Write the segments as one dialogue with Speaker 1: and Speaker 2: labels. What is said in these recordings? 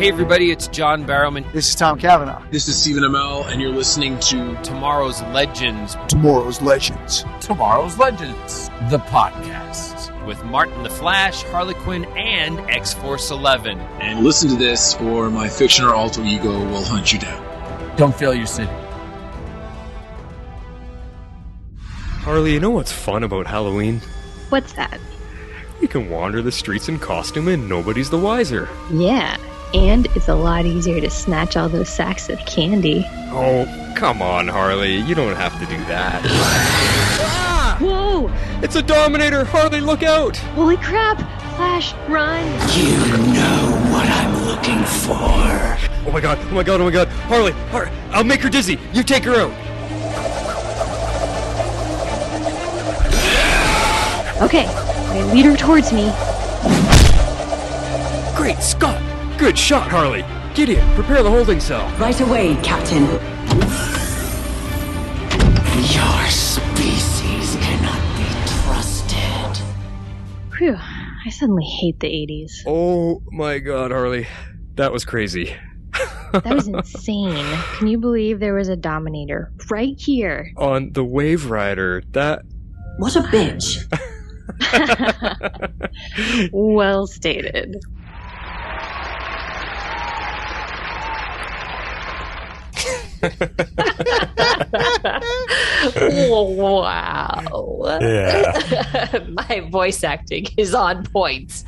Speaker 1: Hey everybody, it's John Barrowman.
Speaker 2: This is Tom Cavanaugh.
Speaker 3: This is Stephen Amell, and you're listening to
Speaker 1: Tomorrow's Legends.
Speaker 2: Tomorrow's Legends.
Speaker 4: Tomorrow's Legends, the podcast.
Speaker 1: With Martin the Flash, Harley Quinn, and X-Force 11.
Speaker 3: And listen to this, or my fictional alter ego will hunt you down.
Speaker 4: Don't fail your city.
Speaker 5: Harley, you know what's fun about Halloween?
Speaker 6: What's that?
Speaker 5: You can wander the streets in costume and nobody's the wiser.
Speaker 6: Yeah, and it's a lot easier to snatch all those sacks of candy.
Speaker 5: Oh, come on, Harley. You don't have to do that. Ah!
Speaker 6: Whoa!
Speaker 5: It's a Dominator! Harley, look out!
Speaker 6: Holy crap! Flash, run!
Speaker 7: You know what I'm looking for.
Speaker 5: Oh my god, oh my god, oh my god. Harley, I'll make her dizzy. You take her out.
Speaker 6: Okay, I lead her towards me.
Speaker 5: Great Scott! Good shot, Harley. Gideon, prepare the holding cell.
Speaker 7: Right away, Captain. Your species cannot be trusted.
Speaker 6: Whew, I suddenly hate the 80s.
Speaker 5: Oh my god, Harley. That was crazy.
Speaker 6: That was insane. Can you believe there was a Dominator right here?
Speaker 5: On the Waverider, that...
Speaker 7: What a bitch.
Speaker 6: Well stated.
Speaker 8: Wow.
Speaker 5: Yeah.
Speaker 8: My voice acting is on point.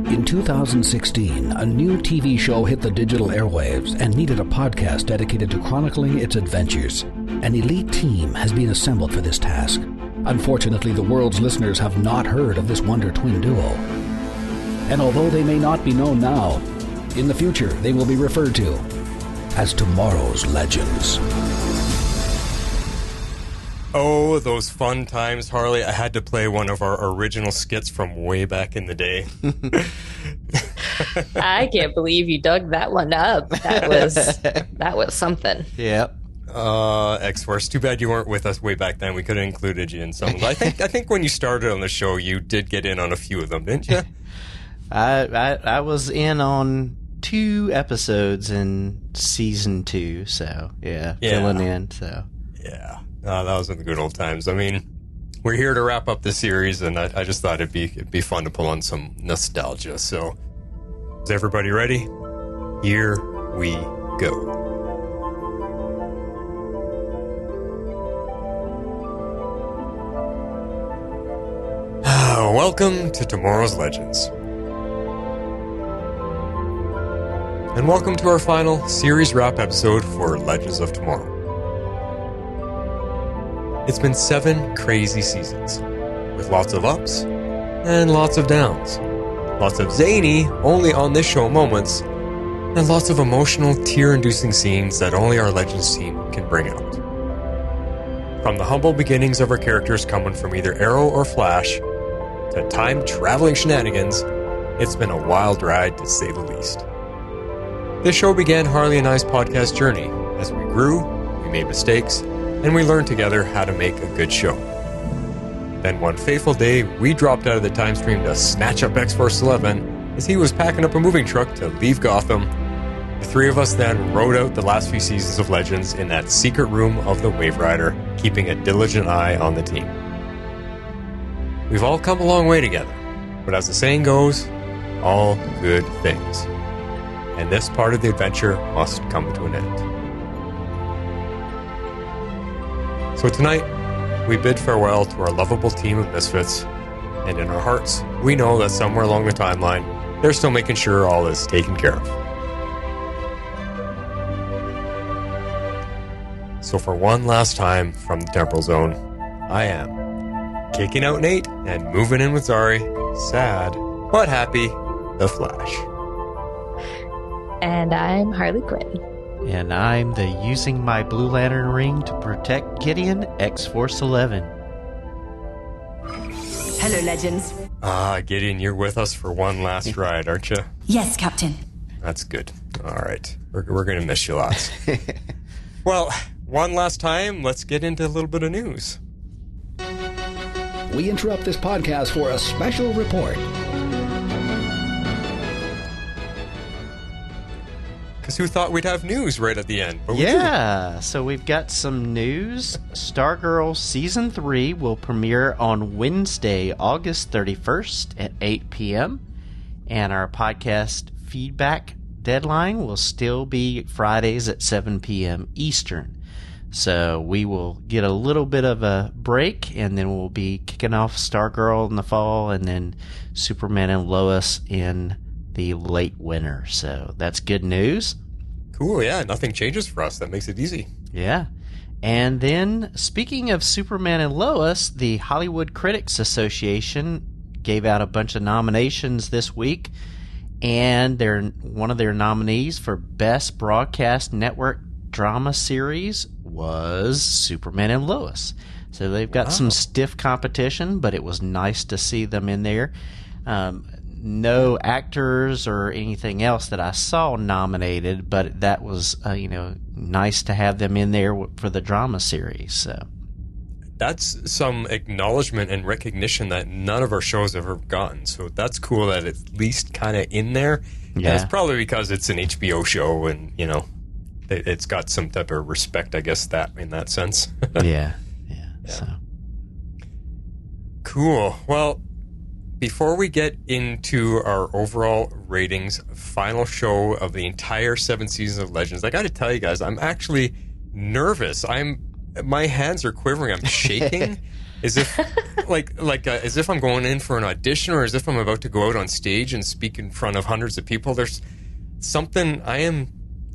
Speaker 9: In 2016, a new TV show hit the digital airwaves and needed a podcast dedicated to chronicling its adventures. An elite team has been assembled for this task. Unfortunately, the world's listeners have not heard of this Wonder Twin duo. And although they may not be known now, in the future they will be referred to as Tomorrow's Legends.
Speaker 5: Oh, those fun times, Harley. I had to play one of our original skits from way back in the day.
Speaker 8: I can't believe you dug that one up. That was something.
Speaker 7: Yep.
Speaker 5: X-Force. Too bad you weren't with us way back then. We could have included you in some of them. I think when you started on the show, you did get in on a few of them, didn't you?
Speaker 7: I was in on 2 episodes in season 2, so yeah. Filling in, so.
Speaker 5: Yeah. That was in the good old times. I mean, we're here to wrap up the series, and I just thought it'd be fun to pull on some nostalgia. So, is everybody ready? Here we go. Welcome to Tomorrow's Legends. And welcome to our final series wrap episode for Legends of Tomorrow. It's been 7 crazy seasons, with lots of ups and lots of downs. Lots of zany, only on this show moments, and lots of emotional, tear-inducing scenes that only our Legends team can bring out. From the humble beginnings of our characters coming from either Arrow or Flash, to time-traveling shenanigans, it's been a wild ride to say the least. This show began Harley and I's podcast journey. As we grew, we made mistakes, and we learned together how to make a good show. Then one fateful day, we dropped out of the time stream to snatch up X-Force 11 as he was packing up a moving truck to leave Gotham. The 3 of us then rode out the last few seasons of Legends in that secret room of the Waverider, keeping a diligent eye on the team. We've all come a long way together, but as the saying goes, all good things. And this part of the adventure must come to an end. So tonight, we bid farewell to our lovable team of misfits, and in our hearts, we know that somewhere along the timeline, they're still making sure all is taken care of. So for one last time from the temporal zone, I am kicking out Nate and moving in with Zari, sad but happy, the Flash.
Speaker 8: And I'm Harley Quinn.
Speaker 7: And I'm the using my Blue Lantern ring to protect Gideon, X-Force 11.
Speaker 10: Hello, Legends.
Speaker 5: Gideon, you're with us for one last ride, aren't you?
Speaker 10: Yes, Captain.
Speaker 5: That's good. All right. We're going to miss you lots. Well, one last time, let's get into a little bit of news.
Speaker 9: We interrupt this podcast for a special report.
Speaker 5: Because who thought we'd have news right at the end? But
Speaker 7: yeah, so we've got some news. Stargirl Season 3 will premiere on Wednesday, August 31st at 8 p.m. And our podcast feedback deadline will still be Fridays at 7 p.m. Eastern. So we will get a little bit of a break, and then we'll be kicking off Stargirl in the fall, and then Superman and Lois in the late winter. So that's good news.
Speaker 5: Cool, yeah. Nothing changes for us. That makes it easy.
Speaker 7: Yeah. And then, speaking of Superman and Lois, the Hollywood Critics Association gave out a bunch of nominations this week, and one of their nominees for Best Broadcast Network Drama Series was Superman and Lois. So they've got some stiff competition, but it was nice to see them in there. No actors or anything else that I saw nominated, but that was nice to have them in there for the drama series. So
Speaker 5: that's some acknowledgement and recognition that none of our shows have ever gotten. So that's cool that it's at least kind of in there. Yeah, and it's probably because it's an HBO show, and it's got some type of respect, I guess, that in that sense.
Speaker 7: Yeah. So
Speaker 5: cool. Well, before we get into our overall ratings, final show of the entire 7 seasons of Legends, I got to tell you guys, I'm actually nervous. My hands are quivering. I'm shaking, as if as if I'm going in for an audition, or as if I'm about to go out on stage and speak in front of hundreds of people. There's something I am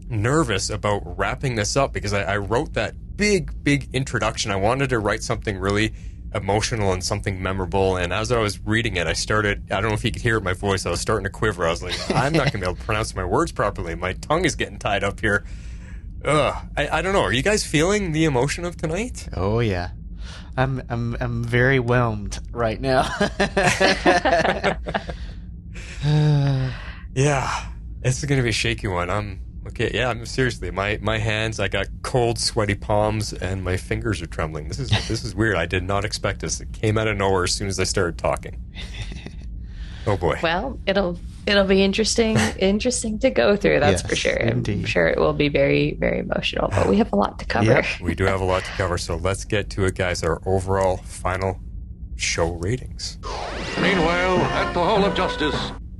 Speaker 5: nervous about wrapping this up, because I wrote that big introduction. I wanted to write something really emotional and something memorable, and as I was reading it, I don't know if you could hear my voice, I was starting to quiver. I was like, I'm not going to be able to pronounce my words properly. My tongue is getting tied up here. I don't know. Are you guys feeling the emotion of tonight?
Speaker 7: Oh yeah, I'm very whelmed right now.
Speaker 5: Yeah, it's going to be a shaky one. Okay, yeah, seriously, my hands, I got cold, sweaty palms, and my fingers are trembling. This is weird. I did not expect this. It came out of nowhere as soon as I started talking. Oh boy.
Speaker 8: Well, it'll be interesting to go through, that's for sure.
Speaker 7: Indeed.
Speaker 8: I'm sure it will be very, very emotional, but we have a lot to cover.
Speaker 5: Yep, we do have a lot to cover, so let's get to it, guys. Our overall final show ratings.
Speaker 11: Meanwhile, at the Hall of Justice.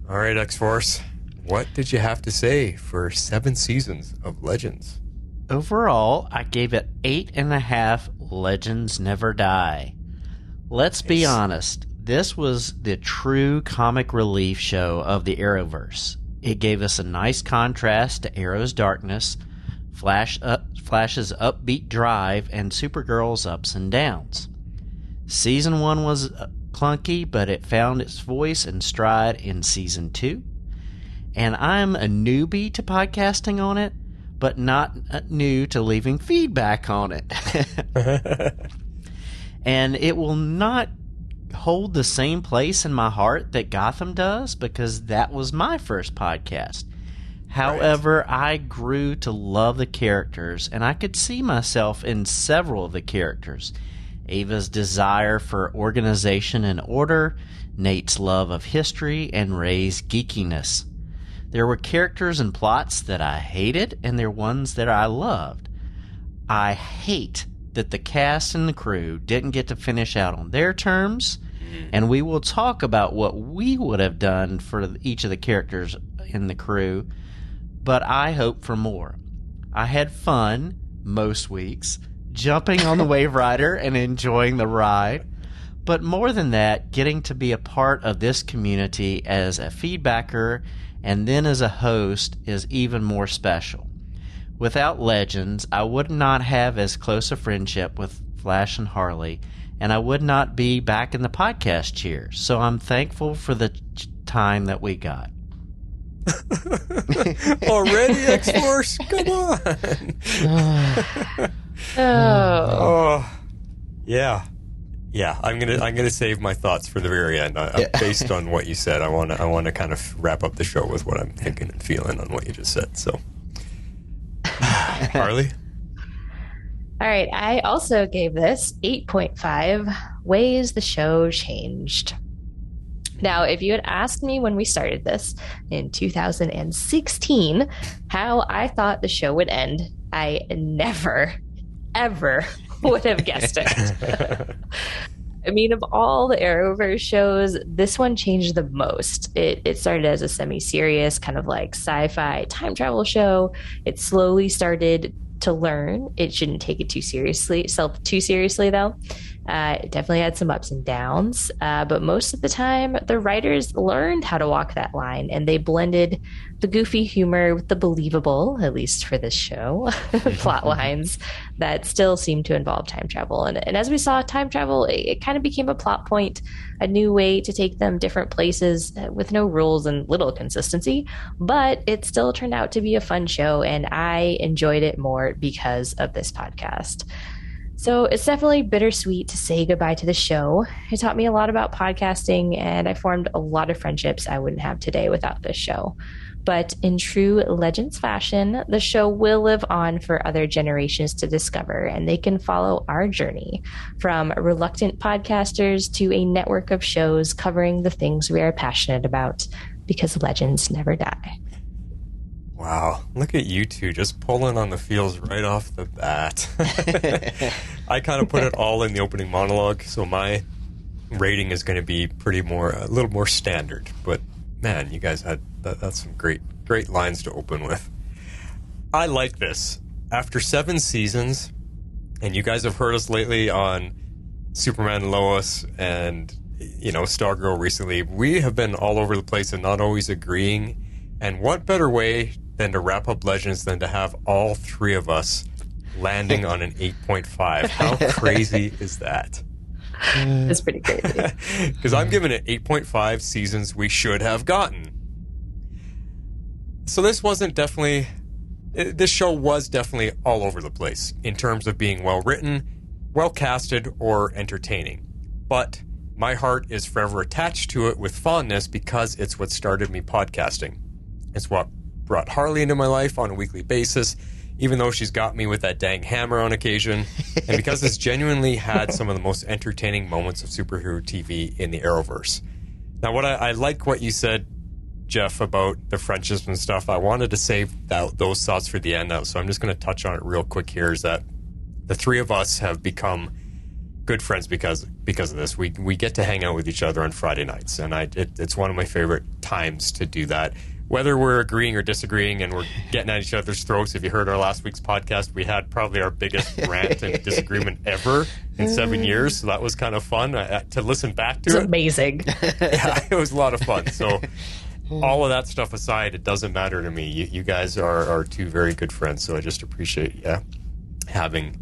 Speaker 5: All right, X-Force. What did you have to say for 7 seasons of Legends?
Speaker 7: Overall, I gave it 8.5 Legends Never Die. Let's be honest, this was the true comic relief show of the Arrowverse. It gave us a nice contrast to Arrow's darkness, Flash's upbeat drive, and Supergirl's ups and downs. Season 1 was clunky, but it found its voice and stride in Season 2. And I'm a newbie to podcasting on it, but not new to leaving feedback on it. And it will not hold the same place in my heart that Gotham does, because that was my first podcast. However, I grew to love the characters, and I could see myself in several of the characters. Ava's desire for organization and order, Nate's love of history, and Ray's geekiness. There were characters and plots that I hated, and there were ones that I loved. I hate that the cast and the crew didn't get to finish out on their terms, and we will talk about what we would have done for each of the characters in the crew, but I hope for more. I had fun, most weeks, jumping on the Waverider and enjoying the ride, but more than that, getting to be a part of this community as a feedbacker and then as a host is even more special. Without Legends, I would not have as close a friendship with Flash and Harley, and I would not be back in the podcast chair. So I'm thankful for the time that we got.
Speaker 5: Already, X-Force? Come on. Oh. Yeah. Yeah, I'm gonna save my thoughts for the very end. Based on what you said, I want to kind of wrap up the show with what I'm thinking and feeling on what you just said. So, Harley.
Speaker 8: All right, I also gave this 8.5 ways the show changed. Now, if you had asked me when we started this in 2016 how I thought the show would end, I never, ever would have guessed it. I mean, of all the Arrowverse shows, this one changed the most. It started as a semi-serious, kind of like sci-fi time travel show. It slowly started to learn. It shouldn't take it too seriously, though. It definitely had some ups and downs, but most of the time, the writers learned how to walk that line, and they blended the goofy humor with the believable, at least for this show, plot lines that still seem to involve time travel. And as we saw, time travel, it kind of became a plot point, a new way to take them different places with no rules and little consistency, but it still turned out to be a fun show, and I enjoyed it more because of this podcast. So it's definitely bittersweet to say goodbye to the show. It taught me a lot about podcasting, and I formed a lot of friendships I wouldn't have today without this show. But in true Legends fashion, the show will live on for other generations to discover, and they can follow our journey from reluctant podcasters to a network of shows covering the things we are passionate about, because legends never die.
Speaker 5: Wow, look at you two just pulling on the feels right off the bat. I kind of put it all in the opening monologue, so my rating is going to be a little more standard. But man, you guys had that's some great lines to open with. I like this. After 7 seasons, and you guys have heard us lately on Superman and Lois and Stargirl recently, we have been all over the place and not always agreeing. And what better way than to wrap up Legends than to have all 3 of us landing on an 8.5. How crazy is that?
Speaker 8: It's pretty crazy.
Speaker 5: Because I'm giving it 8.5 seasons we should have gotten. So this show was definitely all over the place in terms of being well written, well casted, or entertaining. But my heart is forever attached to it with fondness because it's what started me podcasting. It's what brought Harley into my life on a weekly basis, even though she's got me with that dang hammer on occasion, and because it's genuinely had some of the most entertaining moments of superhero TV in the Arrowverse. Now, I like what you said, Jeff, about the friendships and stuff. I wanted to save those thoughts for the end, so I'm just going to touch on it real quick here, is that the 3 of us have become good friends because of this. We get to hang out with each other on Friday nights, and it's one of my favorite times to do that. Whether we're agreeing or disagreeing and we're getting at each other's throats. If you heard our last week's podcast, we had probably our biggest rant and disagreement ever in 7 years. So that was kind of fun to listen back to.
Speaker 8: It's amazing.
Speaker 5: Yeah, it was a lot of fun. So all of that stuff aside, it doesn't matter to me. You guys are 2 very good friends. So I just appreciate having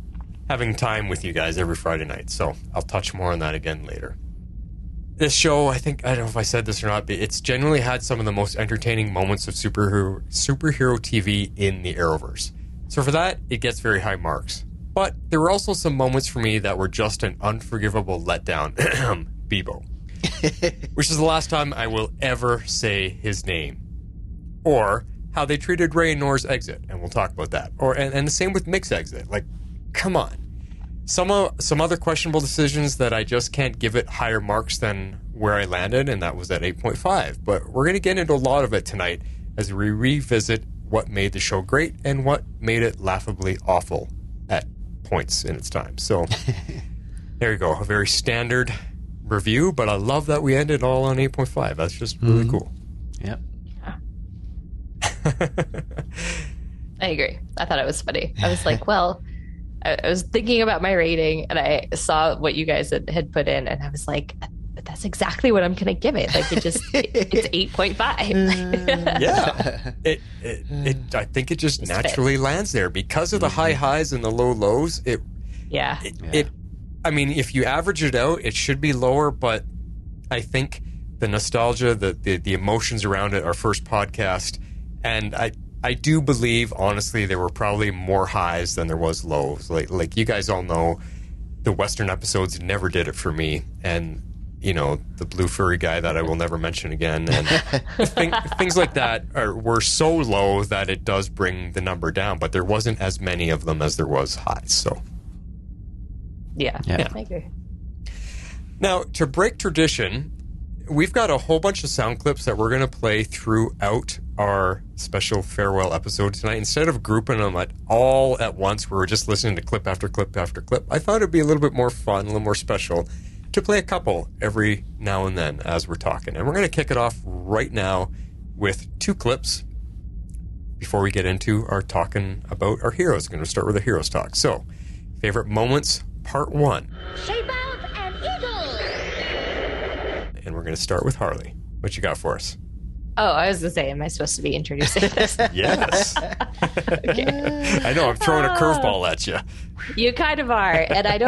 Speaker 5: time with you guys every Friday night. So I'll touch more on that again later. This show, I don't know if I said this or not, but it's genuinely had some of the most entertaining moments of superhero TV in the Arrowverse. So for that, it gets very high marks. But there were also some moments for me that were just an unforgivable letdown. Bebo. Which is the last time I will ever say his name. Or how they treated Ray and Nora's exit, and we'll talk about that. And the same with Mick's exit. Like, come on. Some other questionable decisions that I just can't give it higher marks than where I landed, and that was at 8.5. But we're going to get into a lot of it tonight as we revisit what made the show great and what made it laughably awful at points in its time. So there you go, a very standard review, but I love that we ended all on 8.5. That's just really cool.
Speaker 7: Yep.
Speaker 8: I agree. I thought it was funny. I was like, well, I was thinking about my rating and I saw what you guys had put in and I was like, that's exactly what I'm going to give it. Like it's 8.5.
Speaker 5: Yeah. I think it just naturally lands there because of the high highs and the low lows. I mean, if you average it out, it should be lower, but I think the nostalgia, the emotions around it, our first podcast, and I do believe, honestly, there were probably more highs than there was lows. Like you guys all know, the Western episodes never did it for me. And, the blue furry guy that I will never mention again. And things like that were so low that it does bring the number down. But there wasn't as many of them as there was highs. So,
Speaker 8: yeah. I agree.
Speaker 5: Now, to break tradition, we've got a whole bunch of sound clips that we're going to play throughout our special farewell episode tonight. Instead of grouping them all at once, where we're just listening to clip after clip after clip, I thought it'd be a little bit more fun, a little more special, to play a couple every now and then as we're talking. And we're going to kick it off right now with 2 clips before we get into our talking about our heroes. We're going to start with the heroes talk. So, favorite moments, part 1.
Speaker 12: Shape out an eagle!
Speaker 5: And we're going to start with Harley. What you got for us?
Speaker 8: Oh, I was going to say, am I supposed to be introducing this?
Speaker 5: Yes.
Speaker 8: Okay.
Speaker 5: I know, I'm throwing a curveball at you.
Speaker 8: You kind of are. And I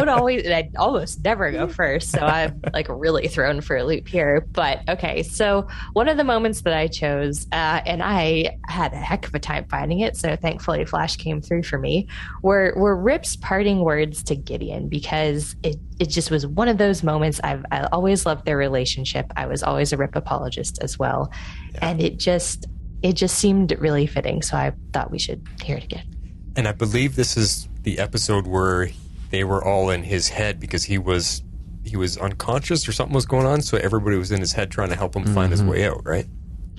Speaker 8: almost never go first. So I'm like really thrown for a loop here. But okay, so one of the moments that I chose, and I had a heck of a time finding it, so thankfully Flash came through for me, were Rip's parting words to Gideon, because it just was one of those moments. I always loved their relationship. I was always a Rip apologist as well. Yeah. And it just seemed really fitting. So I thought we should hear it again.
Speaker 5: And I believe this is the episode where they were all in his head because he was unconscious or something was going on, so everybody was in his head trying to help him find his way out, right?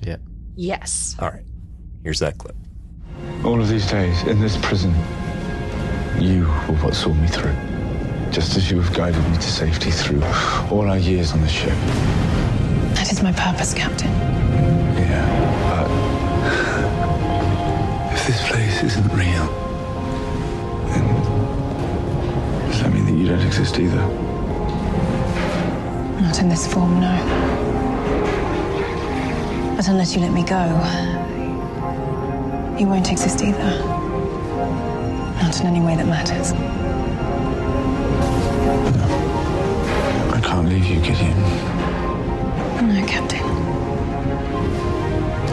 Speaker 7: Yeah.
Speaker 8: Yes.
Speaker 5: All right. Here's that clip.
Speaker 13: All of these days in this prison, you were what saw me through. Just as you have guided me to safety through all our years on the ship.
Speaker 14: That is my purpose, Captain.
Speaker 13: Yeah, but if this place isn't real, then does that mean that you don't exist either?
Speaker 14: Not in this form, no. But unless you let me go, you won't exist either. Not in any way that matters.
Speaker 13: No. I can't leave you, Gideon.
Speaker 14: No, Captain.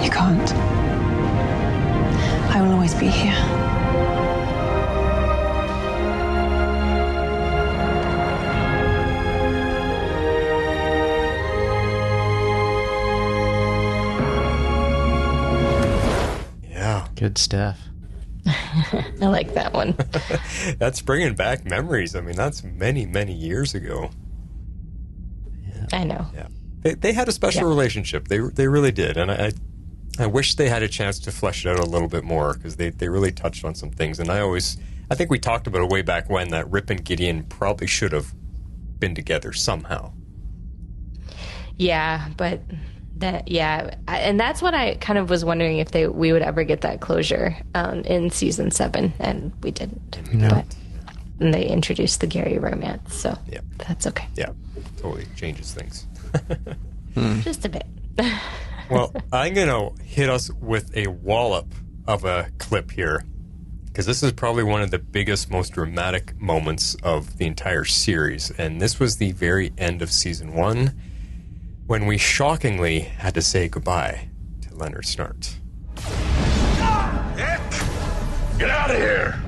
Speaker 14: You can't. I will always be here.
Speaker 5: Yeah.
Speaker 7: Good stuff.
Speaker 8: I like that one.
Speaker 5: That's bringing back memories. I mean, that's many, many years ago.
Speaker 8: Yeah. I know.
Speaker 5: Yeah. They had a special relationship. They really did. And I wish they had a chance to flesh it out a little bit more, because they really touched on some things. And I think we talked about it way back when, that Rip and Gideon probably should have been together somehow.
Speaker 8: Yeah, but and that's what I kind of was wondering, if we would ever get that closure in season 7, and we didn't.
Speaker 5: No.
Speaker 8: But they introduced the Gary romance, so that's okay.
Speaker 5: Yeah, totally changes things.
Speaker 8: Just a bit.
Speaker 5: Well, I'm going to hit us with a wallop of a clip here, because this is probably one of the biggest, most dramatic moments of the entire series. And this was the very end of season 1, when we shockingly had to say goodbye to Leonard Snart.
Speaker 11: Get out of here!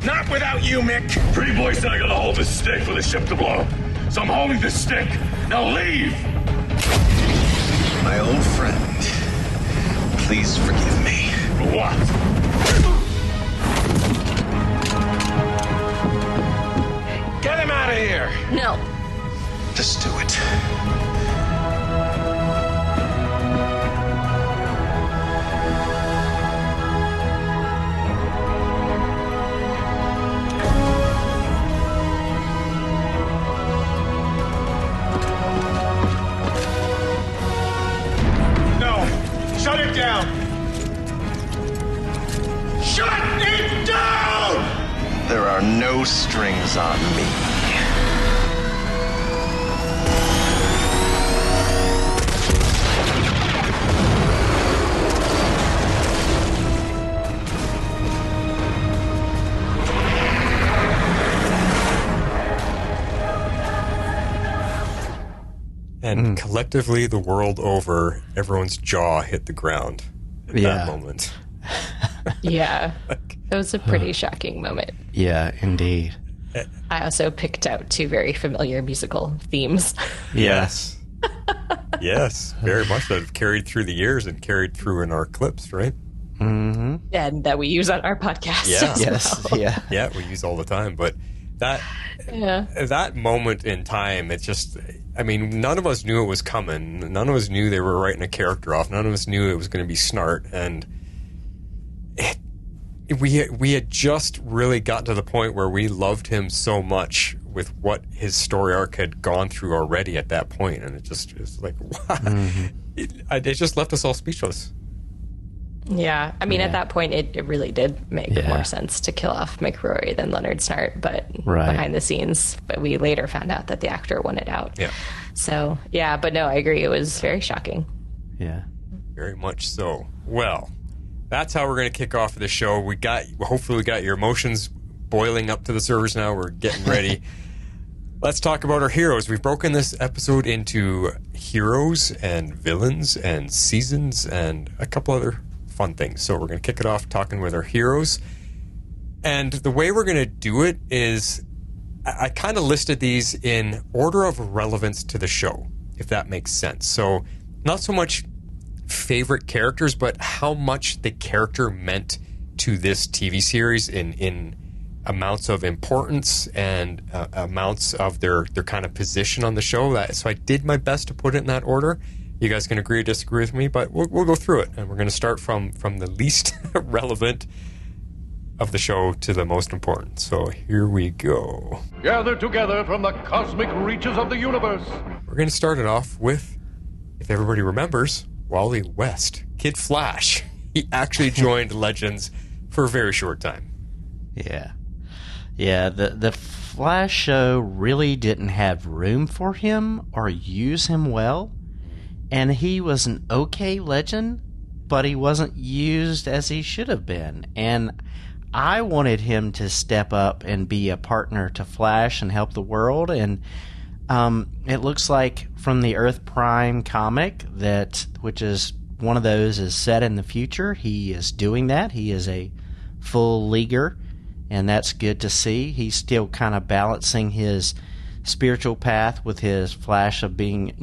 Speaker 11: Not without you, Mick! Pretty boy said I gotta hold this stick for the ship to blow. So I'm holding this stick. Now leave!
Speaker 15: My old friend, please forgive me.
Speaker 11: For what? Get him out of here!
Speaker 8: No.
Speaker 15: Just do it.
Speaker 11: Shut it down! Shut it down!
Speaker 15: There are no strings on me.
Speaker 5: And collectively, the world over, everyone's jaw hit the ground at that moment.
Speaker 8: Yeah. It was a pretty shocking moment.
Speaker 7: Yeah, indeed.
Speaker 8: I also picked out 2 very familiar musical themes.
Speaker 5: Yes. Yes, very much that have carried through the years and carried through in our clips, right?
Speaker 7: Mm-hmm.
Speaker 8: And that we use on our podcast.
Speaker 5: Yeah.
Speaker 7: Yes.
Speaker 8: Well.
Speaker 7: Yeah.
Speaker 5: Yeah, we use all the time. But that moment in time, it's just, I mean, none of us knew it was coming. None of us knew they were writing a character off. None of us knew it was going to be Snart. And we had just really gotten to the point where we loved him so much with what his story arc had gone through already at that point. And it was like, wow. It just left us all speechless.
Speaker 8: Yeah, I mean, at that point, it really did make more sense to kill off McRory than Leonard Snart, but behind the scenes. But we later found out that the actor wanted out. Yeah. So, yeah, but no, I agree. It was very shocking.
Speaker 7: Yeah.
Speaker 5: Very much so. Well, that's how we're going to kick off the show. Hopefully we got your emotions boiling up to the surface now. We're getting ready. Let's talk about our heroes. We've broken this episode into heroes and villains and seasons and a couple other fun things. So we're going to kick it off talking with our heroes. And the way we're going to do it is I kind of listed these in order of relevance to the show, if that makes sense. So not so much favorite characters, but how much the character meant to this TV series in amounts of importance and amounts of their kind of position on the show. So I did my best to put it in that order. You guys can agree or disagree with me, but we'll go through it. And we're going to start from the least relevant of the show to the most important. So here we go.
Speaker 16: Gathered together from the cosmic reaches of the universe.
Speaker 5: We're going to start it off with, if everybody remembers, Wally West, Kid Flash. He actually joined Legends for a very short time.
Speaker 7: Yeah. Yeah, the Flash show really didn't have room for him or use him well. And he was an okay legend, but he wasn't used as he should have been. And I wanted him to step up and be a partner to Flash and help the world. And it looks like from the Earth Prime comic, which is one of those is set in the future, he is doing that. He is a full leaguer, and that's good to see. He's still kind of balancing his spiritual path with his Flash of being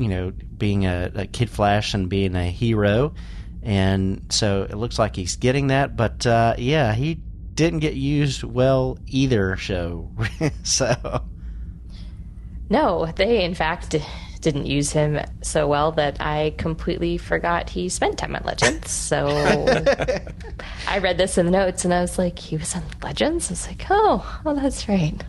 Speaker 7: a Kid Flash and being a hero, and so it looks like he's getting that. But he didn't get used well either show. So
Speaker 8: no, they in fact didn't use him so well that I completely forgot he spent time on Legends. So I read this in the notes and I was like, he was on Legends? I was like, oh that's right.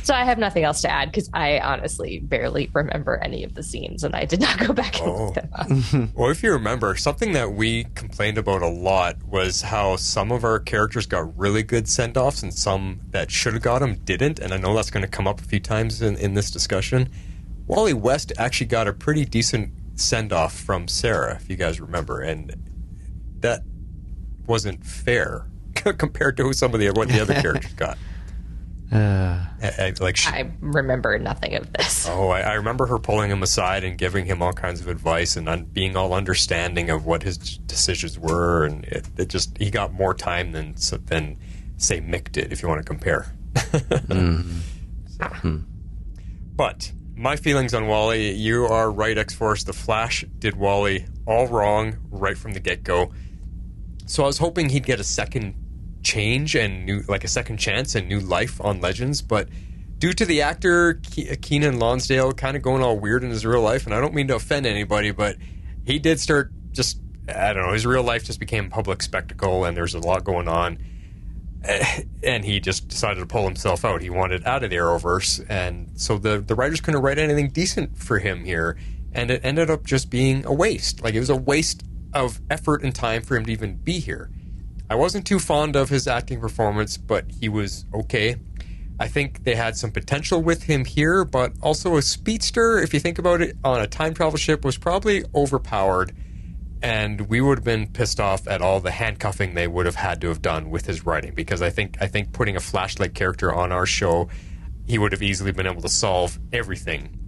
Speaker 8: So I have nothing else to add because I honestly barely remember any of the scenes and I did not go back and look them up.
Speaker 5: Well, if you remember, something that we complained about a lot was how some of our characters got really good send-offs and some that should have got them didn't, and I know that's going to come up a few times in this discussion. Wally West actually got a pretty decent send-off from Sarah, if you guys remember, and that wasn't fair compared to what the other characters got.
Speaker 8: I remember nothing of this.
Speaker 5: Oh, I remember her pulling him aside and giving him all kinds of advice and being all understanding of what his decisions were, and it just he got more time than say Mick did, if you want to compare. But my feelings on Wally, you are right, X-Force. The Flash did Wally all wrong right from the get-go. So I was hoping he'd get a second change and a second chance and new life on Legends, but due to the actor Keenan Lonsdale kind of going all weird in his real life, and I don't mean to offend anybody, but he did start just, I don't know, his real life just became public spectacle and there's a lot going on, and he just decided to pull himself out. He wanted out of the Arrowverse, and so the writers couldn't write anything decent for him here, and it ended up just being a waste. Like, it was a waste of effort and time for him to even be here. I wasn't too fond of his acting performance, but he was okay. I think they had some potential with him here, but also a speedster, if you think about it, on a time travel ship was probably overpowered, and we would have been pissed off at all the handcuffing they would have had to have done with his writing, because I think putting a Flash-like character on our show, he would have easily been able to solve everything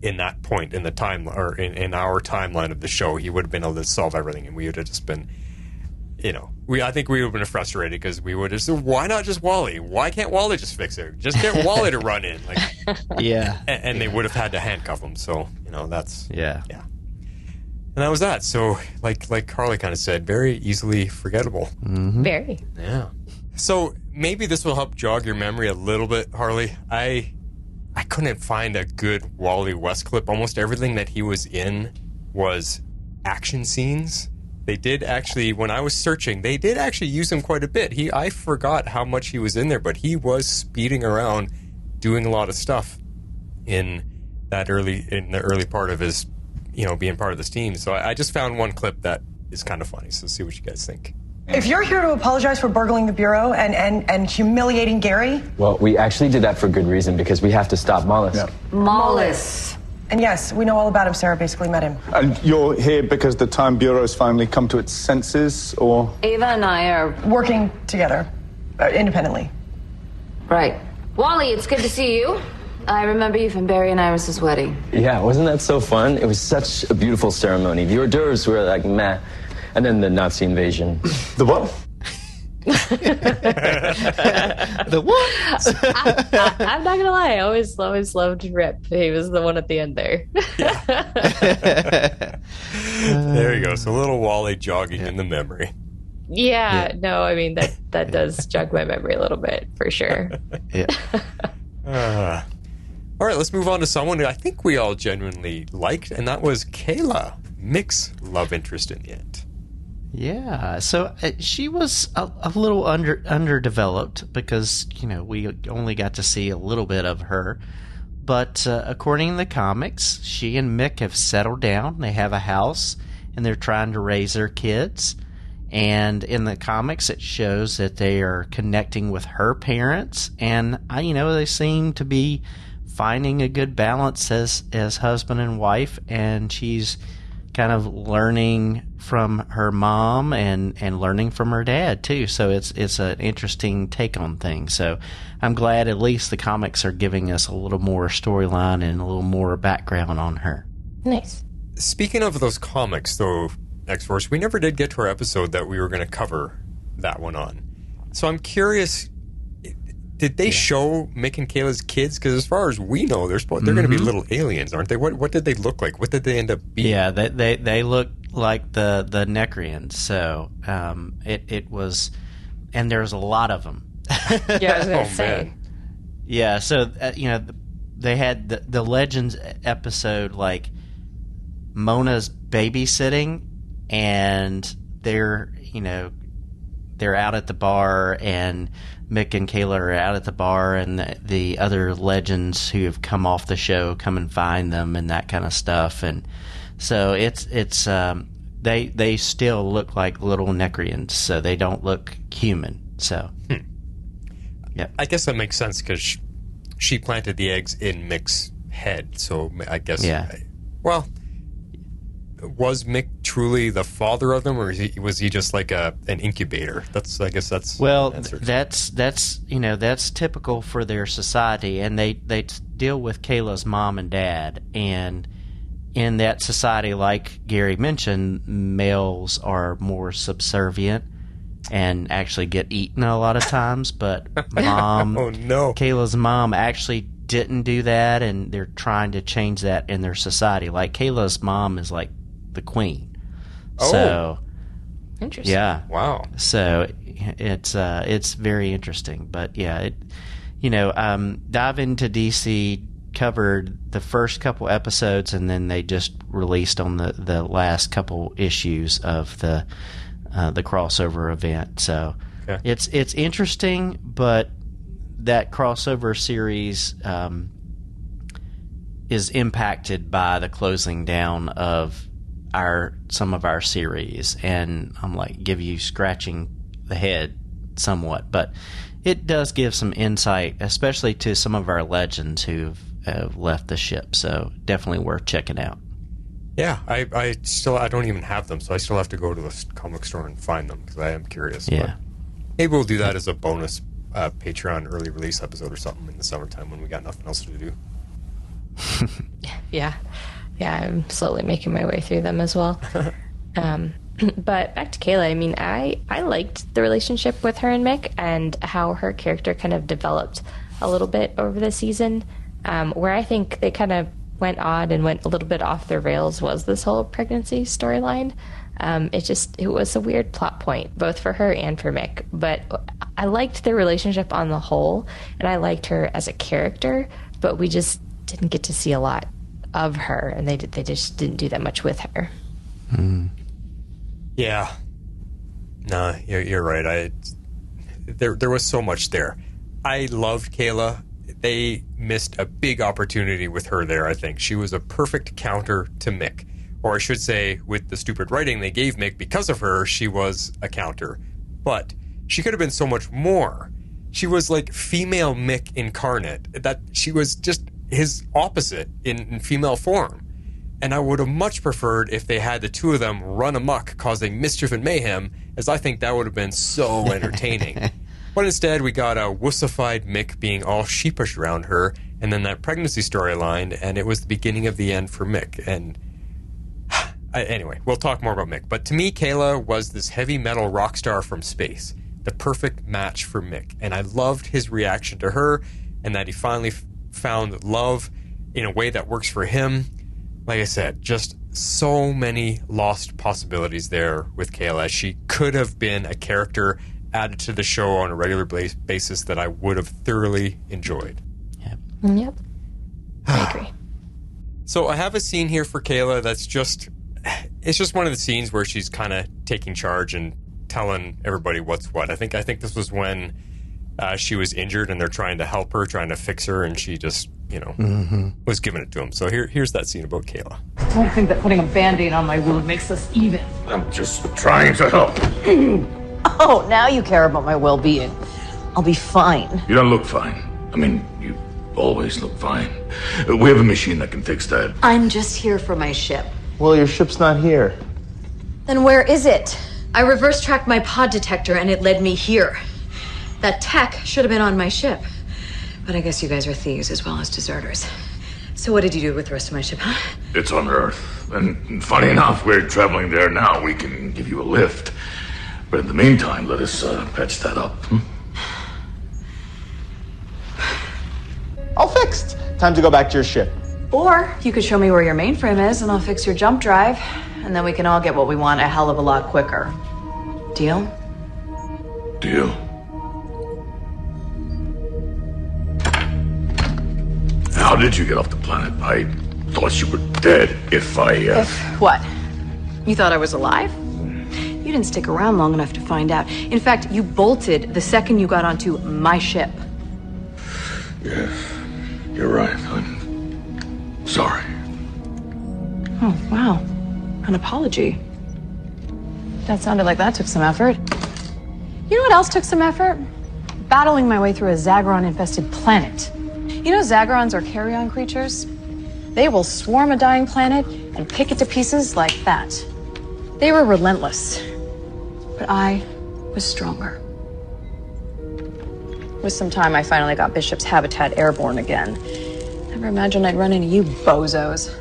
Speaker 5: in that point in the time, or in our timeline of the show. He would have been able to solve everything, and we would have just been, I think we would have been frustrated because we would have said, why not just Wally? Why can't Wally just fix it? Just get Wally to run in.
Speaker 7: Yeah.
Speaker 5: And they would have had to handcuff him. So, that's...
Speaker 7: Yeah.
Speaker 5: And that was that. So, like Harley kind of said, very easily forgettable.
Speaker 8: Mm-hmm. Very.
Speaker 5: Yeah. So, maybe this will help jog your memory a little bit, Harley. I couldn't find a good Wally West clip. Almost everything that he was in was action scenes. They did actually, when I was searching, they did actually use him quite a bit. I forgot how much he was in there, but he was speeding around doing a lot of stuff in the early part of his, being part of this team. So I just found one clip that is kind of funny. So see what you guys think.
Speaker 17: If you're here to apologize for burgling the Bureau and humiliating Gary...
Speaker 18: Well, we actually did that for good reason, because we have to stop Mollis.
Speaker 17: Yeah. Mollis. And yes, we know all about him. Sarah basically met him.
Speaker 13: And you're here because the Time Bureau's finally come to its senses, or...?
Speaker 17: Ava and I are working together, independently.
Speaker 19: Right. Wally, it's good to see you. I remember you from Barry and Iris's wedding.
Speaker 18: Yeah, wasn't that so fun? It was such a beautiful ceremony. The hors d'oeuvres were like meh. And then the Nazi invasion.
Speaker 13: The what?
Speaker 7: The what?
Speaker 8: I'm not gonna lie, I always loved Rip. He was the one at the end there.
Speaker 5: There you go. So a little Wally jogging in the memory.
Speaker 8: Yeah, no, I mean that does jog my memory a little bit for sure.
Speaker 5: All right, let's move on to someone who I think we all genuinely liked, and that was Kayla, Mick's love interest in the end.
Speaker 7: Yeah, so she was a little underdeveloped because, we only got to see a little bit of her. But according to the comics, she and Mick have settled down. They have a house, and they're trying to raise their kids. And in the comics, it shows that they are connecting with her parents. And, they seem to be finding a good balance as husband and wife. And she's kind of learning from her mom and learning from her dad too. So it's an interesting take on things. So I'm glad at least the comics are giving us a little more storyline and a little more background on her.
Speaker 8: Nice.
Speaker 5: Speaking of those comics though, X-Force, we never did get to our episode that we were going to cover that one on. So I'm curious, did they show Mick and Kayla's kids? Because as far as we know, they're going to be little aliens, aren't they? What did they look like? What did they end up being?
Speaker 7: Yeah, they look like the Necrians. So it was, and there's a lot of them.
Speaker 8: Yeah, I was going to say.
Speaker 5: Man.
Speaker 7: Yeah, so they had the Legends episode, like Mona's babysitting, and they're out at the bar, and Mick and Kayla are out at the bar, and the other legends who have come off the show come and find them and that kind of stuff. And so it's they still look like little Necrians, so they don't look human. So yeah,
Speaker 5: I guess that makes sense because she planted the eggs in Mick's head. So I guess well, was Mick truly the father of them, or was he just like an incubator? That's
Speaker 7: well, that's typical for their society, and they deal with Kayla's mom and dad, and in that society, like Gary mentioned, males are more subservient and actually get eaten a lot of times, but Kayla's mom actually didn't do that, and they're trying to change that in their society. Like Kayla's mom is like the queen. So
Speaker 8: interesting.
Speaker 7: Yeah.
Speaker 5: Wow.
Speaker 7: So it's very interesting. But yeah, Dive Into DC covered the first couple episodes, and then they just released on the last couple issues of the crossover event. So it's interesting, but that crossover series is impacted by the closing down of some of our series, and I'm like give you scratching the head somewhat, but it does give some insight, especially to some of our legends who have left the ship. So definitely worth checking out.
Speaker 5: Yeah, I don't even have them, so I still have to go to the comic store and find them because I am curious.
Speaker 7: Yeah,
Speaker 5: but maybe we'll do that as a bonus Patreon early release episode or something in the summertime when we got nothing else to do.
Speaker 8: Yeah, I'm slowly making my way through them as well. But back to Kayla, I mean, I liked the relationship with her and Mick and how her character kind of developed a little bit over the season. Where I think they kind of went odd and went a little bit off their rails was this whole pregnancy storyline. It was a weird plot point, both for her and for Mick. But I liked their relationship on the whole, and I liked her as a character. but we just didn't get to see a lot of her, and they just didn't do that much with her.
Speaker 5: Yeah. No, you're right. There was so much there. I loved Kayla. They missed a big opportunity with her there, I think. She was a perfect counter to Mick. Or I should say, with the stupid writing they gave Mick, because of her, she was a counter. But she could have been so much more. She was like female Mick incarnate. That she was just his opposite in female form. And I would have much preferred if they had the two of them run amok, causing mischief and mayhem, as I think that would have been so entertaining. But instead, we got a wussified Mick being all sheepish around her, and then that pregnancy storyline, and it was the beginning of the end for Mick. And anyway, we'll talk more about Mick. But to me, Kayla was this heavy metal rock star from space, the perfect match for Mick. And I loved his reaction to her, and that he finally found love in a way that works for him. Like I said, just so many lost possibilities there with Kayla. She could have been a character added to the show on a regular basis that I would have thoroughly enjoyed.
Speaker 8: Yep. I agree.
Speaker 5: So I have a scene here for Kayla that's just... It's just one of the scenes where she's kind of taking charge and telling everybody what's what. I think this was when she was injured and they're trying to help her, trying to fix her, and she just, was giving it to him. So here's that scene about Kayla.
Speaker 14: Don't think that putting a Band-Aid on my wound makes us even.
Speaker 11: I'm just trying to help.
Speaker 14: Oh, now you care about my well-being. I'll be fine.
Speaker 11: You don't look fine. I mean, you always look fine. We have a machine that can fix that.
Speaker 10: I'm just here for my ship.
Speaker 20: Well, your ship's not here.
Speaker 10: Then where is it? I reverse-tracked my pod detector and it led me here. That tech should have been on my ship. But I guess you guys are thieves as well as deserters. So what did you do with the rest of my ship, huh?
Speaker 11: It's on Earth. And funny enough, we're traveling there now. We can give you a lift. But in the meantime, let us patch that up.
Speaker 20: All fixed. Time to go back to your ship.
Speaker 10: Or you could show me where your mainframe is and I'll fix your jump drive. And then we can all get what we want a hell of a lot quicker. Deal?
Speaker 11: Deal. How did you get off the planet? I thought you were dead. If
Speaker 10: what? You thought I was alive? You didn't stick around long enough to find out. In fact, you bolted the second you got onto my ship.
Speaker 11: Yes, you're right. I'm sorry.
Speaker 10: Oh, wow. An apology. That sounded like that took some effort. You know what else took some effort? Battling my way through a Zagron-infested planet. You know Zagrons are carrion creatures? They will swarm a dying planet and pick it to pieces like that. They were relentless. But I was stronger. With some time, I finally got Bishop's habitat airborne again. Never imagined I'd run into you bozos.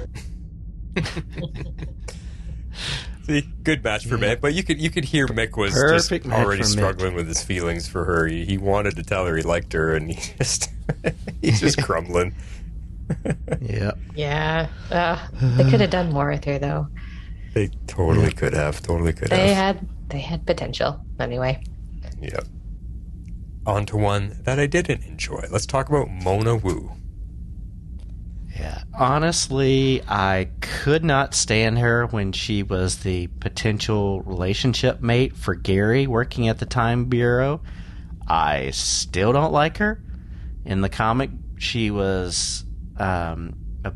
Speaker 5: See, good match for Mick, but you could hear Mick was
Speaker 7: Perfect
Speaker 5: just already struggling with his feelings for her. He wanted to tell her he liked her, and he's just crumbling.
Speaker 7: Yep.
Speaker 8: Yeah. They could have done more with her, though.
Speaker 5: They totally could have.
Speaker 8: They had potential. Anyway.
Speaker 5: Yep. On to one that I didn't enjoy. Let's talk about Mona Wu.
Speaker 7: Yeah, honestly, I could not stand her when she was the potential relationship mate for Gary working at the Time Bureau. I still don't like her. In the comic, she was a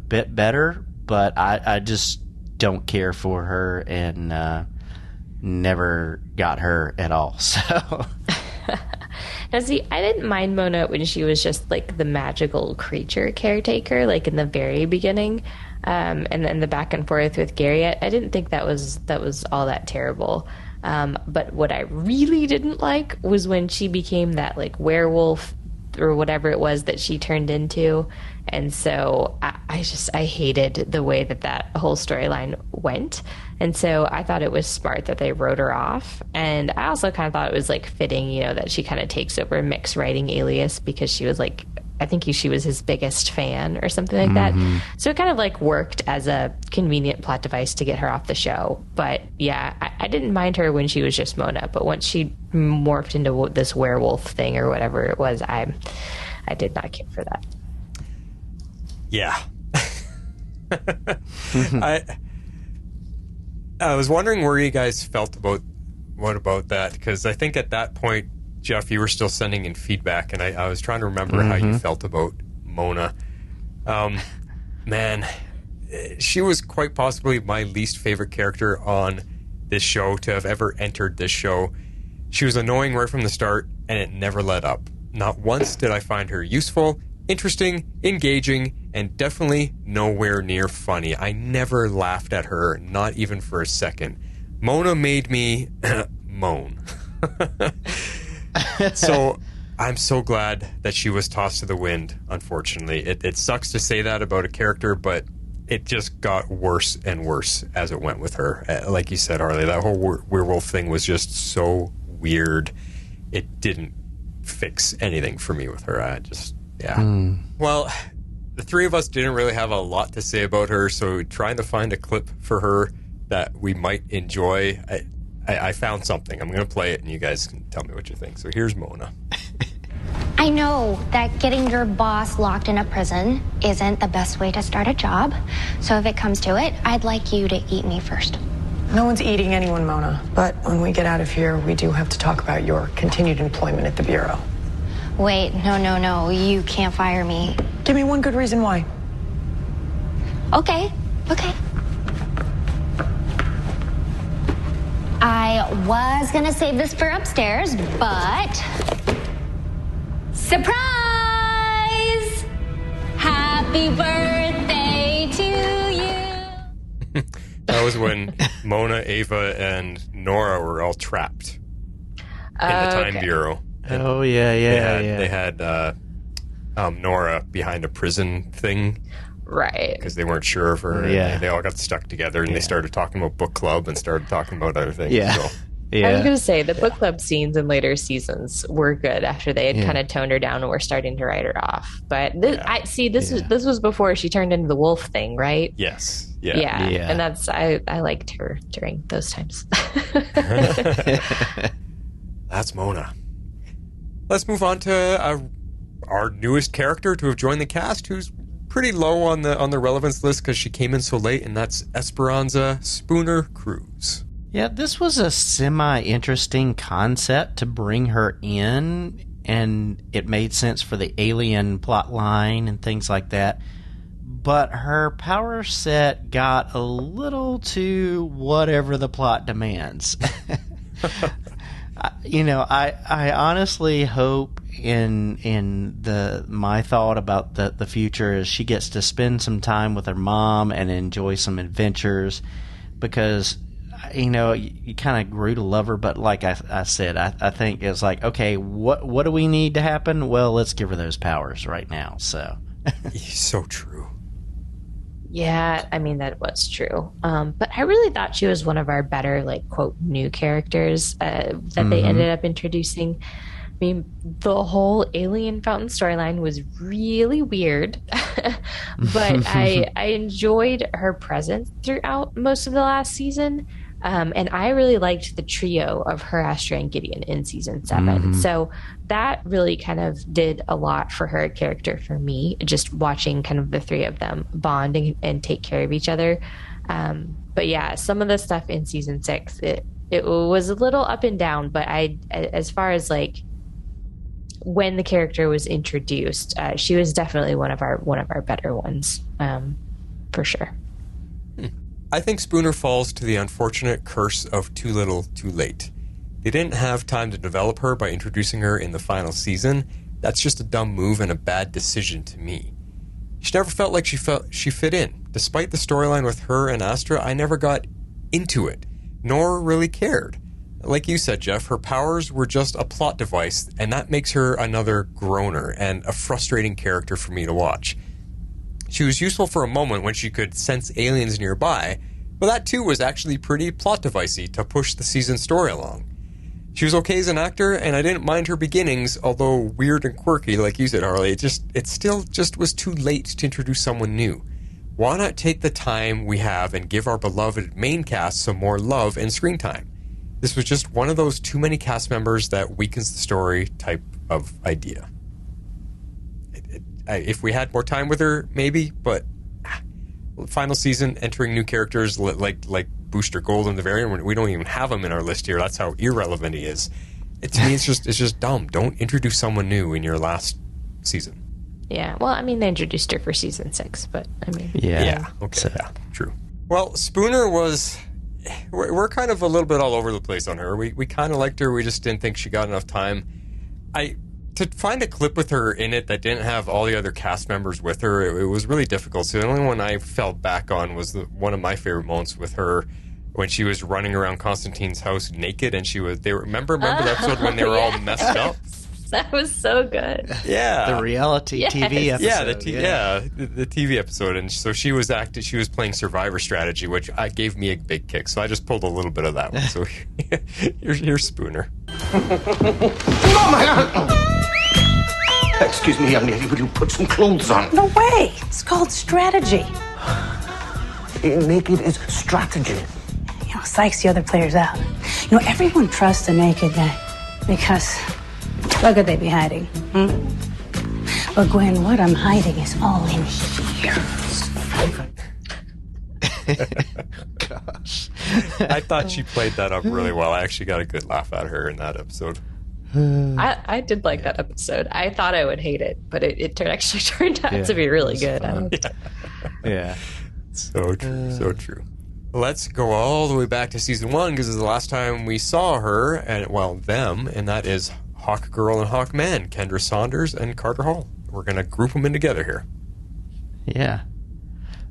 Speaker 7: bit better, but I just don't care for her and never got her at all. So...
Speaker 8: Now, see, I didn't mind Mona when she was just, like, the magical creature caretaker, like, in the very beginning, and then the back and forth with Gary. I didn't think that was all that terrible. But what I really didn't like was when she became that, like, werewolf or whatever it was that she turned into. And so I hated the way that whole storyline went. And so I thought it was smart that they wrote her off. And I also kind of thought it was, like, fitting, you know, that she kind of takes over Mick's writing alias because she was, like, I think she was his biggest fan or something like that. So it kind of, like, worked as a convenient plot device to get her off the show. But, yeah, I didn't mind her when she was just Mona. But once she morphed into this werewolf thing or whatever it was, I did not care for that.
Speaker 5: Yeah. I was wondering where you guys felt about that, because I think at that point, Jeff, you were still sending in feedback, and I was trying to remember how you felt about Mona. Man, she was quite possibly my least favorite character on this show to have ever entered this show. She was annoying right from the start, and it never let up. Not once did I find her useful, interesting, engaging, and definitely nowhere near funny. I never laughed at her, not even for a second. Mona made me moan. So I'm so glad that she was tossed to the wind, unfortunately. It sucks to say that about a character, but it just got worse and worse as it went with her. Like you said, Harley, that whole werewolf thing was just so weird. It didn't fix anything for me with her. Well, the three of us didn't really have a lot to say about her, so trying to find a clip for her that we might enjoy, I found something. I'm going to play it, and you guys can tell me what you think. So here's Mona.
Speaker 12: I know that getting your boss locked in a prison isn't the best way to start a job. So if it comes to it, I'd like you to eat me first.
Speaker 17: No one's eating anyone, Mona. But when we get out of here, we do have to talk about your continued employment at the Bureau.
Speaker 12: Wait, no. You can't fire me.
Speaker 17: Give me one good reason why.
Speaker 12: Okay. I was gonna save this for upstairs, but... Surprise! Happy birthday to you!
Speaker 5: That was when Mona, Ava, and Nora were all trapped in the Time Bureau. And They had Nora behind a prison thing.
Speaker 8: Right.
Speaker 5: Because they weren't sure of her.
Speaker 7: Yeah.
Speaker 5: They all got stuck together, and they started talking about book club and started talking about other things.
Speaker 7: Yeah.
Speaker 5: So.
Speaker 8: I was going to say, the book club scenes in later seasons were good after they had kind of toned her down and were starting to write her off. But this was before she turned into the wolf thing, right?
Speaker 5: Yes.
Speaker 8: Yeah. And I liked her during those times.
Speaker 5: That's Mona. Let's move on to our newest character to have joined the cast, who's pretty low on the relevance list because she came in so late, and that's Esperanza Spooner Cruz.
Speaker 7: Yeah, this was a semi-interesting concept to bring her in, and it made sense for the alien plot line and things like that. But her power set got a little too whatever the plot demands. I honestly hope in my thought about the future is she gets to spend some time with her mom and enjoy some adventures, because you kind of grew to love her. But like I said, I think it's like, okay, what do we need to happen? Well, let's give her those powers right now. So
Speaker 5: so true.
Speaker 8: Yeah, I mean, that was true. But I really thought she was one of our better, quote, new characters that they ended up introducing. I mean, the whole Alien Fountain storyline was really weird, but I enjoyed her presence throughout most of the last season. And I really liked the trio of her, Astra, and Gideon in season 7. So that really kind of did a lot for her character for me, just watching kind of the three of them bond and take care of each other. But yeah, some of the stuff in season 6, it was a little up and down, but as far as when the character was introduced, she was definitely one of our better ones, for sure.
Speaker 5: I think Spooner falls to the unfortunate curse of too little, too late. They didn't have time to develop her by introducing her in the final season. That's just a dumb move and a bad decision to me. She never felt like she fit in. Despite the storyline with her and Astra, I never got into it, nor really cared. Like you said, Jeff, her powers were just a plot device, and that makes her another groaner and a frustrating character for me to watch. She was useful for a moment when she could sense aliens nearby, but that too was actually pretty plot devicey to push the season story along. She was okay as an actor, and I didn't mind her beginnings, although weird and quirky, like you said, Harley. It still just was too late to introduce someone new. Why not take the time we have and give our beloved main cast some more love and screen time? This was just one of those too many cast members that weakens the story type of idea. if we had more time with her, maybe, but final season, entering new characters like Booster Gold and the Variant, we don't even have him in our list here. That's how irrelevant he is. To me, it's just dumb. Don't introduce someone new in your last season.
Speaker 8: Yeah, well, I mean, they introduced her for season 6, but I mean...
Speaker 5: Yeah, okay, so. Yeah, true. Well, Spooner was... We're kind of a little bit all over the place on her. We kind of liked her, we just didn't think she got enough time. To find a clip with her in it that didn't have all the other cast members with her, it was really difficult. So the only one I fell back on was one of my favorite moments with her when she was running around Constantine's house naked, and remember the episode when they were all messed up?
Speaker 8: That was so good.
Speaker 5: Yeah,
Speaker 7: the reality TV episode.
Speaker 5: The TV episode, and so she was playing Survivor Strategy, which gave me a big kick. So I just pulled a little bit of that one. So here's Spooner.
Speaker 11: Oh my God! Excuse me, young lady, will you put some clothes on?
Speaker 17: No way. It's called strategy.
Speaker 11: Being naked is strategy.
Speaker 17: You know, psychs the other players out. You know, everyone trusts a naked guy because what could they be hiding? But Gwen, what I'm hiding is all in here.
Speaker 5: Gosh. I thought she played that up really well. I actually got a good laugh out of her in that episode.
Speaker 8: I did like that episode. I thought I would hate it, but it actually turned out to be really good.
Speaker 7: Yeah.
Speaker 5: So true, so true. Let's go all the way back to season 1, because it's the last time we saw her, and them, and that is Hawk Girl and Hawk Man, Kendra Saunders and Carter Hall. We're going to group them in together here.
Speaker 7: Yeah.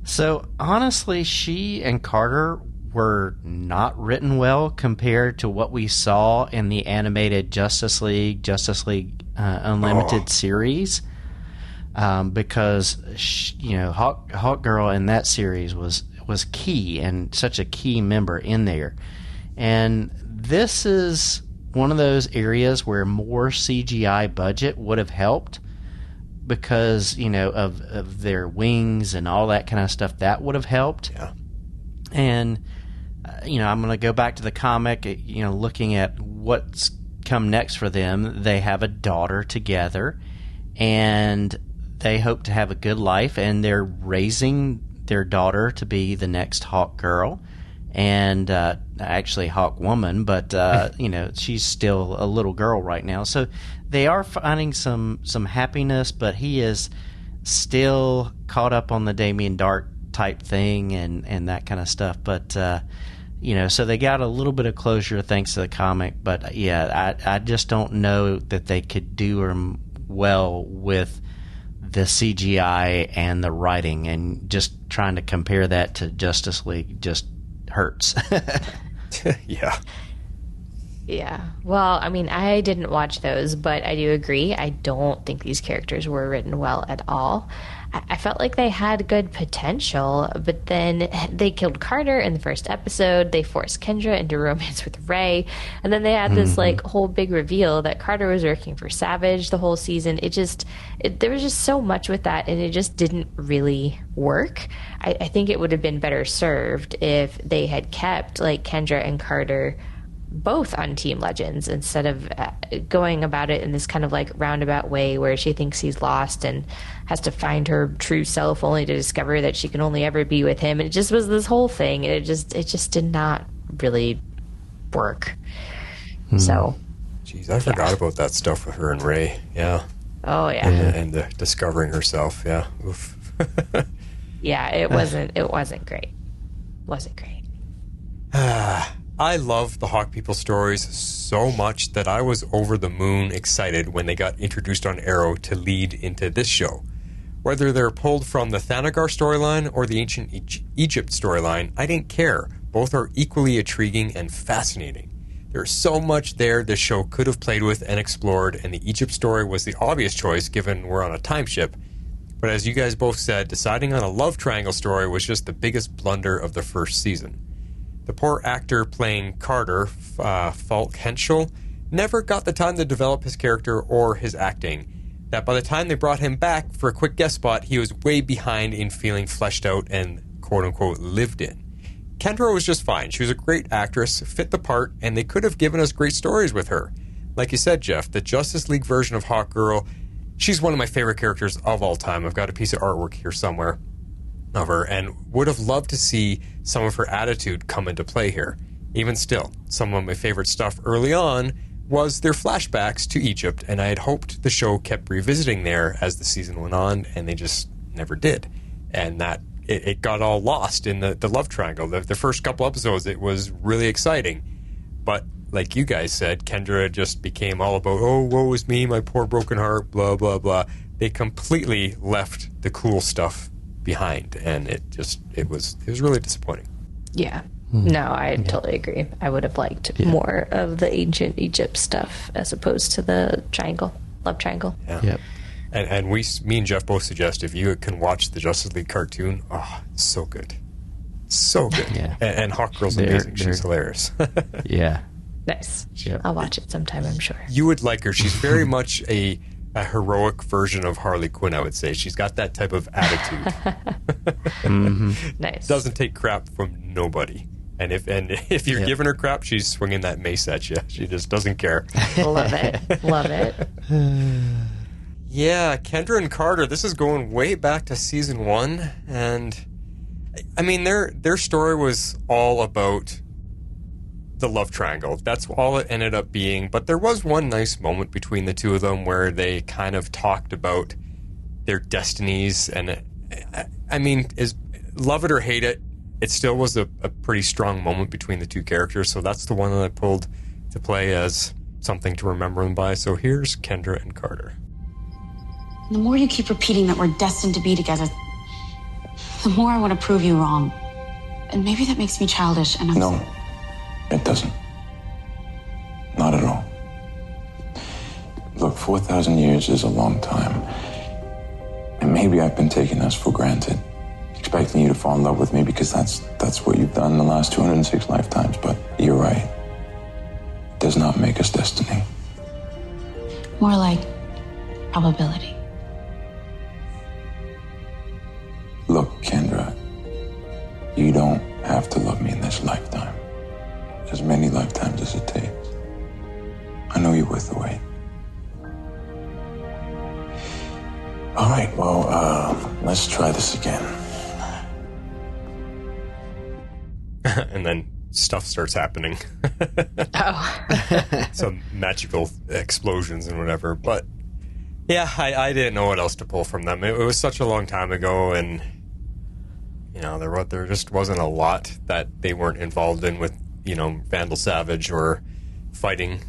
Speaker 7: So, honestly, she and Carter were not written well compared to what we saw in the animated Justice League Unlimited series, because Hawk Girl in that series was key and such a key member in there, and this is one of those areas where more CGI budget would have helped, because of their wings and all that kind of stuff. That would have helped.
Speaker 5: Yeah.
Speaker 7: And I'm going to go back to the comic, looking at what's come next for them. They have a daughter together, and they hope to have a good life, and they're raising their daughter to be the next Hawk Girl, and actually Hawk Woman, but she's still a little girl right now. So they are finding some happiness, but he is still caught up on the Damien Dark type thing and that kind of stuff. But so they got a little bit of closure thanks to the comic. But I just don't know that they could do them well with the CGI and the writing, and just trying to compare that to Justice League just hurts.
Speaker 5: Yeah.
Speaker 8: Yeah. Well, I mean, I didn't watch those, but I do agree. I don't think these characters were written well at all. I felt like they had good potential, but then they killed Carter in the first episode. They forced Kendra into romance with Ray. And then they had this whole big reveal that Carter was working for Savage the whole season. There was just so much with that, and it just didn't really work. I think it would have been better served if they had kept Kendra and Carter both on Team Legends, instead of going about it in this kind of roundabout way where she thinks he's lost and has to find her true self only to discover that she can only ever be with him. And it just was this whole thing, and it just did not really work. So,
Speaker 5: jeez, I forgot about that stuff with her and Ray. Yeah.
Speaker 8: Oh yeah.
Speaker 5: And the discovering herself. Yeah. Oof.
Speaker 8: Yeah, it wasn't great. Wasn't great.
Speaker 5: I love the Hawk People stories so much that I was over the moon excited when they got introduced on Arrow to lead into this show. Whether they're pulled from the Thanagar storyline or the ancient Egypt storyline, I didn't care. Both are equally intriguing and fascinating. There's so much there this show could have played with and explored, and the Egypt story was the obvious choice given we're on a time ship. But as you guys both said, deciding on a love triangle story was just the biggest blunder of the first season. The poor actor playing Carter, Falk Henschel, never got the time to develop his character or his acting. That by the time they brought him back for a quick guest spot, he was way behind in feeling fleshed out and quote-unquote lived in. Kendra was just fine. She was a great actress, fit the part, and they could have given us great stories with her. Like you said, Jeff, the Justice League version of Hawk Girl she's one of my favorite characters of all time. I've got a piece of artwork here somewhere of her, and would have loved to see some of her attitude come into play here. Even still, some of my favorite stuff early on was their flashbacks to Egypt, and I had hoped the show kept revisiting there as the season went on, and they just never did. And that it got all lost in the love triangle. The first couple episodes, it was really exciting, but like you guys said, Kendra just became all about, oh, woe is me, my poor broken heart, blah, blah, blah. They completely left the cool stuff behind, and it was really disappointing.
Speaker 8: Yeah. No, I totally agree. I would have liked more of the ancient Egypt stuff as opposed to the love triangle.
Speaker 5: Yeah. Yep. And me and Jeff both suggest if you can watch the Justice League cartoon, it's so good. So good. Yeah. And Hawkgirl's amazing. She's hilarious.
Speaker 7: Yeah.
Speaker 8: Nice. Yep. I'll watch it sometime, I'm sure.
Speaker 5: You would like her. She's very much a heroic version of Harley Quinn, I would say. She's got that type of attitude.
Speaker 8: Nice.
Speaker 5: Doesn't take crap from nobody. And if you're giving her crap, she's swinging that mace at you. She just doesn't care.
Speaker 8: Love it. Love it.
Speaker 5: Yeah, Kendra and Carter, this is going way back to season 1. And, I mean, their story was all about the love triangle. That's all it ended up being. But there was one nice moment between the two of them where they kind of talked about their destinies. And, I mean, love it or hate it, it still was a pretty strong moment between the two characters, so that's the one that I pulled to play as something to remember them by. So here's Kendra and Carter.
Speaker 21: The more you keep repeating that we're destined to be together, the more I want to prove you wrong. And maybe that makes me childish, and I'm...
Speaker 13: No, it doesn't. Not at all. Look, 4,000 years is a long time. And maybe I've been taking us for granted, expecting you to fall in love with me because that's what you've done in the last 206 lifetimes. But you're right. It does not make us destiny.
Speaker 21: More like probability.
Speaker 13: Look, Kendra, you don't have to love me in this lifetime. As many lifetimes as it takes. I know you're worth the wait. All right, well, let's try this again.
Speaker 5: And then stuff starts happening. Some magical explosions and whatever. But yeah, I didn't know what else to pull from them. It was such a long time ago, and you know, there just wasn't a lot that they weren't involved in with, you know, Vandal Savage or fighting.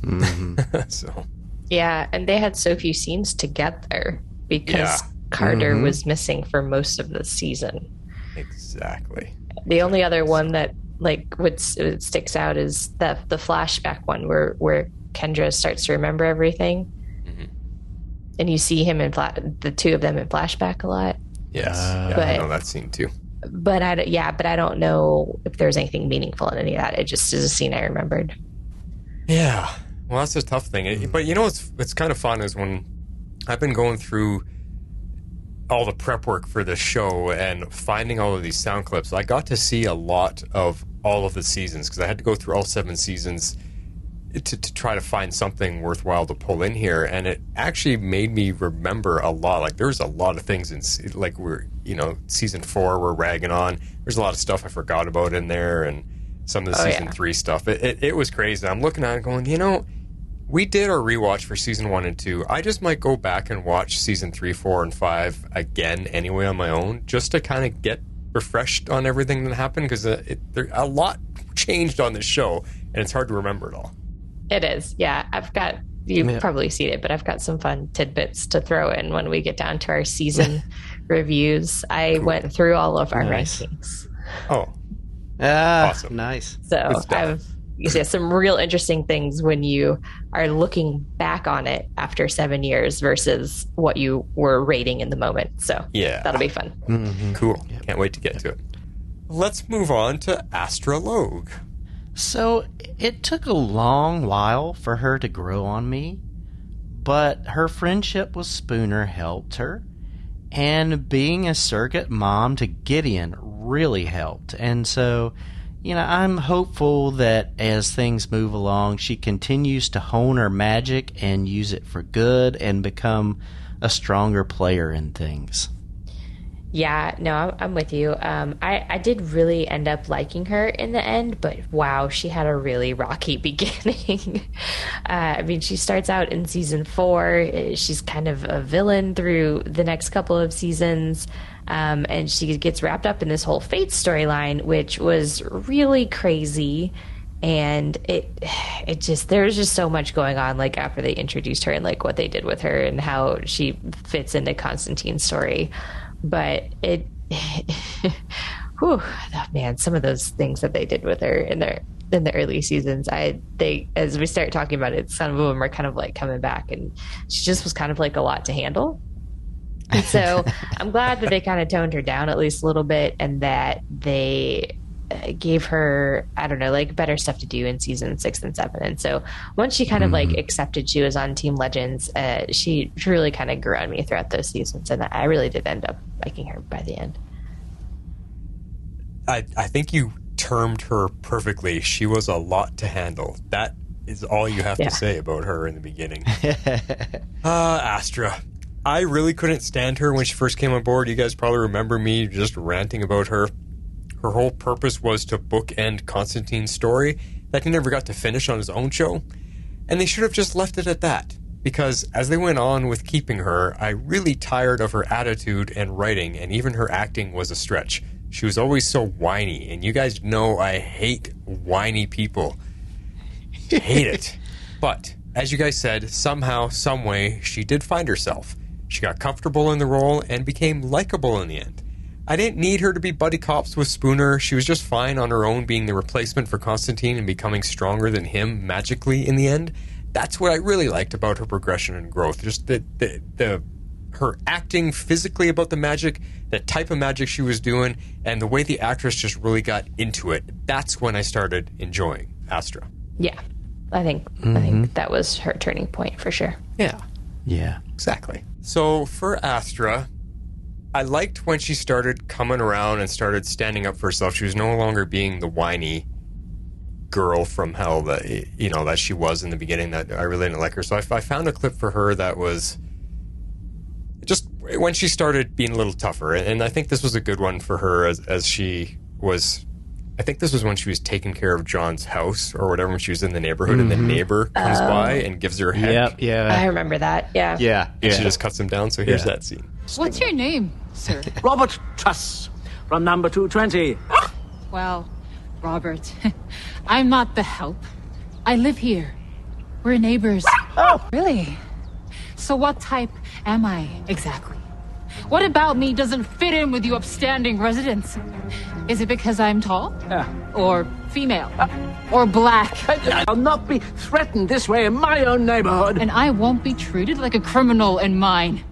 Speaker 5: So
Speaker 8: yeah, and they had so few scenes together because Carter was missing for most of the season.
Speaker 5: Exactly.
Speaker 8: The only other one that sticks out is the flashback one where Kendra starts to remember everything, and you see him in the two of them in flashback a lot.
Speaker 5: Yes, I know that scene too.
Speaker 8: But I don't know if there's anything meaningful in any of that. It just is a scene I remembered.
Speaker 5: Yeah, well, that's a tough thing. But you know what's kind of fun is when I've been going through all the prep work for this show and finding all of these sound clips, I got to see a lot of all of the seasons because I had to go through all 7 seasons to try to find something worthwhile to pull in here, and it actually made me remember a lot. Like, there's a lot of things in, like, season 4 we're ragging on. There's a lot of stuff I forgot about in there, and some of the season 3 stuff. It was crazy. I'm looking at it going, you know, we did our rewatch for season 1 and 2. I just might go back and watch season 3, 4, and 5 again anyway on my own, just to kind of get refreshed on everything that happened, because a lot changed on this show, and it's hard to remember it all.
Speaker 8: It is, yeah. You've probably seen it, but I've got some fun tidbits to throw in when we get down to our season reviews. I went through all of our rankings.
Speaker 5: Oh,
Speaker 7: awesome! Nice.
Speaker 8: So I've some real interesting things when you are looking back on it after 7 years versus what you were rating in the moment. So
Speaker 5: yeah,
Speaker 8: that'll be fun.
Speaker 5: Cool. Can't wait to get to it. Let's move on to Astrologue.
Speaker 7: So it took a long while for her to grow on me, but her friendship with Spooner helped her, and being a surrogate mom to Gideon really helped. And so, you know, I'm hopeful that as things move along, she continues to hone her magic and use it for good and become a stronger player in things.
Speaker 8: Yeah, no, I'm with you. I did really end up liking her in the end, but wow, she had a really rocky beginning. I mean, she starts out in season 4. She's kind of a villain through the next couple of seasons. And she gets wrapped up in this whole Fate storyline, which was really crazy. And it just, there was just so much going on, like, after they introduced her and, like, what they did with her and how she fits into Constantine's story. But whew, man, some of those things that they did with her in the early seasons, as we start talking about it, some of them are kind of like coming back, and she just was kind of like a lot to handle. And so I'm glad that they kind of toned her down at least a little bit, and that they gave her, I don't know, like better stuff to do in season 6 and 7. And so once she kind of like accepted she was on Team Legends, she really kind of grew on me throughout those seasons, and I really did end up liking her by the end.
Speaker 5: I think you termed her perfectly. She was a lot to handle. That is all you have to say about her in the beginning. Astra. I really couldn't stand her when she first came on board. You guys probably remember me just ranting about her. Her whole purpose was to bookend Constantine's story that he never got to finish on his own show. And they should have just left it at that. Because as they went on with keeping her, I really tired of her attitude and writing, and even her acting was a stretch. She was always so whiny, and you guys know I hate whiny people. Hate it. But, as you guys said, somehow, someway, she did find herself. She got comfortable in the role and became likable in the end. I didn't need her to be buddy cops with Spooner. She was just fine on her own, being the replacement for Constantine and becoming stronger than him magically in the end. That's what I really liked about her progression and growth. Just her acting physically about the magic, the type of magic she was doing, and the way the actress just really got into it. That's when I started enjoying Astra.
Speaker 8: Yeah, I think that was her turning point for sure.
Speaker 5: Yeah, exactly. So for Astra, I liked when she started coming around and started standing up for herself. She was no longer being the whiny girl from hell that she was in the beginning. That I really didn't like her. So I found a clip for her that was just when she started being a little tougher. And I think this was a good one for her as she was. I think this was when she was taking care of John's house or whatever, when she was in the neighborhood and the neighbor comes by and gives her a heck.
Speaker 8: I remember that. Yeah.
Speaker 5: And she just cuts him down. So here's that scene.
Speaker 2: What's your name, sir?
Speaker 22: Robert Truss, from number 220.
Speaker 2: Well, Robert, I'm not the help. I live here. We're neighbors.
Speaker 22: Oh!
Speaker 2: Really? So what type am I, exactly? What about me doesn't fit in with you upstanding residents? Is it because I'm tall? Or female? Or black?
Speaker 22: I'll not be threatened this way in my own neighborhood.
Speaker 2: And I won't be treated like a criminal in mine.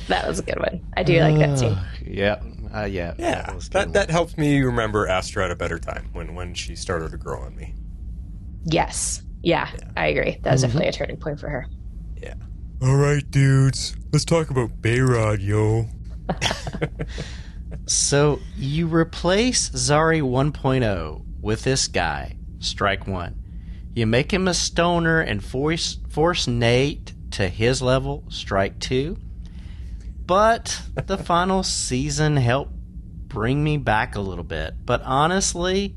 Speaker 8: That was a good one. I do like that scene.
Speaker 5: That helps me remember Astra at a better time when she started to grow on me.
Speaker 8: Yes. Yeah, I agree. That was definitely a turning point for her.
Speaker 5: Yeah. All right, dudes. Let's talk about Bayrod, yo.
Speaker 7: So you replace Zari 1.0 with this guy, Strike 1. You make him a stoner and force Nate to his level, Strike 2. But the final season helped bring me back a little bit. But honestly,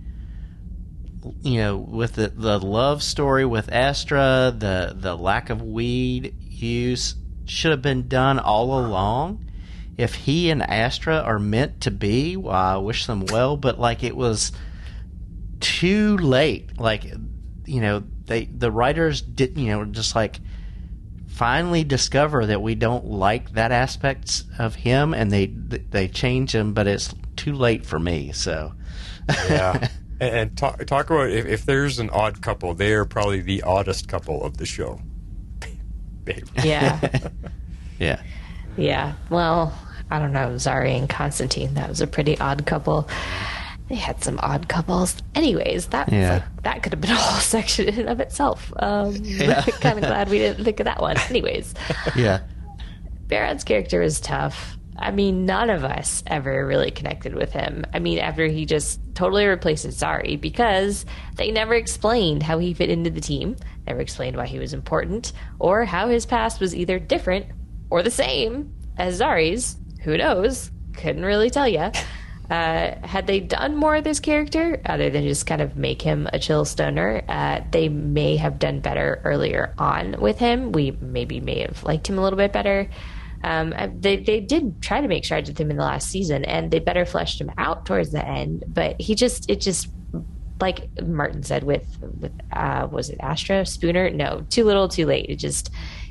Speaker 7: with the love story with Astra, the lack of weed use should have been done all along. If he and Astra are meant to be, well, I wish them well, but it was too late. The writers did, just finally discover that we don't like that aspect of him, and they change him, but it's too late for me. So
Speaker 5: yeah. And talk about if there's an odd couple, they are probably the oddest couple of the show.
Speaker 8: Yeah.
Speaker 7: Yeah.
Speaker 8: Yeah. Well, I don't know, Zari and Constantine, that was a pretty odd couple. They had some odd couples. Anyways, that could have been a whole section in and of itself. Kind of glad we didn't think of that one. Anyways.
Speaker 7: Yeah.
Speaker 8: Bayrod's character is tough. I mean, none of us ever really connected with him. I mean, after he just totally replaces Zari, because they never explained how he fit into the team, never explained why he was important, or how his past was either different or the same as Zari's. Who knows? Couldn't really tell you. Had they done more of this character, other than just kind of make him a chill stoner, they may have done better earlier on with him. We may have liked him a little bit better. They did try to make strides with him in the last season, and they better fleshed him out towards the end. But it just like Martin said with was it Astra Spooner? No, too little, too late.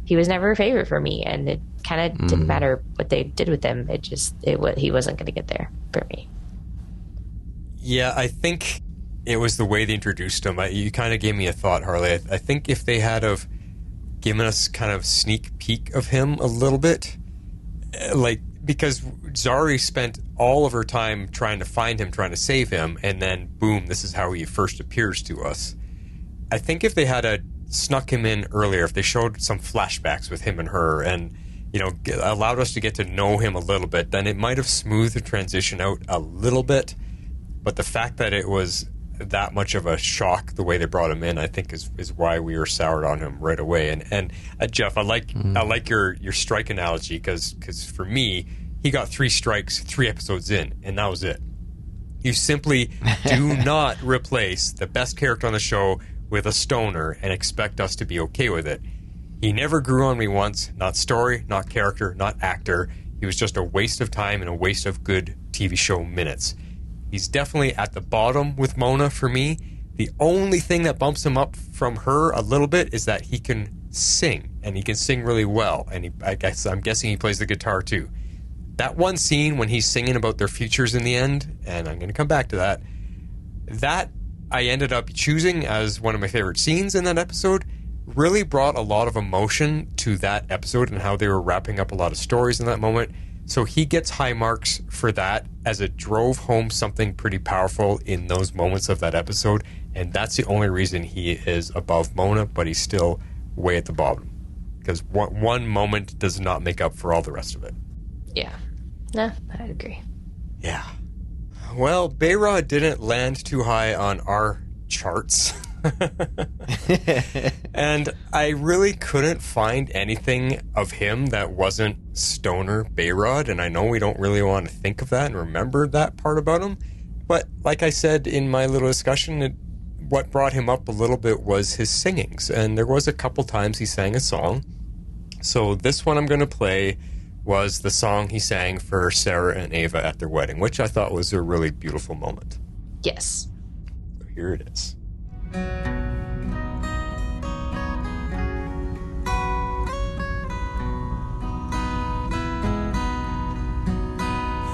Speaker 8: He was never a favorite for me, and it kind of didn't matter what they did with him. He wasn't going to get there for me.
Speaker 5: Yeah, I think it was the way they introduced him. You kind of gave me a thought, Harley. I think if they had have given us kind of sneak peek of him a little bit, because Zari spent all of her time trying to find him, trying to save him, and then boom, this is how he first appears to us. I think if they had snuck him in earlier, if they showed some flashbacks with him and her, and allowed us to get to know him a little bit, then it might have smoothed the transition out a little bit. But the fact that it was that much of a shock the way they brought him in, I think is why we were soured on him right away. And Jeff, I like your strike analogy, because for me, he got 3 strikes 3 episodes in, and that was it. You simply do not replace the best character on the show with a stoner and expect us to be okay with it. He never grew on me once, not story, not character, not actor. He was just a waste of time and a waste of good TV show minutes. He's definitely at the bottom with Mona for me. The only thing that bumps him up from her a little bit is that he can sing, and he can sing really well. And I'm guessing he plays the guitar too. That one scene when he's singing about their futures in the end, and I'm going to come back to that I ended up choosing as one of my favorite scenes in that episode. Really brought a lot of emotion to that episode and how they were wrapping up a lot of stories in that moment. So he gets high marks for that, as it drove home something pretty powerful in those moments of that episode. And that's the only reason he is above Mona, but he's still way at the bottom. Because one moment does not make up for all the rest of it.
Speaker 8: Yeah. No, I'd agree.
Speaker 5: Yeah. Well, Behrad didn't land too high on our charts. And I really couldn't find anything of him that wasn't stoner Behrad, and I know we don't really want to think of that and remember that part about him, but like I said in my little discussion, what brought him up a little bit was his singings, and there was a couple times he sang a song. So this one I'm going to play was the song he sang for Sarah and Ava at their wedding, which I thought was a really beautiful moment.
Speaker 8: Yes.
Speaker 5: So here it is.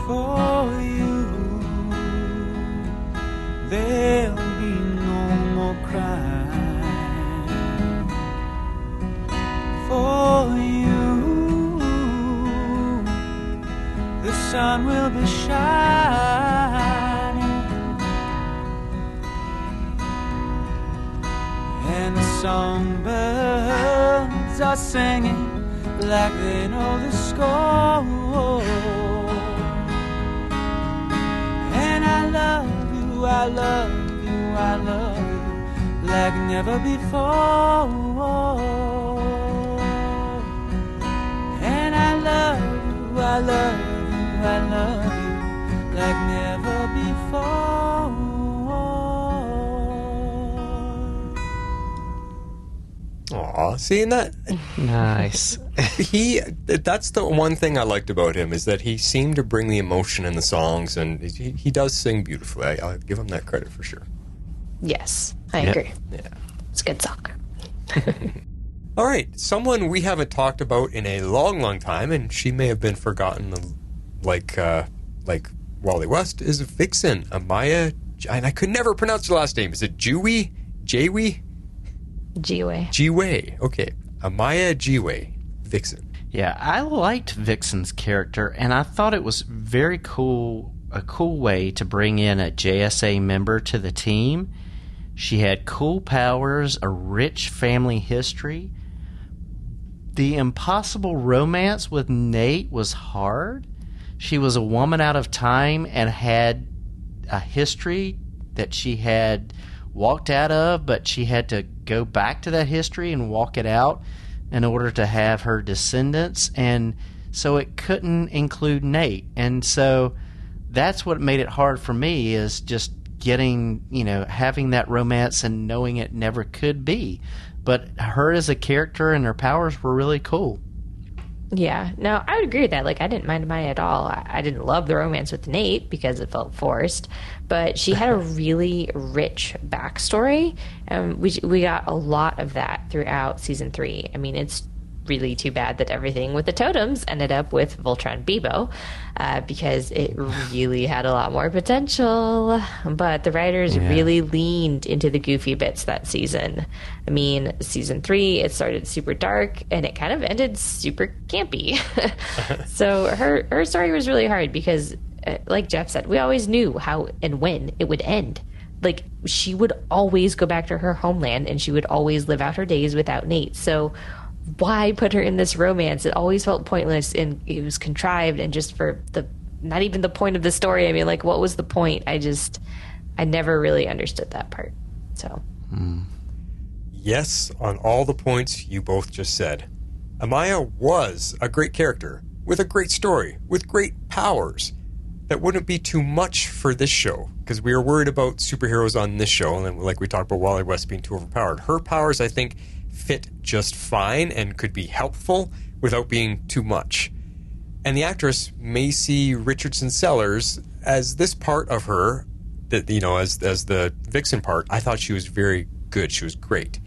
Speaker 1: For you, there'll be no more crying. For you, the sun will be shining, and the songbirds are singing like they know the score. And I love you, I love you, I love you like never before. And I love you, I love you, I love you like never before.
Speaker 5: Aw, seeing that?
Speaker 7: Nice.
Speaker 5: That's the one thing I liked about him, is that he seemed to bring the emotion in the songs, and he does sing beautifully. I'll give him that credit for sure.
Speaker 8: Yes, I agree.
Speaker 5: Yeah.
Speaker 8: It's a good song.
Speaker 5: All right, someone we haven't talked about in a long, long time, and she may have been forgotten like Wally West, is Vixen, Amaya, and I could never pronounce her last name. Is it Jiwei? Jiwei? Jiwei. Okay. Amaya Jiwei. Vixen.
Speaker 7: Yeah, I liked Vixen's character, and I thought it was very cool, a cool way to bring in a JSA member to the team. She had cool powers, a rich family history. The impossible romance with Nate was hard, she was a woman out of time and had a history that she had walked out of, but she had to go back to that history and walk it out in order to have her descendants, and so it couldn't include Nate. And so that's what made it hard for me, is just getting, having that romance and knowing it never could be. But her as a character and her powers were really cool.
Speaker 8: Yeah, no, I would agree with that. Like, I didn't mind Maya at all. I didn't love the romance with Nate because it felt forced, but she had a really rich backstory, and we got a lot of that throughout season 3. I mean, it's really too bad that everything with the totems ended up with Voltron Bebo, because it really had a lot more potential. But the writers really leaned into the goofy bits that season. I mean, season 3, it started super dark and it kind of ended super campy. So her story was really hard because, like Jeff said, we always knew how and when it would end. Like, she would always go back to her homeland and she would always live out her days without Nate. So why put her in this romance? It always felt pointless, and it was contrived, and just for not even the point of the story. I mean, like, what was the point? I never really understood that part. So
Speaker 5: Yes, on all the points you both just said. Amaya was a great character, with a great story, with great powers. That wouldn't be too much for this show, because we were worried about superheroes on this show, and like we talked about Wally West being too overpowered. Her powers, I think, fit just fine and could be helpful without being too much. And the actress Macy Richardson Sellers, as this part of her, that as the Vixen part, I thought she was very good. She was great.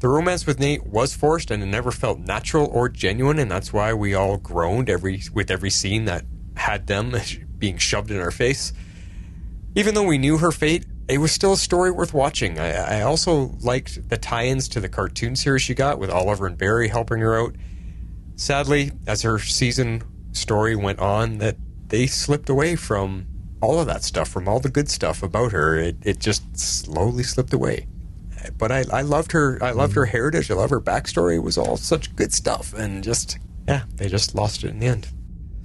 Speaker 5: The romance with Nate was forced and it never felt natural or genuine, and that's why we all groaned with every scene that had them being shoved in our face. Even though we knew her fate, it was still a story worth watching. I also liked the tie-ins to the cartoon series she got, with Oliver and Barry helping her out. Sadly, as her season story went on, that they slipped away from all of that stuff, from all the good stuff about her. It just slowly slipped away. But I loved her. I loved her heritage. I love her backstory. It was all such good stuff, and they just lost it in the end.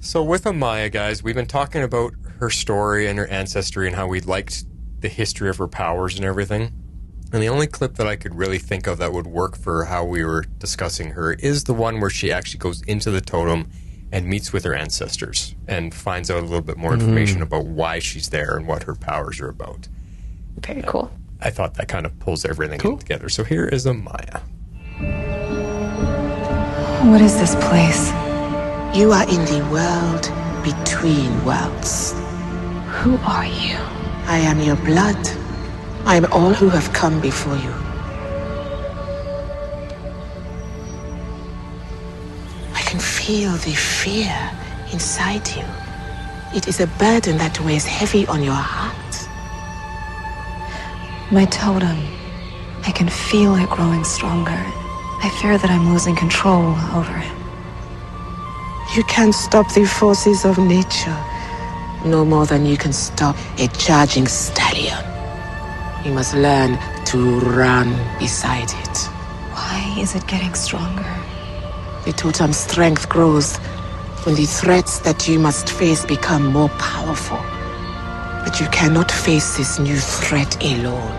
Speaker 5: So with Amaya, guys, we've been talking about her story and her ancestry and how we liked the history of her powers and everything. And the only clip that I could really think of that would work for how we were discussing her is the one where she actually goes into the totem and meets with her ancestors and finds out a little bit more information about why she's there and what her powers are about.
Speaker 8: Very cool.
Speaker 5: I thought that kind of pulls everything together. So here is Amaya.
Speaker 10: What is this place?
Speaker 3: You are in the world between worlds.
Speaker 10: Who are you?
Speaker 3: I am your blood. I am all who have come before you. I can feel the fear inside you. It is a burden that weighs heavy on your heart.
Speaker 10: My totem. I can feel it growing stronger. I fear that I'm losing control over it.
Speaker 3: You can't stop the forces of nature, no more than you can stop a charging stallion. You must learn to run beside it.
Speaker 10: Why is it getting stronger?
Speaker 3: The totem's strength grows when the threats that you must face become more powerful. But you cannot face this new threat alone.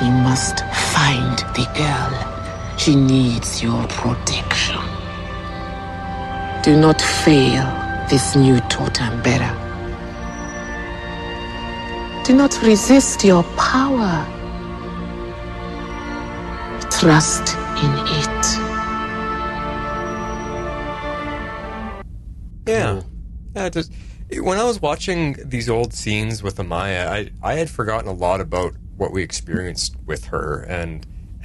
Speaker 3: You must find the girl. She needs your protection. Do not fail this new totem bearer. Do not resist your power. Trust in it.
Speaker 5: Yeah. When I was watching these old scenes with Amaya, I had forgotten a lot about what we experienced with her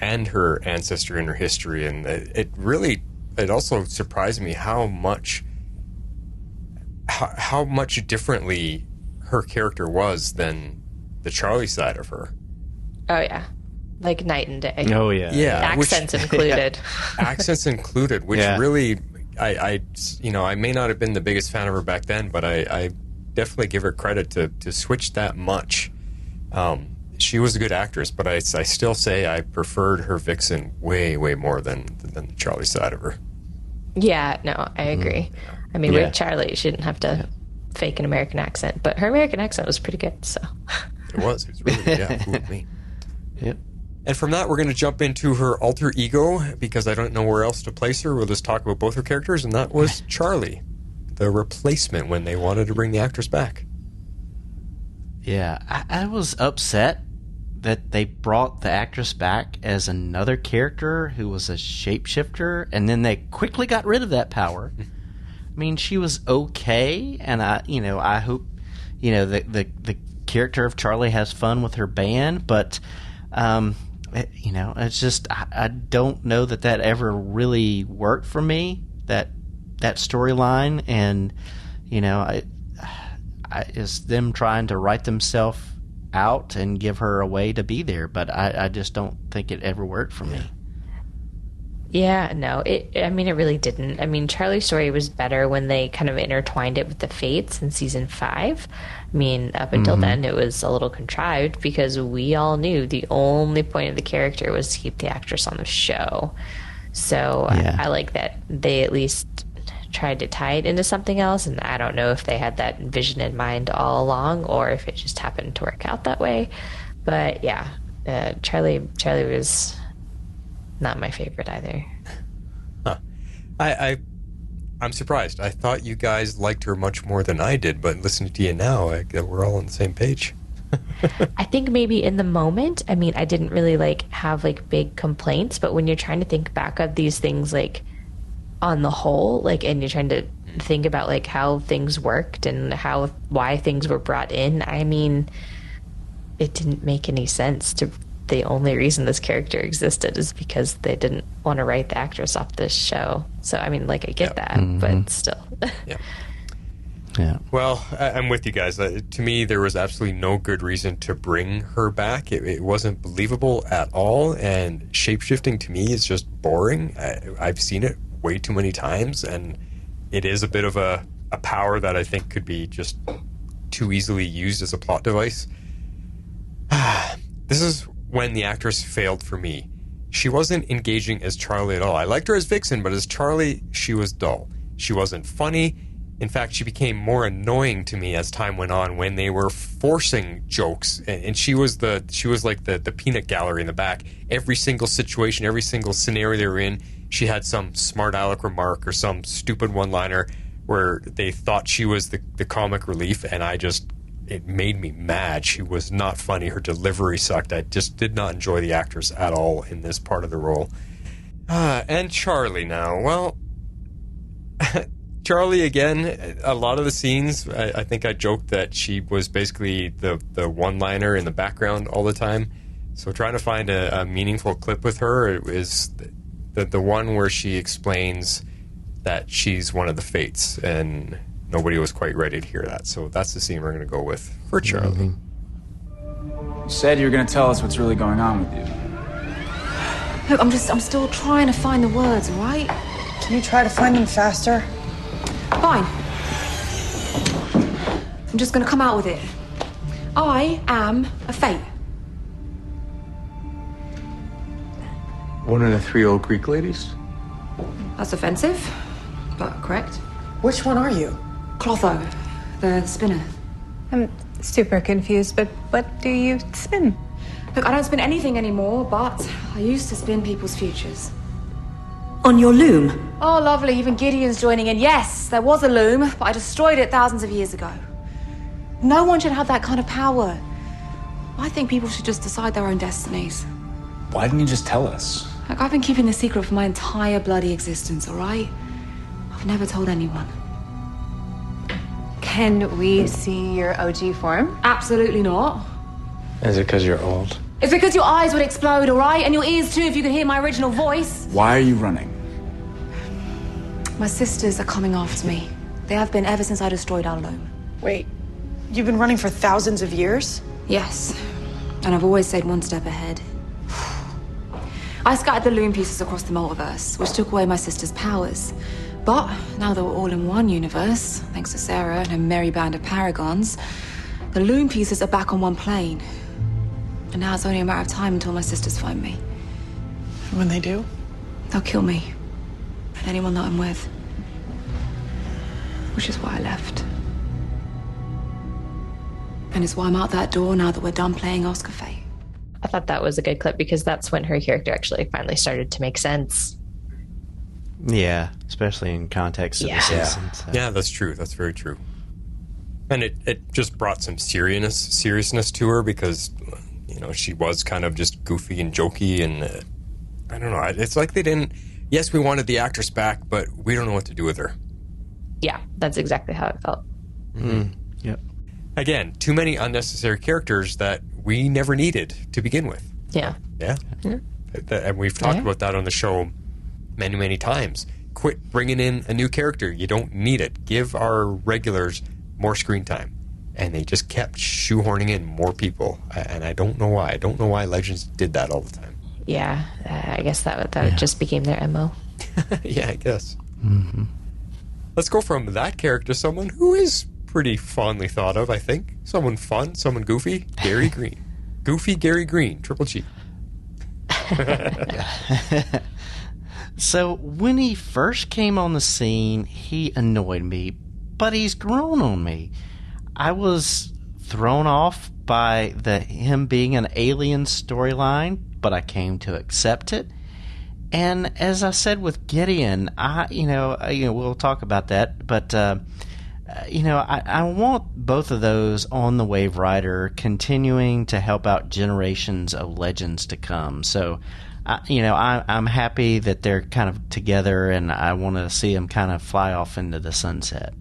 Speaker 5: and her ancestry and her history, and it also surprised me how much differently her character was than the Charlie side of her.
Speaker 8: Oh yeah, like night and day.
Speaker 7: Oh yeah,
Speaker 8: Accents included.
Speaker 5: Accents included, which really, I may not have been the biggest fan of her back then, but I definitely give her credit to switch that much. She was a good actress, but I still say I preferred her Vixen way more than the Charlie side of her.
Speaker 8: Yeah, no, I agree. I mean, with Charlie, she didn't have to fake an American accent, but her American accent was pretty good, so.
Speaker 5: It was really good, yeah. Fooled me.
Speaker 7: Yep.
Speaker 5: And from that, we're going to jump into her alter ego, because I don't know where else to place her. We'll just talk about both her characters, and that was Charlie, the replacement when they wanted to bring the actress back.
Speaker 7: Yeah, I was upset that they brought the actress back as another character who was a shapeshifter, and then they quickly got rid of that power. I mean, she was okay, and I hope, the character of Charlie has fun with her band, but, it's just, I don't know that ever really worked for me, that storyline, and, it's them trying to write themselves out and give her a way to be there, but I just don't think it ever worked for me.
Speaker 8: Yeah, no, it really didn't. I mean, Charlie's story was better when they kind of intertwined it with the Fates in season 5. I mean, up until then, it was a little contrived because we all knew the only point of the character was to keep the actress on the show. So I like that they at least tried to tie it into something else, and I don't know if they had that vision in mind all along or if it just happened to work out that way. But yeah, Charlie was not my favorite either.
Speaker 5: Huh. I'm surprised. I thought you guys liked her much more than I did, but listening to you now, we're all on the same page.
Speaker 8: I think maybe in the moment, I mean, I didn't really have big complaints, but when you're trying to think back of these things on the whole, and you're trying to think about how things worked and why things were brought in, I mean, it didn't make any sense. The only reason this character existed is because they didn't want to write the actress off this show. So I mean, I get that, but still.
Speaker 5: Yeah. Well, I'm with you guys. To me, there was absolutely no good reason to bring her back. It wasn't believable at all, and shapeshifting to me is just boring. I've seen it way too many times, and it is a bit of a power that I think could be just too easily used as a plot device. This is when the actress failed for me. She wasn't engaging as Charlie at all. I liked her as Vixen, but as Charlie, she was dull. She wasn't funny. In fact, she became more annoying to me as time went on when they were forcing jokes, and she was like the peanut gallery in the back. Every single situation, every single scenario they were in, she had some smart aleck remark or some stupid one-liner where they thought she was the comic relief, and it made me mad. She was not funny. Her delivery sucked. I just did not enjoy the actress at all in this part of the role. And Charlie now. Well, Charlie, again, a lot of the scenes, I think I joked that she was basically the one-liner in the background all the time. So trying to find a meaningful clip with her is the one where she explains that she's one of the Fates, and nobody was quite ready to hear that. So that's the scene we're going to go with for Charlie.
Speaker 4: You said you were going to tell us what's really going on with you.
Speaker 10: Look, I'm still trying to find the words, all right?
Speaker 14: Can you try to find them faster?
Speaker 10: Fine. I'm just gonna come out with it. I am a Fate.
Speaker 4: One of the 3 old Greek ladies?
Speaker 10: That's offensive, but correct.
Speaker 14: Which one are you?
Speaker 10: Clotho, the spinner.
Speaker 14: I'm super confused, but what do you spin?
Speaker 10: Look, I don't spin anything anymore, but I used to spin people's futures.
Speaker 14: On your loom?
Speaker 10: Oh, lovely. Even Gideon's joining in. Yes, there was a loom, but I destroyed it thousands of years ago. No one should have that kind of power. I think people should just decide their own destinies.
Speaker 4: Why didn't you just tell us?
Speaker 10: Look, I've been keeping this secret for my entire bloody existence, all right? I've never told anyone.
Speaker 14: Can we see your OG form?
Speaker 10: Absolutely not.
Speaker 4: Is it because you're old?
Speaker 10: It's because your eyes would explode, all right? And your ears, too, if you could hear my original voice.
Speaker 4: Why are you running?
Speaker 10: My sisters are coming after me. They have been ever since I destroyed our loom.
Speaker 14: Wait, you've been running for thousands of years?
Speaker 10: Yes, and I've always stayed one step ahead. I scattered the loom pieces across the multiverse, which took away my sister's powers. But now that we're all in one universe, thanks to Sarah and her merry band of paragons, the loom pieces are back on one plane. And now it's only a matter of time until my sisters find me.
Speaker 14: When they do?
Speaker 10: They'll kill me. And anyone that I'm with. Which is why I left. And it's why I'm out that door now that we're done playing Oscar Fate.
Speaker 8: I thought that was a good clip because that's when her character actually finally started to make sense.
Speaker 7: Yeah, especially in context of the season. So.
Speaker 5: Yeah, that's true. That's very true. And it just brought some seriousness to her because, you know, she was kind of just goofy and jokey, and I don't know. It's like they didn't. Yes, we wanted the actress back, but we don't know what to do with her.
Speaker 8: Yeah, that's exactly how it felt.
Speaker 7: Mm-hmm. Yep.
Speaker 5: Again, too many unnecessary characters that we never needed to begin with.
Speaker 8: Yeah.
Speaker 5: Yeah. And we've talked about that on the show many, many times. Quit bringing in a new character. You don't need it. Give our regulars more screen time. And they just kept shoehorning in more people. And I don't know why. I don't know why Legends did that all the time.
Speaker 8: Yeah. I guess that just became their MO.
Speaker 5: Yeah, I guess.
Speaker 7: Mm-hmm.
Speaker 5: Let's go from that character to someone who is pretty fondly thought of, I think. Someone fun, someone goofy. Gary Green. Goofy Gary Green. Triple G.
Speaker 7: So when he first came on the scene, he annoyed me, but he's grown on me. I was thrown off by him being an alien storyline, but I came to accept it. And as I said with Gideon, we'll talk about that, but I want both of those on the Waverider, continuing to help out generations of legends to come. So, I'm happy that they're kind of together, and I want to see them kind of fly off into the sunset.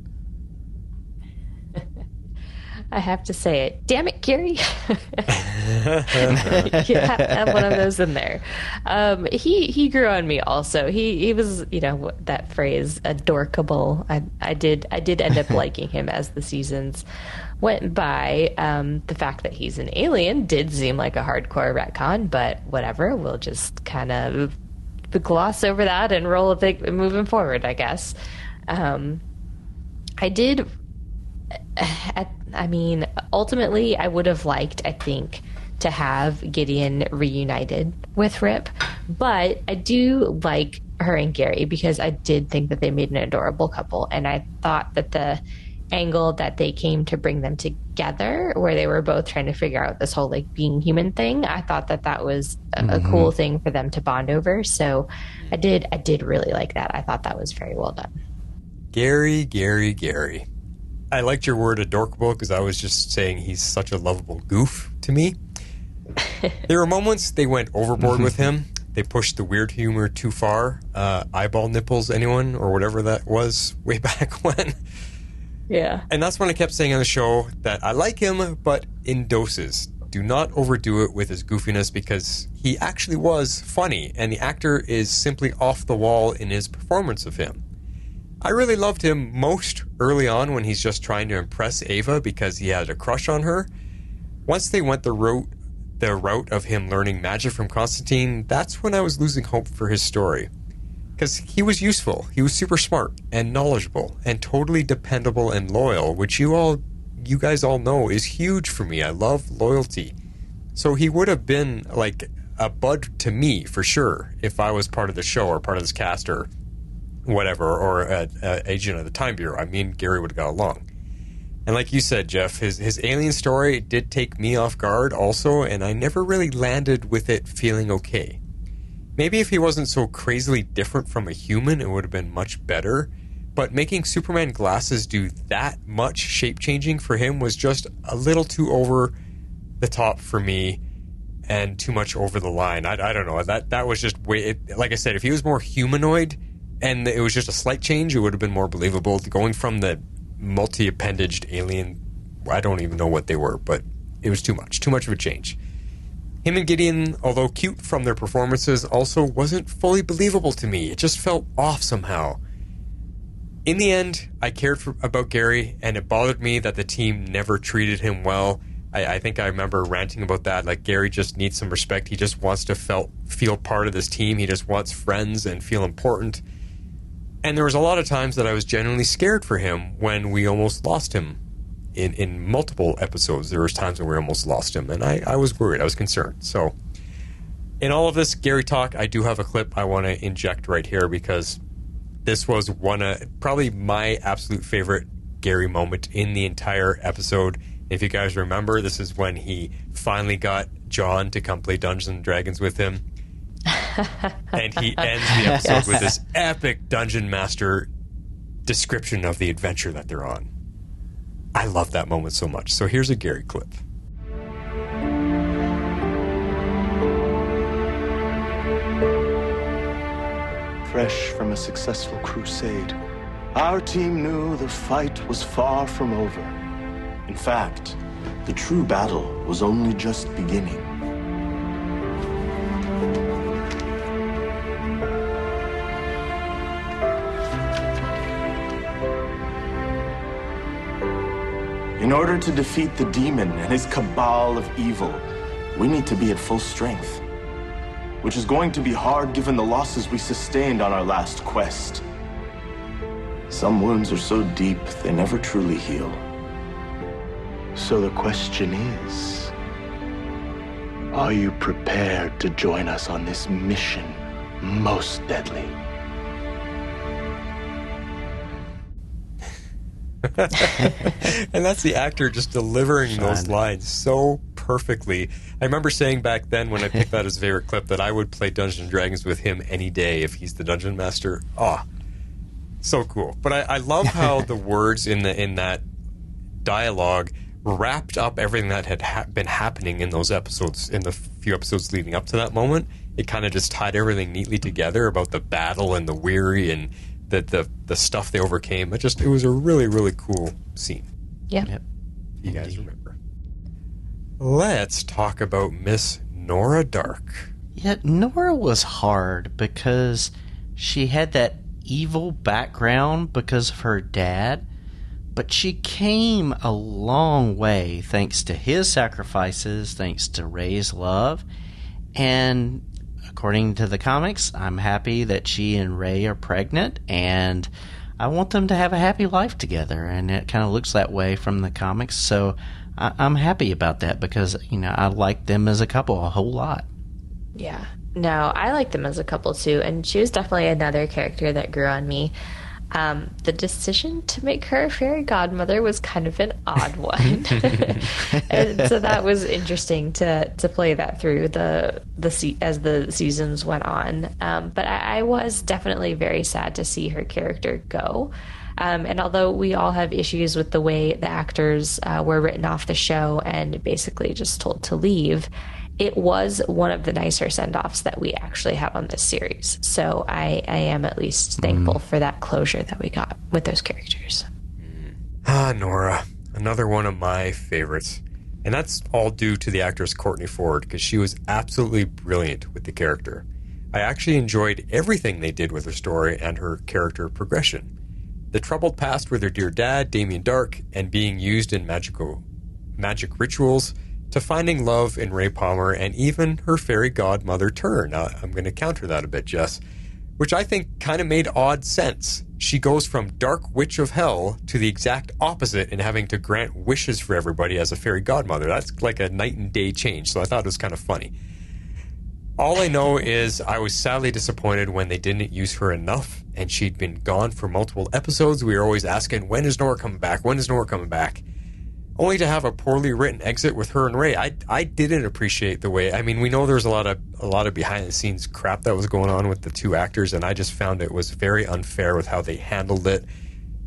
Speaker 8: I have to say it. Damn it, Gary. You have one of those in there. He grew on me also. He was, that phrase, adorkable. I did end up liking him as the seasons went by. The fact that he's an alien did seem like a hardcore retcon, but whatever. We'll just kind of gloss over that and roll with it moving forward, I guess. Ultimately, I would have liked, I think, to have Gideon reunited with Rip, but I do like her and Gary because I did think that they made an adorable couple, and I thought that the angle that they came to bring them together, where they were both trying to figure out this whole being human thing, I thought that was a cool thing for them to bond over. So I did really like that. I thought that was very well done.
Speaker 5: Gary. I liked your word adorkable because I was just saying he's such a lovable goof to me. There were moments they went overboard with him. They pushed the weird humor too far. Eyeball nipples, anyone? Or whatever that was way back when.
Speaker 8: Yeah.
Speaker 5: And that's when I kept saying on the show that I like him, but in doses. Do not overdo it with his goofiness because he actually was funny, and the actor is simply off the wall in his performance of him. I really loved him most early on when he's just trying to impress Ava because he had a crush on her. Once they went the route of him learning magic from Constantine, that's when I was losing hope for his story. Because he was useful, he was super smart and knowledgeable and totally dependable and loyal, which you guys all know is huge for me. I love loyalty. So he would have been like a bud to me for sure if I was part of the show or part of this cast or whatever, or an agent of the Time Bureau. I mean, Gary would have got along. And like you said, Jeff, his alien story did take me off guard also, and I never really landed with it feeling okay. Maybe if he wasn't so crazily different from a human, it would have been much better. But making Superman glasses do that much shape-changing for him was just a little too over the top for me and too much over the line. I don't know. That was just way... like I said, if he was more humanoid and it was just a slight change, it would have been more believable. Going from the multi-appendaged alien, I don't even know what they were, but it was too much of a change. Him and Gideon, although cute from their performances, also wasn't fully believable to me. It just felt off somehow. In the end, I cared about Gary, and it bothered me that the team never treated him well. I think I remember ranting about that, like Gary just needs some respect. He just wants to feel part of this team. He just wants friends and feel important. And there was a lot of times that I was genuinely scared for him when we almost lost him. In multiple episodes, there was times when we almost lost him, and I was worried. I was concerned. So, in all of this Gary talk, I do have a clip I want to inject right here because this was probably my absolute favorite Gary moment in the entire episode. If you guys remember, this is when he finally got John to come play Dungeons and Dragons with him. And he ends the episode with this epic Dungeon Master description of the adventure that they're on. I love that moment so much. So here's a Gary clip.
Speaker 6: Fresh from a successful crusade, our team knew the fight was far from over. In fact, the true battle was only just beginning. In order to defeat the demon and his cabal of evil, we need to be at full strength, which is going to be hard given the losses we sustained on our last quest. Some wounds are so deep, they never truly heal. So the question is, are you prepared to join us on this mission most deadly?
Speaker 5: And that's the actor just delivering those lines so perfectly. I remember saying back then when I picked that as a favorite clip that I would play Dungeons and Dragons with him any day if he's the Dungeon Master. So cool. But I love how the words in that dialogue wrapped up everything that had been happening in those episodes, in the few episodes leading up to that moment. It kind of just tied everything neatly together about the battle and the weary and the stuff they overcame. It was a really, really cool scene.
Speaker 8: Yeah.
Speaker 5: You guys remember. Let's talk about Miss Nora Dark.
Speaker 7: Yeah, Nora was hard because she had that evil background because of her dad, but she came a long way thanks to his sacrifices, thanks to Ray's love, and according to the comics, I'm happy that she and Ray are pregnant, and I want them to have a happy life together, and it kind of looks that way from the comics, so I'm happy about that because, I like them as a couple a whole lot.
Speaker 8: Yeah. No, I like them as a couple too, and she was definitely another character that grew on me. The decision to make her a fairy godmother was kind of an odd one. And so that was interesting to play that through as the seasons went on. But I was definitely very sad to see her character go. And although we all have issues with the way the actors were written off the show and basically just told to leave, it was one of the nicer send-offs that we actually have on this series. So I am at least thankful for that closure that we got with those characters.
Speaker 5: Nora. Another one of my favorites. And that's all due to the actress Courtney Ford, because she was absolutely brilliant with the character. I actually enjoyed everything they did with her story and her character progression. The troubled past with her dear dad, Damien Dark, and being used in magic rituals, to finding love in Ray Palmer, and even her fairy godmother turn. I'm going to counter that a bit, Jess, which I think kind of made odd sense. She goes from dark witch of hell to the exact opposite in having to grant wishes for everybody as a fairy godmother. That's like a night and day change, so I thought it was kind of funny. All I know is I was sadly disappointed when they didn't use her enough, and she'd been gone for multiple episodes. We were always asking, when is Nora coming back? When is Nora coming back? Only to have a poorly written exit with her and Ray. I didn't appreciate the way. I mean, we know there's a lot of behind the scenes crap that was going on with the two actors, and I just found it was very unfair with how they handled it,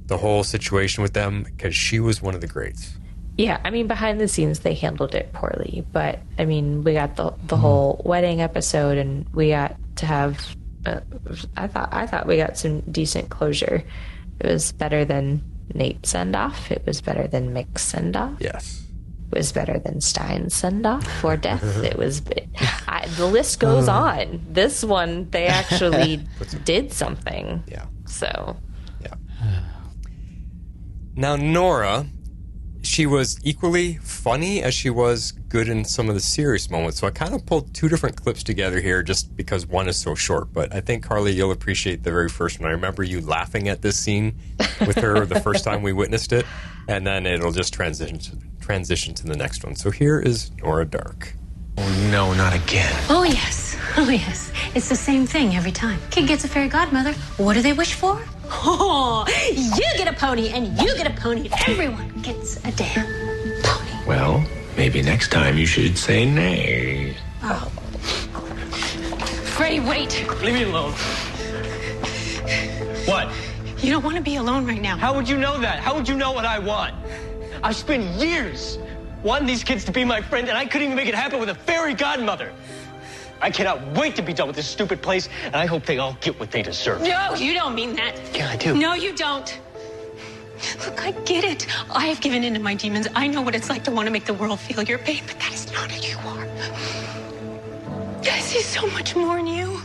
Speaker 5: the whole situation with them, because she was one of the greats.
Speaker 8: Yeah, I mean, behind the scenes they handled it poorly, but I mean, we got the whole wedding episode, and we got to have. I thought we got some decent closure. It was better than Nate's send-off. It was better than Mick's send-off.
Speaker 5: Yes.
Speaker 8: It was better than Stein's send-off or death. It was... the list goes on. This one, they actually did something.
Speaker 5: Yeah.
Speaker 8: So...
Speaker 5: Yeah. Now, Nora, she was equally funny as she was good in some of the serious moments. So I kind of pulled two different clips together here just because one is so short. But I think, Harley, you'll appreciate the very first one. I remember you laughing at this scene with her the first time we witnessed it. And then it'll just transition to the next one. So here is Nora Dark.
Speaker 15: Oh, no, not again.
Speaker 9: Oh, yes.
Speaker 17: Oh, yes. It's the same thing every time. Kid gets a fairy godmother. What do they wish for? Oh, you get a pony, and you get a pony. Everyone gets a damn pony.
Speaker 15: Well, maybe next time you should say nay.
Speaker 17: Oh. Freddie, wait.
Speaker 9: Leave me alone. What?
Speaker 17: You don't want to be alone right now.
Speaker 9: How would you know that? How would you know what I want? I've spent years wanting these kids to be my friend, and I couldn't even make it happen with a fairy godmother. I cannot wait to be done with this stupid place, and I hope they all get what they deserve.
Speaker 17: No, you don't mean that.
Speaker 9: Yeah, I do.
Speaker 17: No, you don't. Look, I get it. I have given in to my demons. I know what it's like to want to make the world feel your pain, but that is not who you are. I see so much more in you.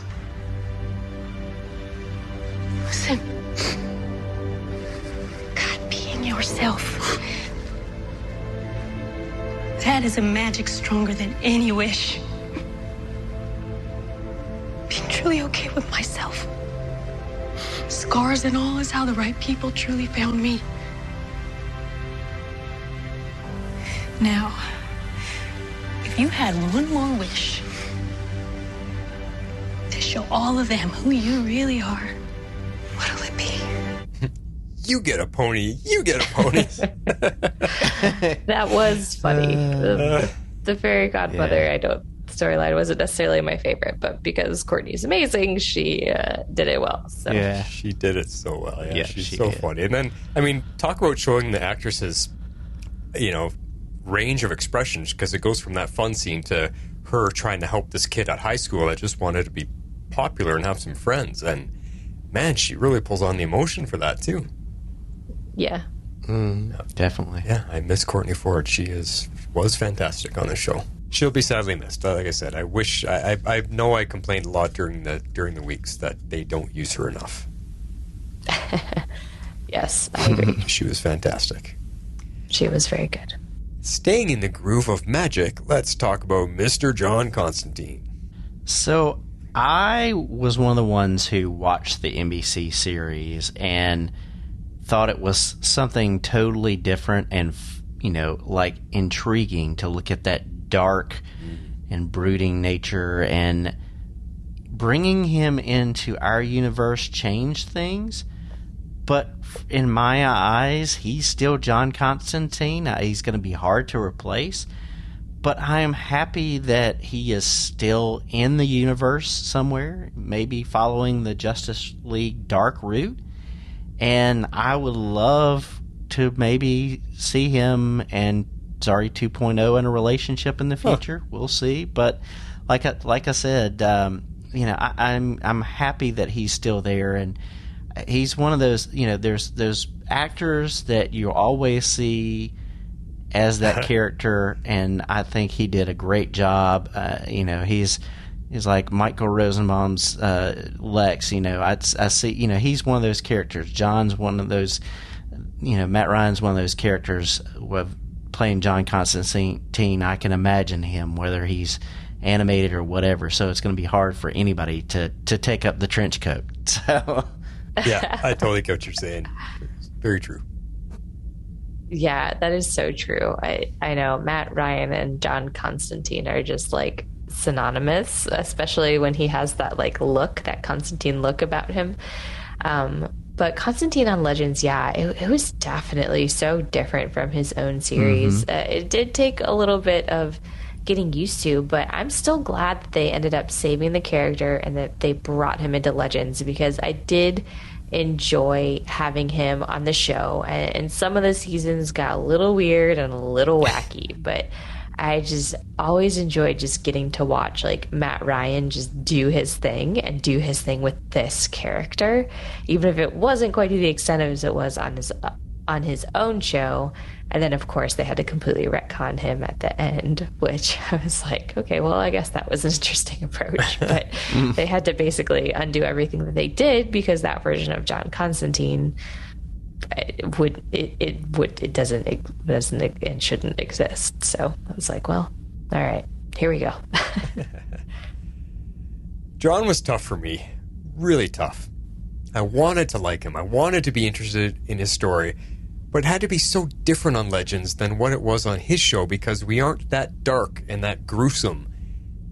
Speaker 17: Listen. God, being yourself. That is a magic stronger than any wish. Being truly okay with myself. Scars and all is how the right people truly found me. Now, if you had one more wish to show all of them who you really are, what'll it be?
Speaker 5: You get a pony. You get a pony.
Speaker 8: That was funny. The fairy godmother, storyline wasn't necessarily my favorite, but because Courtney's amazing, she did it well. So.
Speaker 5: Yeah, she did it so well. Yeah, she's so funny. And then, I mean, talk about showing the actresses, range of expressions, because it goes from that fun scene to her trying to help this kid at high school that just wanted to be popular and have some friends. And man, she really pulls on the emotion for that too.
Speaker 8: Yeah.
Speaker 7: Definitely.
Speaker 5: Yeah, I miss Courtney Ford. She was fantastic on the show. She'll be sadly missed. Like I said, I wish I know I complained a lot during the weeks that they don't use her enough.
Speaker 8: Yes, I agree.
Speaker 5: She was fantastic.
Speaker 8: She was very good.
Speaker 5: Staying in the groove of magic, let's talk about Mr. John Constantine.
Speaker 7: So I was one of the ones who watched the NBC series and thought it was something totally different and intriguing to look at that dark and brooding nature, and bringing him into our universe changed things. But in my eyes, he's still John Constantine. He's going to be hard to replace, but I am happy that he is still in the universe somewhere, maybe following the Justice League dark route. And I would love to maybe see him and Zari 2.0 in a relationship in the future. We'll see. But like I said, I'm happy that he's still there, and he's one of those. There's those actors that you always see as that character, and I think he did a great job. He's like Michael Rosenbaum's Lex. I see. He's one of those characters. John's one of those. Matt Ryan's one of those characters with playing John Constantine. I can imagine him, whether he's animated or whatever. So it's going to be hard for anybody to take up the trench coat. So
Speaker 5: yeah, I totally get what you're saying. Very true.
Speaker 8: Yeah, that is so true. I know Matt Ryan and John Constantine are just like synonymous, especially when he has that look, that Constantine look about him. But Constantine on Legends, it was definitely so different from his own series. Mm-hmm. It did take a little bit of getting used to, but I'm still glad that they ended up saving the character and that they brought him into Legends, because I did enjoy having him on the show. And some of the seasons got a little weird and a little wacky, but I just always enjoyed just getting to watch Matt Ryan just do his thing and do his thing with this character, even if it wasn't quite to the extent as it was on his own show. And then of course they had to completely retcon him at the end, which I was like, okay, well, I guess that was an interesting approach. But they had to basically undo everything that they did, because that version of John Constantine it doesn't and shouldn't exist. So I was like, well, all right, here we go.
Speaker 5: John was tough for me, really tough. I wanted to like him. I wanted to be interested in his story, but it had to be so different on Legends than what it was on his show, because we aren't that dark and that gruesome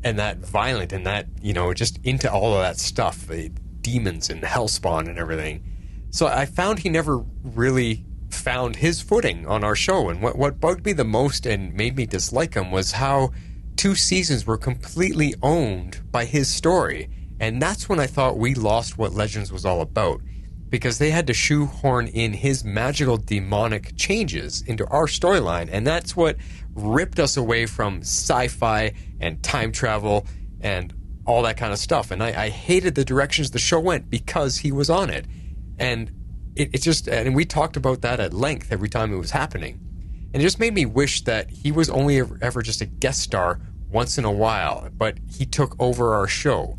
Speaker 5: and that violent and that, just into all of that stuff, the demons and hellspawn and everything. So I found he never really found his footing on our show. And what bugged me the most and made me dislike him was how 2 seasons were completely owned by his story. And that's when I thought we lost what Legends was all about, because they had to shoehorn in his magical demonic changes into our storyline. And that's what ripped us away from sci-fi and time travel and all that kind of stuff. And I hated the directions the show went because he was on it. And it just, and we talked about that at length every time it was happening. And it just made me wish that he was only ever just a guest star once in a while, but he took over our show.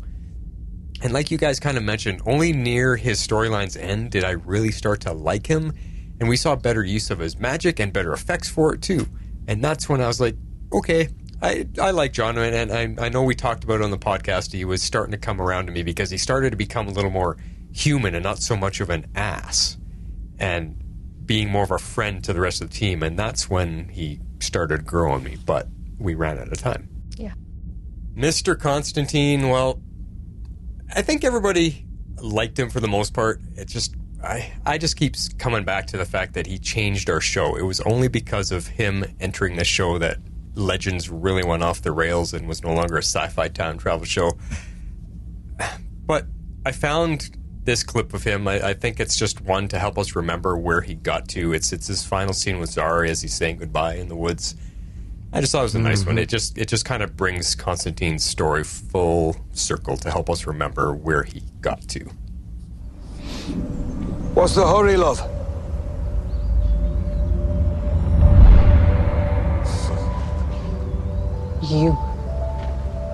Speaker 5: And like you guys kind of mentioned, only near his storyline's end did I really start to like him. And we saw better use of his magic and better effects for it too. And that's when I was like, okay, I like John. And I know we talked about it on the podcast. He was starting to come around to me because he started to become a little more human and not so much of an ass, and being more of a friend to the rest of the team. And that's when he started growing me, but we ran out of time.
Speaker 8: Yeah.
Speaker 5: Mr. Constantine, well, I think everybody liked him for the most part. It just, I just keep coming back to the fact that he changed our show. It was only because of him entering the show that Legends really went off the rails and was no longer a sci-fi time travel show. But I found this clip of him. I think it's just one to help us remember where he got to. It's his final scene with Zari as he's saying goodbye in the woods. I just thought it was a nice one. It just kind of brings Constantine's story full circle to help us remember where he got to.
Speaker 16: What's the hurry, love?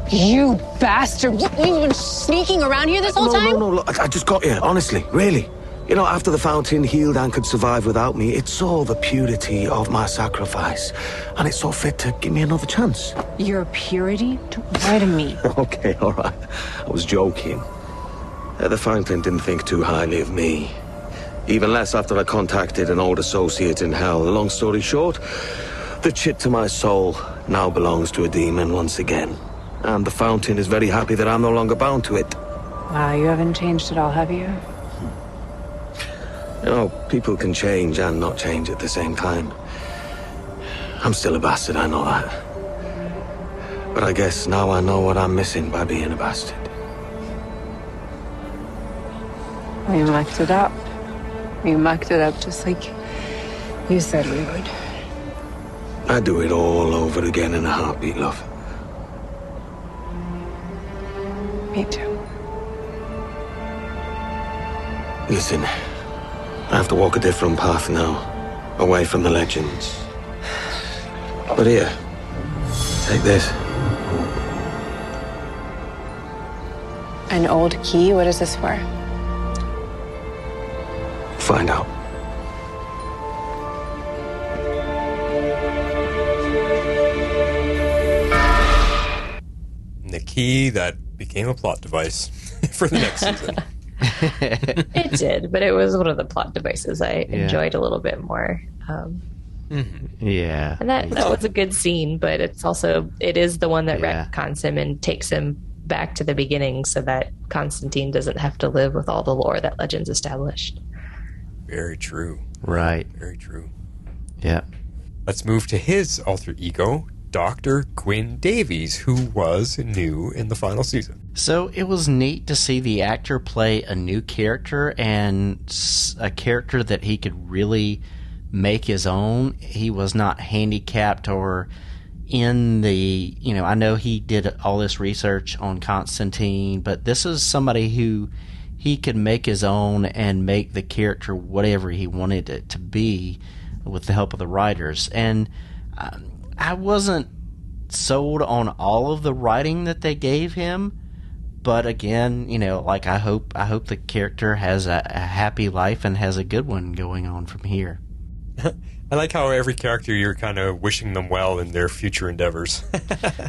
Speaker 10: You bastard! You've been sneaking around here this whole time?
Speaker 16: No, look, I just got here, honestly, really. You know, after the Fountain healed and could survive without me, it saw the purity of my sacrifice, and it saw fit to give me another chance.
Speaker 10: Your purity? Don't lie to me.
Speaker 16: Okay, all right. I was joking. The Fountain didn't think too highly of me. Even less after I contacted an old associate in hell. Long story short, the chit to my soul now belongs to a demon once again. And the Fountain is very happy that I'm no longer bound to it.
Speaker 10: Wow, you haven't changed at all, have you?
Speaker 16: You know, people can change and not change at the same time. I'm still a bastard, I know that. But I guess now I know what I'm missing by being a bastard.
Speaker 10: We mucked it up. We mucked it up just like you said we would.
Speaker 16: I'd do it all over again in a heartbeat, love.
Speaker 10: Me too.
Speaker 16: Listen, I have to walk a different path now, away from the Legends. But here, take this.
Speaker 10: An old key? What is this for?
Speaker 16: Find out.
Speaker 5: The key that became a plot device for the next season.
Speaker 8: It did, but it was one of the plot devices I enjoyed a little bit more.
Speaker 7: Yeah.
Speaker 8: And that was a good scene, but it is the one that retcons him and takes him back to the beginning so that Constantine doesn't have to live with all the lore that Legends established.
Speaker 5: Very true.
Speaker 7: Right.
Speaker 5: Very true.
Speaker 7: Yeah.
Speaker 5: Let's move to his alter ego, Dr. Gwyn Davies, who was new in the final season.
Speaker 7: So it was neat to see the actor play a new character, and a character that he could really make his own. He was not handicapped or in the, I know he did all this research on Constantine, but this is somebody who he could make his own and make the character whatever he wanted it to be with the help of the writers. And I wasn't sold on all of the writing that they gave him, but again, I hope the character has a happy life and has a good one going on from here.
Speaker 5: I like how every character you're kind of wishing them well in their future endeavors.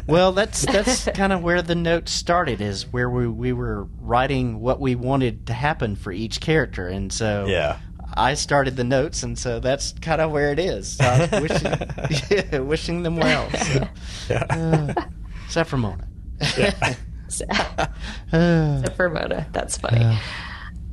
Speaker 7: Well, that's kind of where the notes started, is where we were writing what we wanted to happen for each character, and so I started the notes, and so that's kind of where it is. So wishing them well. So. Except for Mona.
Speaker 8: Except for Mona. That's funny.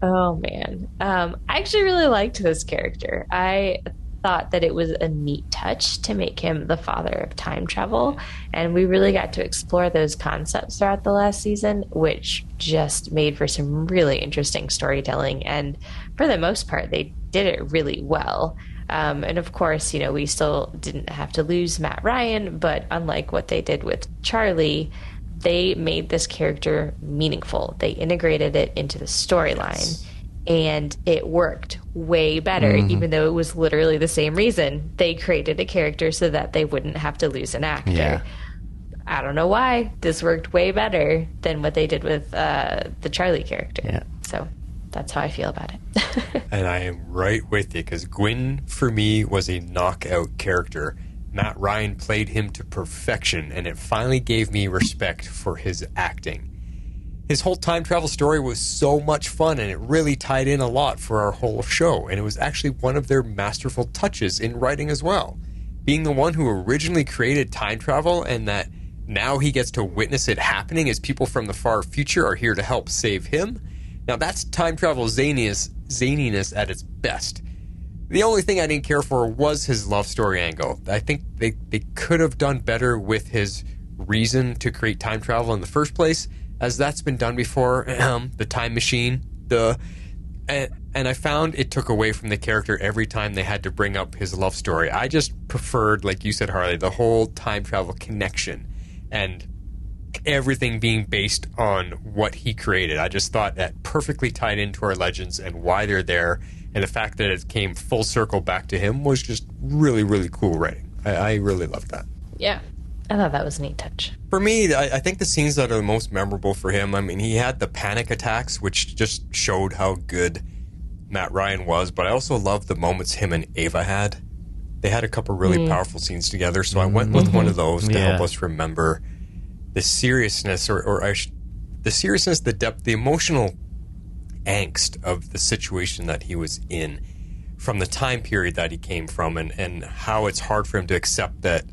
Speaker 8: Oh, man. I actually really liked this character. I thought that it was a neat touch to make him the father of time travel. And we really got to explore those concepts throughout the last season, which just made for some really interesting storytelling. And for the most part, they did it really well. And of course, you know, we still didn't have to lose Matt Ryan, but unlike what they did with Charlie, they made this character meaningful. They integrated it into the storyline, and it worked way better, even though it was literally the same reason. They created a character so that they wouldn't have to lose an actor.
Speaker 7: Yeah.
Speaker 8: I don't know why. This worked way better than what they did with the Charlie character.
Speaker 7: Yeah.
Speaker 8: So that's how I feel about it.
Speaker 5: And I am right with you, because Gwyn, for me, was a knockout character. Matt Ryan played him to perfection, and it finally gave me respect for his acting. His whole time travel story was so much fun, and it really tied in a lot for our whole show, and it was actually one of their masterful touches in writing as well. Being the one who originally created time travel, and that now he gets to witness it happening as people from the far future are here to help save him. Now that's time travel zaniness at its best. The only thing I didn't care for was his love story angle. I think they could have done better with his reason to create time travel in the first place, as that's been done before. The time machine, and I found it took away from the character every time they had to bring up his love story. I just preferred, like you said, Harley, the whole time travel connection and everything being based on what he created. I just thought that perfectly tied into our legends and why they're there. And the fact that it came full circle back to him was just really, really cool writing. I really loved that.
Speaker 8: Yeah, I thought that was a neat touch.
Speaker 5: For me, I think the scenes that are the most memorable for him, I mean, he had the panic attacks, which just showed how good Matt Ryan was, but I also loved the moments him and Ava had. They had a couple really powerful scenes together, so I went with one of those to help us remember the seriousness, the seriousness, the depth, the emotional angst of the situation that he was in from the time period that he came from, and how it's hard for him to accept that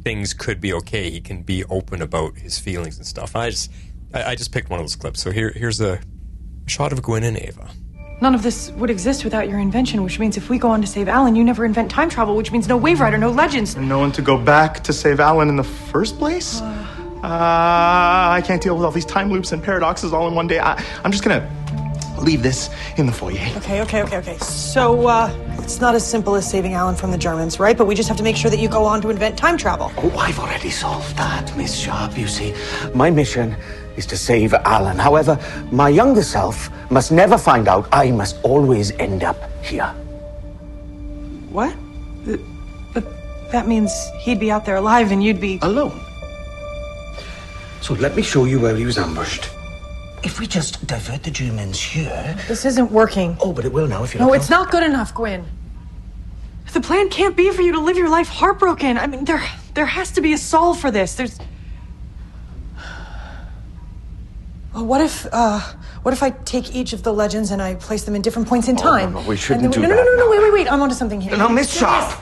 Speaker 5: things could be okay. He can be open about his feelings and stuff. I just picked one of those clips. So here's a shot of Gwyn and Ava.
Speaker 10: None of this would exist without your invention, which means if we go on to save Alan, you never invent time travel, which means no Waverider, no Legends.
Speaker 20: And no one to go back to save Alan in the first place? I can't deal with all these time loops and paradoxes all in one day. I'm just gonna leave this in the foyer.
Speaker 10: Okay. So, it's not as simple as saving Alan from the Germans, right? But we just have to make sure that you go on to invent time travel.
Speaker 16: Oh, I've already solved that, Miss Sharp. You see, my mission is to save Alan. However, my younger self must never find out. I must always end up here.
Speaker 10: What? But that means he'd be out there alive and you'd be...
Speaker 16: alone. So let me show you where he was ambushed. If we just divert the Germans here...
Speaker 10: This isn't working.
Speaker 16: Oh, but it will now if you
Speaker 10: No,
Speaker 16: look
Speaker 10: it's not good enough, Gwyn. The plan can't be for you to live your life heartbroken. I mean, there has to be a solve for this. There's... Well, what if I take each of the legends and I place them in different points in time?
Speaker 16: No, we shouldn't do that.
Speaker 10: No, wait. I'm onto something here.
Speaker 16: Now, Miss Sharp!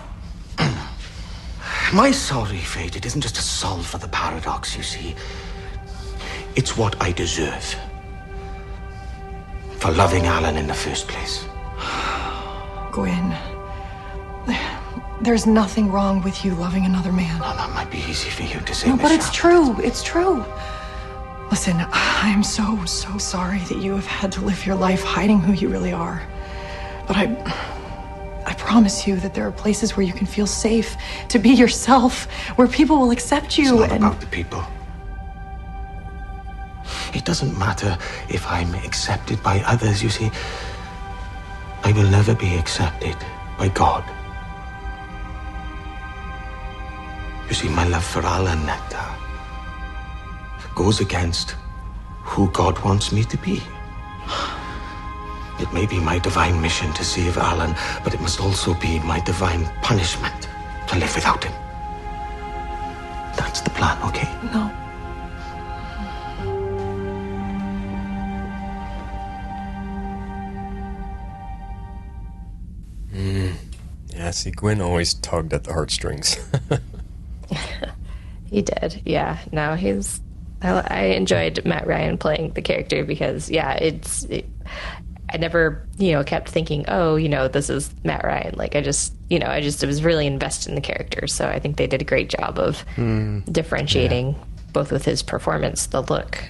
Speaker 16: My sorry fate, it isn't just a solve for the paradox, you see. It's what I deserve. For loving Alan in the first place.
Speaker 10: Gwyn, there's nothing wrong with you loving another man.
Speaker 16: Oh, that might be easy for you to say,
Speaker 10: No, but
Speaker 16: Miss
Speaker 10: it's
Speaker 16: Sharp.
Speaker 10: true. It's true. Listen, I am so sorry that you have had to live your life hiding who you really are. But I promise you that there are places where you can feel safe to be yourself, where people will accept you.
Speaker 16: It's not about the people. It doesn't matter if I'm accepted by others, you see. I will never be accepted by God. You see, my love for Alan, Nectar, goes against who God wants me to be. It may be my divine mission to save Alan, but it must also be my divine punishment to live without him. That's the plan, okay?
Speaker 10: No.
Speaker 5: Yeah, see, Gwyn always tugged at the heartstrings.
Speaker 8: He did, yeah. Now he's I enjoyed Matt Ryan playing the character because, I never, kept thinking, this is Matt Ryan. Like, I was really invested in the character. So I think they did a great job of differentiating both with his performance, the look.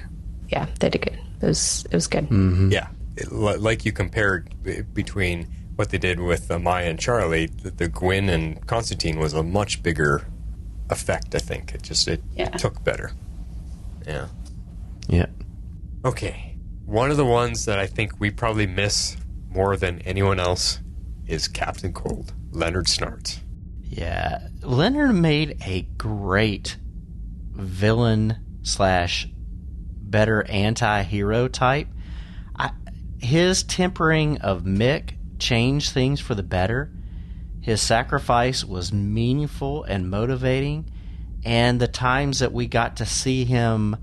Speaker 8: Yeah, they did good. It was good.
Speaker 5: Mm-hmm. Yeah. Like you compared between what they did with Maya and Charlie, the Gwyn and Constantine was a much bigger effect, I think. It took better. Yeah.
Speaker 7: Yeah.
Speaker 5: Okay. One of the ones that I think we probably miss more than anyone else is Captain Cold, Leonard Snart.
Speaker 7: Yeah. Leonard made a great villain / better anti-hero type. His tempering of Mick changed things for the better. His sacrifice was meaningful and motivating, and the times that we got to see him,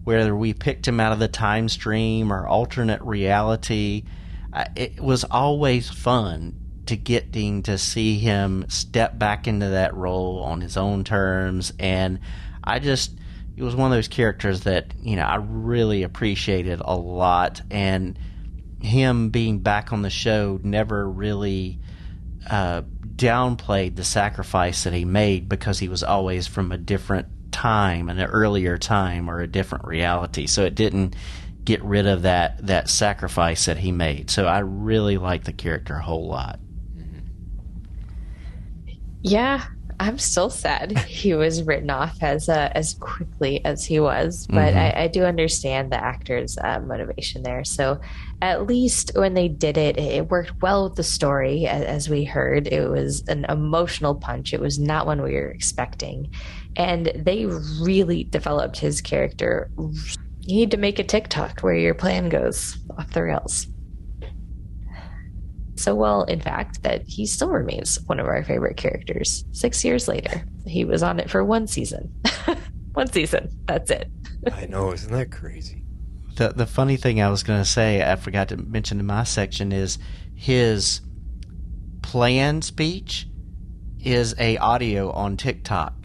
Speaker 7: whether we picked him out of the time stream or alternate reality, it was always fun getting to see him step back into that role on his own terms. And it was one of those characters that, I really appreciated a lot. And him being back on the show never really downplayed the sacrifice that he made, because he was always from a different time, an earlier time, or a different reality. So it didn't get rid of that sacrifice that he made. So I really like the character a whole lot.
Speaker 8: Yeah, I'm still sad he was written off as quickly as he was, but I do understand the actor's motivation there. So at least when they did it, it worked well with the story. As we heard, it was an emotional punch. It was not one we were expecting, and they really developed his character. You need to make a TikTok where your plan goes off the rails. So well, in fact, that he still remains one of our favorite characters 6 years later. He was on it for one season. One season. That's it.
Speaker 5: I know. Isn't that crazy?
Speaker 7: The funny thing I was going to say, I forgot to mention in my section, is his plan speech is a audio on TikTok.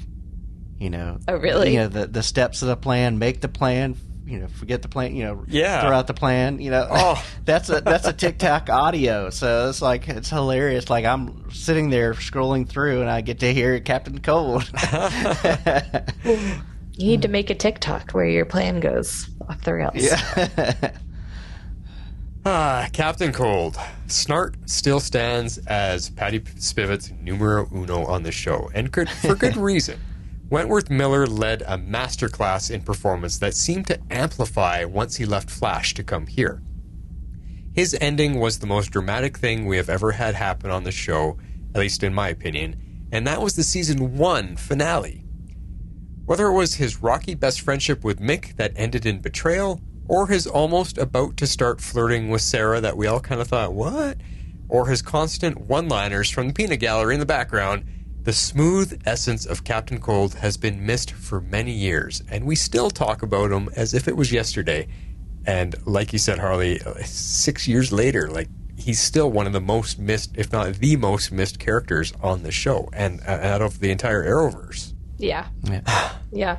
Speaker 8: Oh, really?
Speaker 7: The steps of the plan, make the plan, forget the plan, throw out the plan, that's a TikTok audio. So it's hilarious. Like, I'm sitting there scrolling through and I get to hear Captain Cold.
Speaker 8: You need to make a TikTok where your plan goes off the rails.
Speaker 5: Yeah. Captain Cold. Snart still stands as Patty Spivet's numero uno on the show, and for good reason. Wentworth Miller led a masterclass in performance that seemed to amplify once he left Flash to come here. His ending was the most dramatic thing we have ever had happen on the show, at least in my opinion, and that was the Season 1 finale. Whether it was his rocky best friendship with Mick that ended in betrayal, or his almost about to start flirting with Sarah that we all kind of thought, what? Or his constant one-liners from the peanut gallery in the background, the smooth essence of Captain Cold has been missed for many years, and we still talk about him as if it was yesterday. And like you said, Harley, 6 years later, he's still one of the most missed, if not the most missed characters on the show, and out of the entire Arrowverse.
Speaker 8: Yeah. Yeah.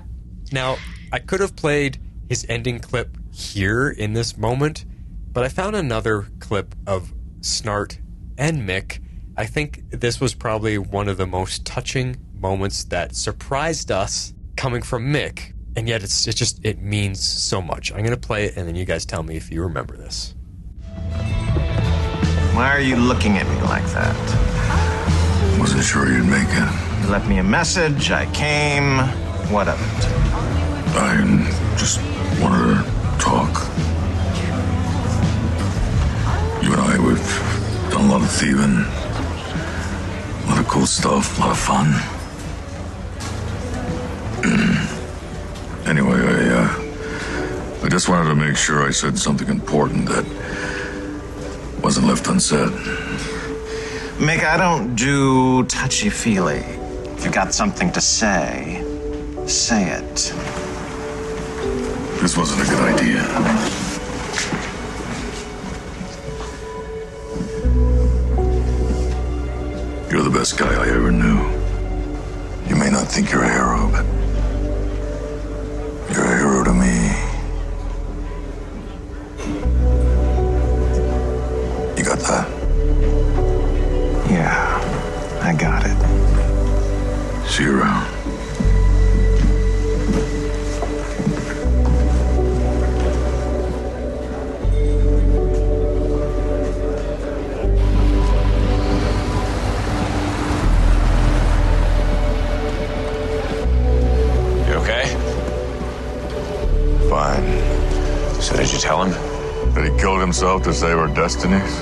Speaker 5: Now, I could have played his ending clip here in this moment, but I found another clip of Snart and Mick. I think this was probably one of the most touching moments that surprised us coming from Mick, and yet it means so much. I'm going to play it, and then you guys tell me if you remember this.
Speaker 18: Why are you looking at me like that?
Speaker 11: Wasn't sure you'd make it.
Speaker 18: You left me a message, I came. What of it?
Speaker 11: I just wanted to talk. You and I, we've done a lot of thieving. A lot of cool stuff, a lot of fun. Anyway, I just wanted to make sure I said something important that wasn't left unsaid.
Speaker 18: Mick, I don't do touchy-feely. If you got something to say, say it.
Speaker 11: This wasn't a good idea. You're the best guy I ever knew. You may not think you're a hero, but you're a hero to me. See you around.
Speaker 15: You okay?
Speaker 11: Fine.
Speaker 15: So did you tell him?
Speaker 11: That he killed himself to save our destinies?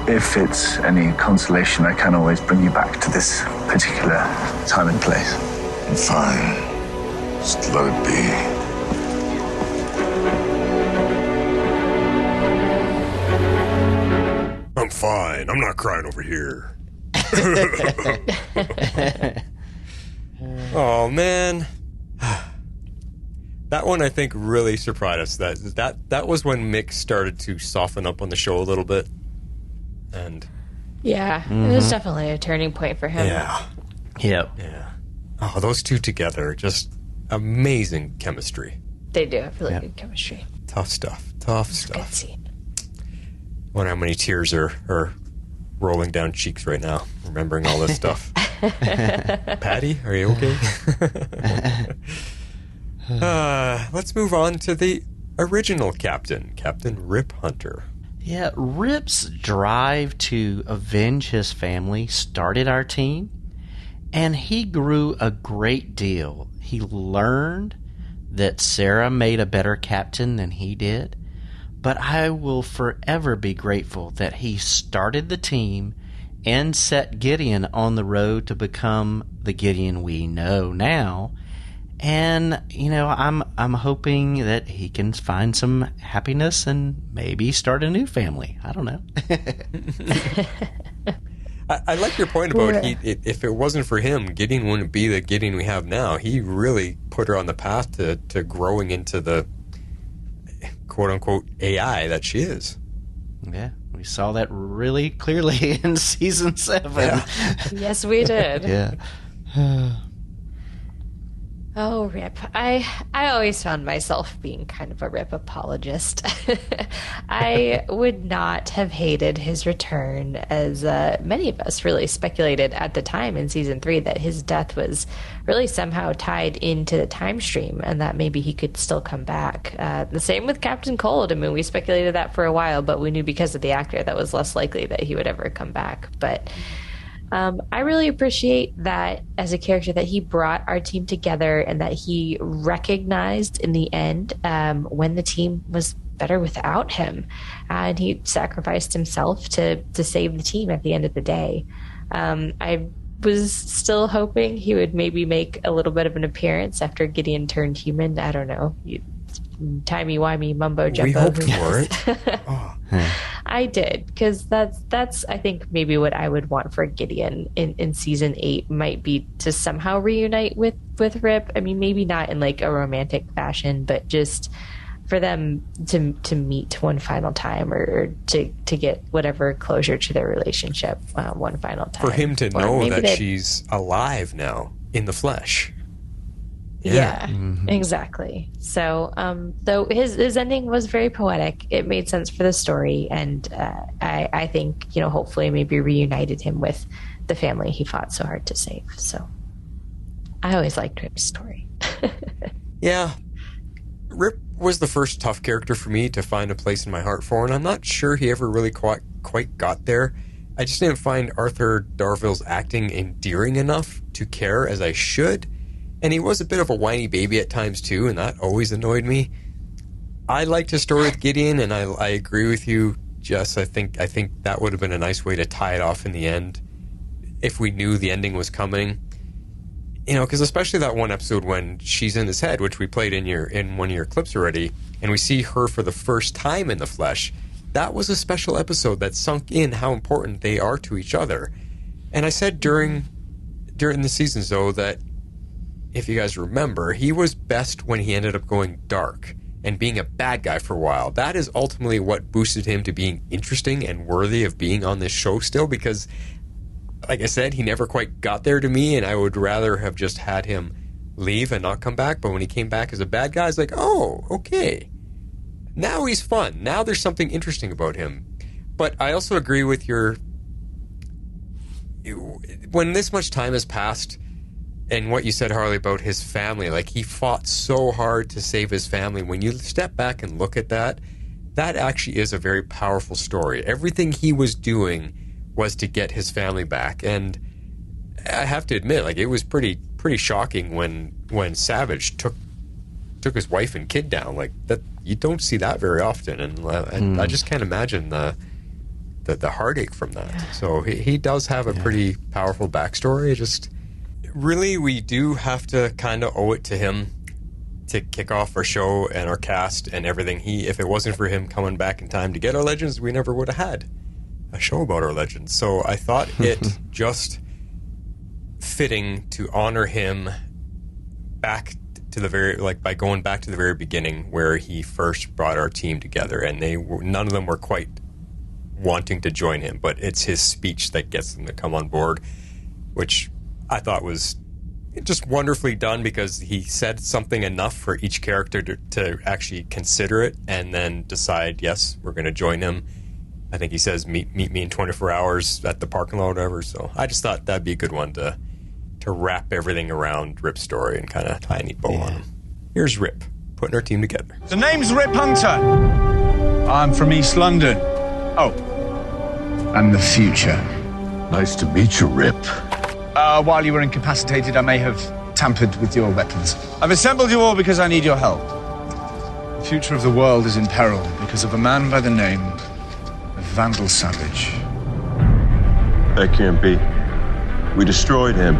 Speaker 12: If it's any consolation, I can always bring you back to this particular time and place.
Speaker 11: Fine. Just let it be.
Speaker 5: I'm fine. I'm not crying over here. Oh, man. That one, I think, really surprised us. That was when Mick started to soften up on the show a little bit. And
Speaker 8: yeah, it was definitely a turning point for him.
Speaker 5: yeah.
Speaker 7: Yep.
Speaker 5: Yeah. Oh, those two together, just amazing chemistry.
Speaker 8: They do have really good chemistry.
Speaker 5: Tough stuff. Tough
Speaker 8: Good
Speaker 5: stuff.
Speaker 8: scene.
Speaker 5: Wonder how many tears are rolling down cheeks right now, remembering all this stuff. Patty, are you okay? Let's move on to the original captain, Captain Rip Hunter.
Speaker 7: Yeah, Rip's drive to avenge his family started our team, and he grew a great deal. He learned that Sarah made a better captain than he did, but I will forever be grateful that he started the team and set Gideon on the road to become the Gideon we know now. And, you know, I'm hoping that he can find some happiness and maybe start a new family. I don't know.
Speaker 5: I like your point about if it wasn't for him, Gideon wouldn't be the Gideon we have now. He really put her on the path to growing into the quote-unquote AI that she is.
Speaker 7: Yeah, we saw that really clearly in season 7.
Speaker 5: Yeah.
Speaker 8: Yes, we did.
Speaker 7: Yeah.
Speaker 8: Oh, Rip. I always found myself being kind of a Rip apologist. I would not have hated his return, as many of us really speculated at the time in season 3 that his death was really somehow tied into the time stream and that maybe he could still come back. The same with Captain Cold. I mean, we speculated that for a while, but we knew because of the actor that was less likely that he would ever come back. But I really appreciate that as a character that he brought our team together and that he recognized in the end when the team was better without him. And he sacrificed himself to save the team at the end of the day. I was still hoping he would maybe make a little bit of an appearance after Gideon turned human. I don't know. Timey-wimey mumbo-jumbo.
Speaker 5: We hoped for it. Oh.
Speaker 8: I did, because that's I think maybe what I would want for Gideon in season 8 might be to somehow reunite with Rip. I mean, maybe not in like a romantic fashion, but just for them to meet one final time or to get whatever closure to their relationship one final time.
Speaker 5: For him to know that she's alive now in the flesh.
Speaker 8: Yeah, exactly. So, though his ending was very poetic, it made sense for the story, and I think, you know, hopefully maybe reunited him with the family he fought so hard to save. So, I always liked Rip's story.
Speaker 5: Yeah, Rip was the first tough character for me to find a place in my heart for, and I'm not sure he ever really quite got there. I just didn't find Arthur Darville's acting endearing enough to care as I should. And he was a bit of a whiny baby at times, too, and that always annoyed me. I liked his story with Gideon, and I agree with you, Jess. I think that would have been a nice way to tie it off in the end if we knew the ending was coming. You know, because especially that one episode when she's in his head, which we played in one of your clips already, and we see her for the first time in the flesh. That was a special episode that sunk in how important they are to each other. And I said during the seasons, though, that if you guys remember, he was best when he ended up going dark and being a bad guy for a while. That is ultimately what boosted him to being interesting and worthy of being on this show still, because, like I said, he never quite got there to me, and I would rather have just had him leave and not come back. But when he came back as a bad guy, I was like, oh, okay. Now he's fun. Now there's something interesting about him. But I also agree with when this much time has passed, And what you said, Harley, about his family, like he fought so hard to save his family. When you step back and look at that, that actually is a very powerful story. Everything he was doing was to get his family back. And I have to admit, like, it was pretty shocking when Savage took his wife and kid down. Like, that, you don't see that very often. And I just can't imagine the heartache from that. So he does have a pretty powerful backstory. Just really, we do have to kind of owe it to him to kick off our show and our cast and everything. If it wasn't for him coming back in time to get our legends, we never would have had a show about our legends. So I thought it just fitting to honor him back to the very, like, by going back to the very beginning where he first brought our team together, and none of them were quite wanting to join him, but it's his speech that gets them to come on board, which I thought was just wonderfully done, because he said something enough for each character to actually consider it and then decide, yes, we're going to join him. I think he says, meet me in 24 hours at the parking lot or whatever. So I just thought that'd be a good one to wrap everything around Rip's story and kind of tie a neat bow on him. Here's Rip, putting our team together.
Speaker 19: The name's Rip Hunter. I'm from East London. Oh, and the future.
Speaker 11: Nice to meet you, Rip.
Speaker 19: While you were incapacitated, I may have tampered with your weapons. I've assembled you all because I need your help. The future of the world is in peril because of a man by the name of Vandal Savage.
Speaker 21: That can't be. We destroyed him.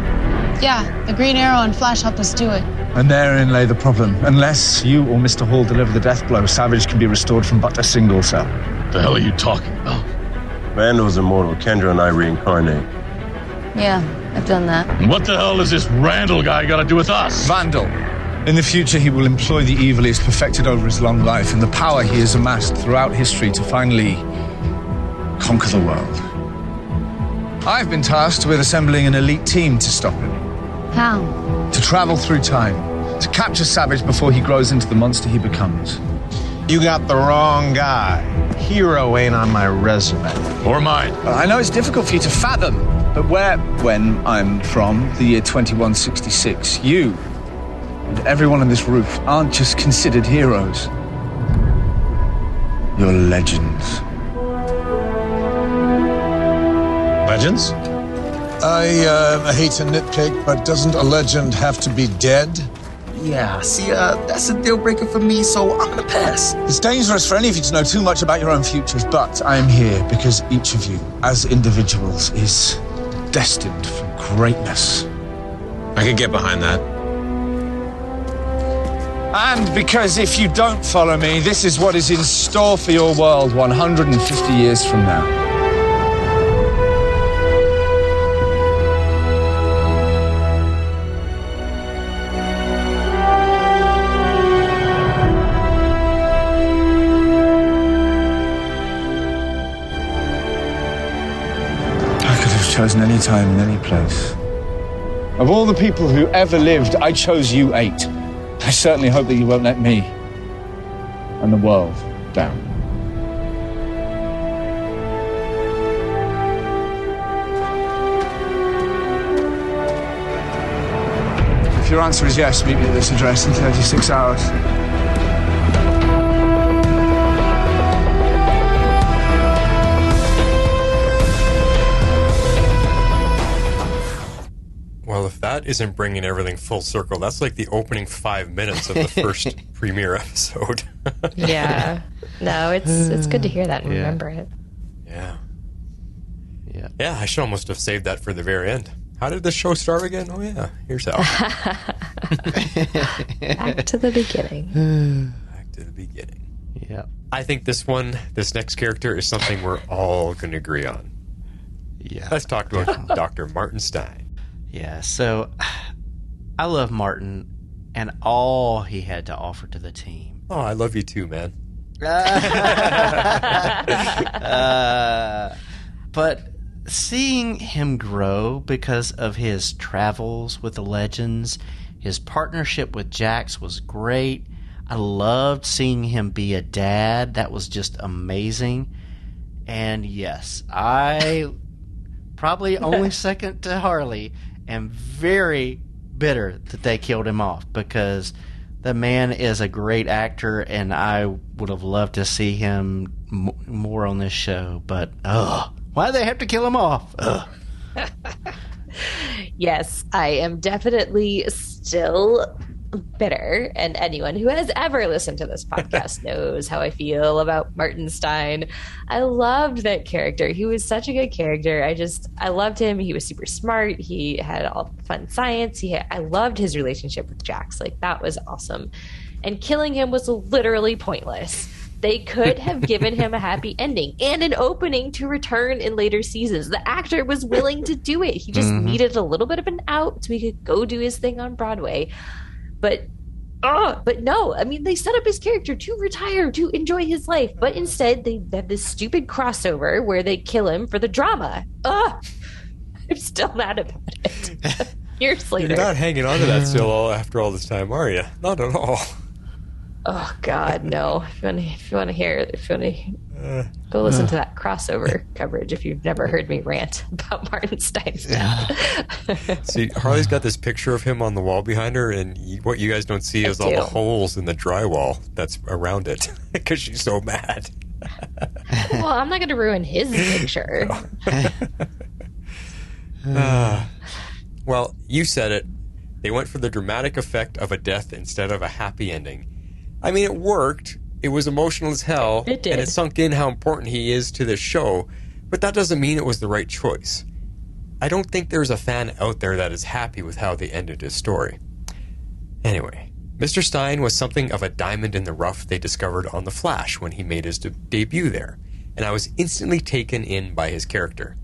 Speaker 10: Yeah, the Green Arrow and Flash helped us do it.
Speaker 19: And therein lay the problem. Unless you or Mr. Hall deliver the death blow, Savage can be restored from but a single cell.
Speaker 11: The hell are you talking about?
Speaker 21: Vandal's immortal. Kendra and I reincarnate.
Speaker 10: Yeah, I've done that.
Speaker 11: And what the hell does this Randall guy got to do with us?
Speaker 19: Vandal. In the future, he will employ the evil he has perfected over his long life and the power he has amassed throughout history to finally conquer the world. I've been tasked with assembling an elite team to stop him.
Speaker 10: How?
Speaker 19: To travel through time, to capture Savage before he grows into the monster he becomes.
Speaker 18: You got the wrong guy. Hero ain't on my resume.
Speaker 11: Or mine.
Speaker 19: I know it's difficult for you to fathom, but when I'm from, the year 2166, you and everyone on this roof aren't just considered heroes. You're legends.
Speaker 11: Legends?
Speaker 23: I hate to nitpick, but doesn't a legend have to be dead?
Speaker 15: Yeah, see, that's a deal breaker for me, so I'm gonna pass.
Speaker 19: It's dangerous for any of you to know too much about your own futures, but I am here because each of you, as individuals, is destined for greatness.
Speaker 18: I could get behind that.
Speaker 19: And because if you don't follow me, this is what is in store for your world 150 years from now. Chosen any time and any place. Of all the people who ever lived, I chose you 8. I certainly hope that you won't let me and the world down. If your answer is yes, meet me at this address in 36 hours.
Speaker 5: Well, if that isn't bringing everything full circle, that's like the opening 5 minutes of the first premiere episode.
Speaker 8: Yeah. No, it's good to hear that and remember it.
Speaker 5: Yeah. Yeah, I should almost have saved that for the very end. How did the show start again? Oh, yeah. Here's how.
Speaker 8: Back to the beginning.
Speaker 5: Back to the beginning.
Speaker 7: Yeah.
Speaker 5: I think this next character is something we're all going to agree on.
Speaker 7: Yeah.
Speaker 5: Let's talk about Dr. Martin Stein.
Speaker 7: Yeah, so I love Martin and all he had to offer to the team.
Speaker 5: Oh, I love you too, man.
Speaker 7: But seeing him grow because of his travels with the Legends, his partnership with Jax was great. I loved seeing him be a dad. That was just amazing. And yes, I probably only second to Harley am very, bitter that they killed him off, because the man is a great actor, and I would have loved to see him more on this show. But why do they have to kill him off?
Speaker 8: Yes, I am definitely still bitter, and anyone who has ever listened to this podcast knows how I feel about Martin Stein. I loved that character. He was such a good character. I loved him. He was super smart. He had all the fun science. I loved his relationship with Jax. Like, that was awesome. And killing him was literally pointless. They could have given him a happy ending and an opening to return in later seasons. The actor was willing to do it. He just needed a little bit of an out so he could go do his thing on Broadway. But no, I mean, they set up his character to retire, to enjoy his life. But instead, they have this stupid crossover where they kill him for the drama. I'm still mad about it. Years later.
Speaker 5: You're not hanging on to that still after all this time, are you? Not at all.
Speaker 8: Oh, God, no. If you want to hear it, go listen to that crossover coverage if you've never heard me rant about Martin Stein's death.
Speaker 5: See, Harley's got this picture of him on the wall behind her, and what you guys don't see is all the holes in the drywall that's around it, because she's so mad.
Speaker 8: Well, I'm not going to ruin his picture.
Speaker 5: Well, you said it. They went for the dramatic effect of a death instead of a happy ending. I mean, it worked. It was emotional as hell.
Speaker 8: It did.
Speaker 5: And it sunk in how important he is to this show. But that doesn't mean it was the right choice. I don't think there's a fan out there that is happy with how they ended his story. Anyway, Mr. Stein was something of a diamond in the rough they discovered on The Flash when he made his debut there. And I was instantly taken in by his character.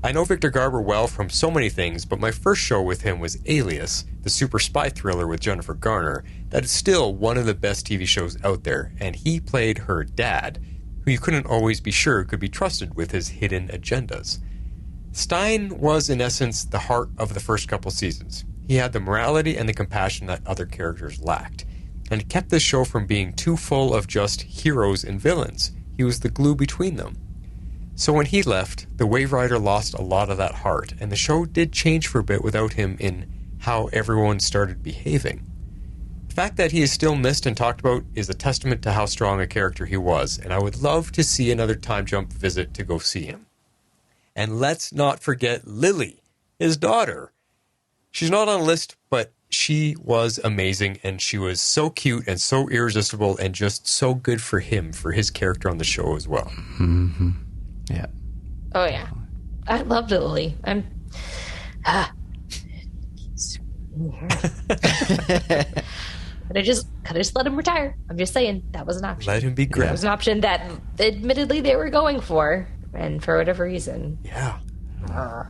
Speaker 5: I know Victor Garber well from so many things, but my first show with him was Alias, the super spy thriller with Jennifer Garner, that is still one of the best TV shows out there, and he played her dad, who you couldn't always be sure could be trusted with his hidden agendas. Stein was, in essence, the heart of the first couple seasons. He had the morality and the compassion that other characters lacked, and it kept this show from being too full of just heroes and villains. He was the glue between them. So when he left, the Waverider lost a lot of that heart, and the show did change for a bit without him in how everyone started behaving. The fact that he is still missed and talked about is a testament to how strong a character he was, and I would love to see another time jump visit to go see him. And let's not forget Lily, his daughter. She's not on the list, but she was amazing, and she was so cute and so irresistible and just so good for him, for his character on the show as well.
Speaker 7: Mm-hmm. Yeah.
Speaker 8: Oh, yeah. I loved Lily. Could I just let him retire? I'm just saying, that was an option.
Speaker 5: Let him be great.
Speaker 8: That was an option that, admittedly, they were going for, and for whatever reason.
Speaker 5: Yeah.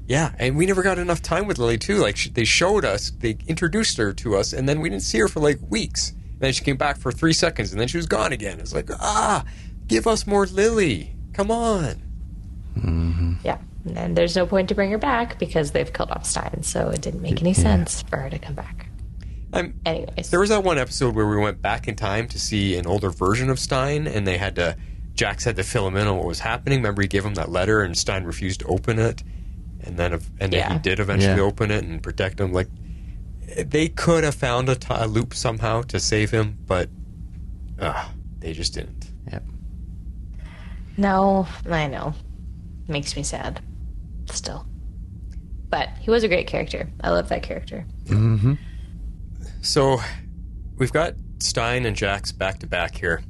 Speaker 5: Yeah, and we never got enough time with Lily, too. Like, they showed us, they introduced her to us, and then we didn't see her for, like, weeks. And then she came back for 3 seconds, and then she was gone again. It's like, give us more Lily. Come on.
Speaker 7: Mm-hmm.
Speaker 8: Yeah, and there's no point to bring her back because they've killed off Stein, so it didn't make any sense for her to come back. Anyways.
Speaker 5: There was that one episode where we went back in time to see an older version of Stein, and Jax had to fill him in on what was happening. Remember, he gave him that letter, and Stein refused to open it, and then he did eventually open it and protect him. Like, they could have found a loop somehow to save him, but they just didn't.
Speaker 7: Yep.
Speaker 8: No, I know. Makes me sad. Still. But he was a great character. I love that character.
Speaker 7: Mm-hmm.
Speaker 5: So, we've got Stein and Jax back to back here,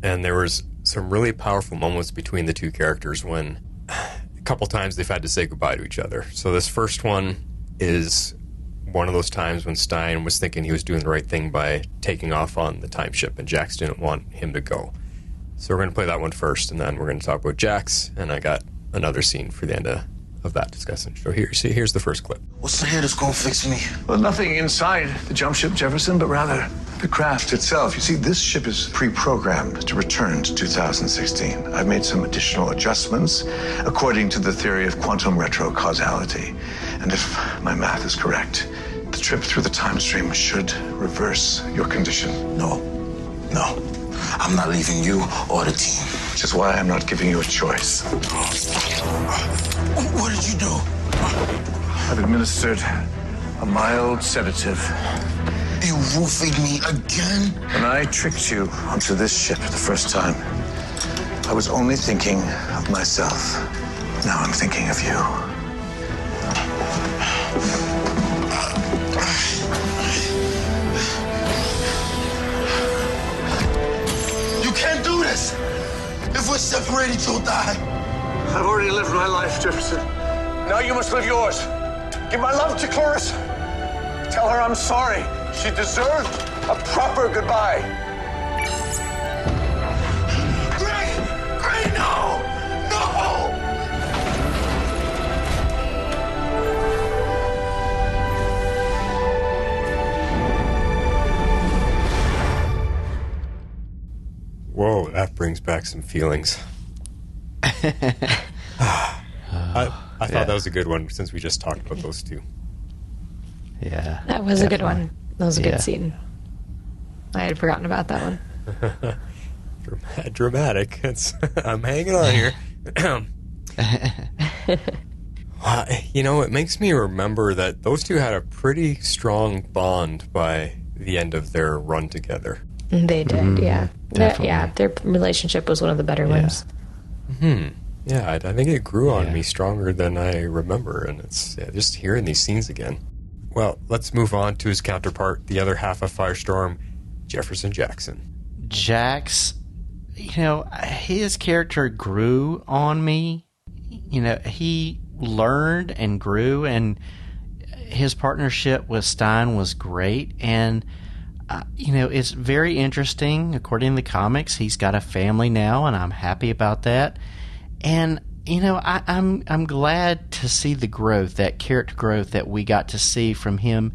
Speaker 5: and there was some really powerful moments between the two characters when a couple times they've had to say goodbye to each other. So this first one is one of those times when Stein was thinking he was doing the right thing by taking off on the time ship, and Jax didn't want him to go. So we're going to play that one first, and then we're going to talk about Jax, and I got another scene for the end of that discussion. So here's the first clip.
Speaker 15: What's the head that's gonna fix me?
Speaker 23: Well, nothing inside the jump ship, Jefferson, but rather the craft itself. You see, this ship is pre-programmed to return to 2016. I've made some additional adjustments according to the theory of quantum retrocausality. And if my math is correct, the trip through the time stream should reverse your condition.
Speaker 15: No. I'm not leaving you or the team.
Speaker 23: Which is why I'm not giving you a choice.
Speaker 15: What did you do?
Speaker 23: I've administered a mild sedative.
Speaker 15: You roofied me again?
Speaker 23: When I tricked you onto this ship the first time, I was only thinking of myself. Now I'm thinking of you.
Speaker 15: You can't do this! If we're separated, you'll die.
Speaker 23: I've already lived my life, Jefferson. Now you must live yours. Give my love to Clarissa. Tell her I'm sorry. She deserved a proper goodbye.
Speaker 15: Gray, no! No!
Speaker 5: Whoa, that brings back some feelings. I thought that was a good one since we just talked about those two.
Speaker 7: Yeah.
Speaker 8: That was a good one. That was a good scene. I had forgotten about that one.
Speaker 5: Dramatic. I'm hanging on here. It makes me remember that those two had a pretty strong bond by the end of their run together.
Speaker 8: They did, yeah.
Speaker 5: Definitely.
Speaker 8: Their relationship was one of the better ones.
Speaker 5: Yeah, I think it grew on me stronger than I remember, and it's just hearing these scenes again. Well, let's move on to his counterpart, the other half of Firestorm, Jefferson Jackson.
Speaker 7: Jax, his character grew on me. He learned and grew, and his partnership with Stein was great. And, it's very interesting. According to the comics, he's got a family now, and I'm happy about that. And I'm glad to see the growth, that character growth that we got to see from him,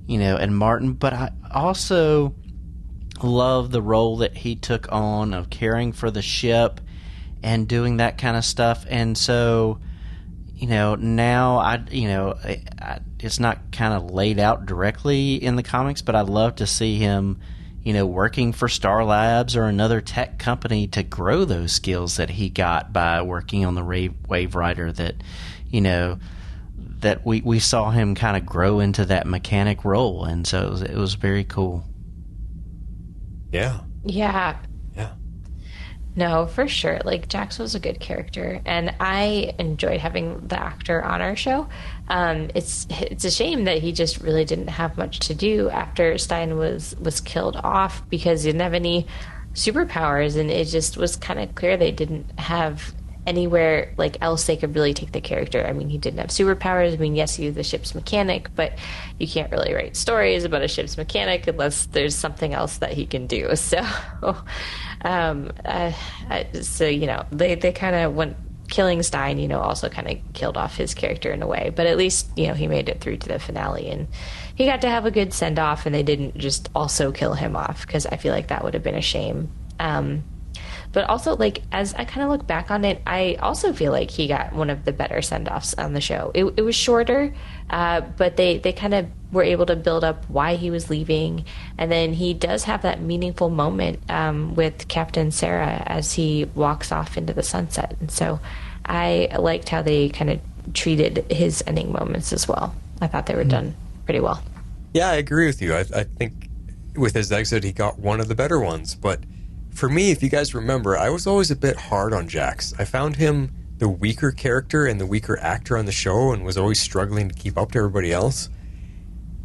Speaker 7: and Martin. But I also love the role that he took on of caring for the ship and doing that kind of stuff. And so, now it's not kind of laid out directly in the comics, but I'd love to see him working for Star Labs or another tech company to grow those skills that he got by working on the Waverider, that we saw him kind of grow into that mechanic role. And so it was very cool.
Speaker 5: Yeah.
Speaker 8: Yeah. No, for sure. Jax was a good character, and I enjoyed having the actor on our show. It's a shame that he just really didn't have much to do after Stein was killed off, because he didn't have any superpowers, and it just was kind of clear they didn't have anywhere else they could really take the character. I mean, he didn't have superpowers. I mean, yes, he was the ship's mechanic, but you can't really write stories about a ship's mechanic unless there's something else that he can do. So, they kind of went. Killing Stein, also kind of killed off his character in a way, but at least he made it through to the finale, and he got to have a good send off, and they didn't just also kill him off, because I feel like that would have been a shame. But also, as I kind of look back on it, I also feel like he got one of the better send-offs on the show. It was shorter, but they kind of were able to build up why he was leaving. And then he does have that meaningful moment with Captain Sarah as he walks off into the sunset. And so I liked how they kind of treated his ending moments as well. I thought they were done pretty well.
Speaker 5: Yeah, I agree with you. I think with his exit, he got one of the better ones, but for me, if you guys remember, I was always a bit hard on Jax. I found him the weaker character and the weaker actor on the show, and was always struggling to keep up to everybody else.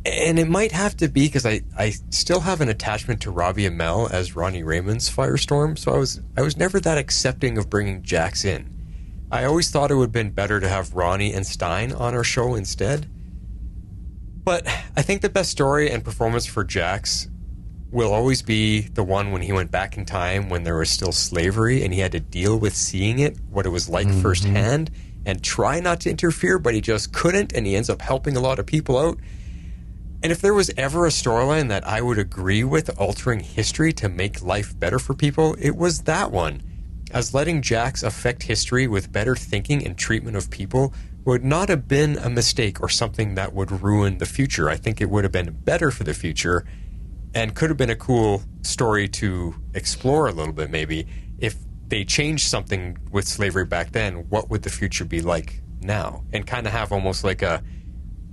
Speaker 5: And it might have to be because I still have an attachment to Robbie Amell as Ronnie Raymond's Firestorm, so I was never that accepting of bringing Jax in. I always thought it would have been better to have Ronnie and Stein on our show instead. But I think the best story and performance for Jax will always be the one when he went back in time when there was still slavery and he had to deal with seeing it, what it was like firsthand, and try not to interfere, but he just couldn't, and he ends up helping a lot of people out. And if there was ever a storyline that I would agree with altering history to make life better for people, it was that one. As letting Jax affect history with better thinking and treatment of people would not have been a mistake or something that would ruin the future. I think it would have been better for the future, and could have been a cool story to explore a little bit, maybe. If they changed something with slavery back then, what would the future be like now? And kind of have almost like a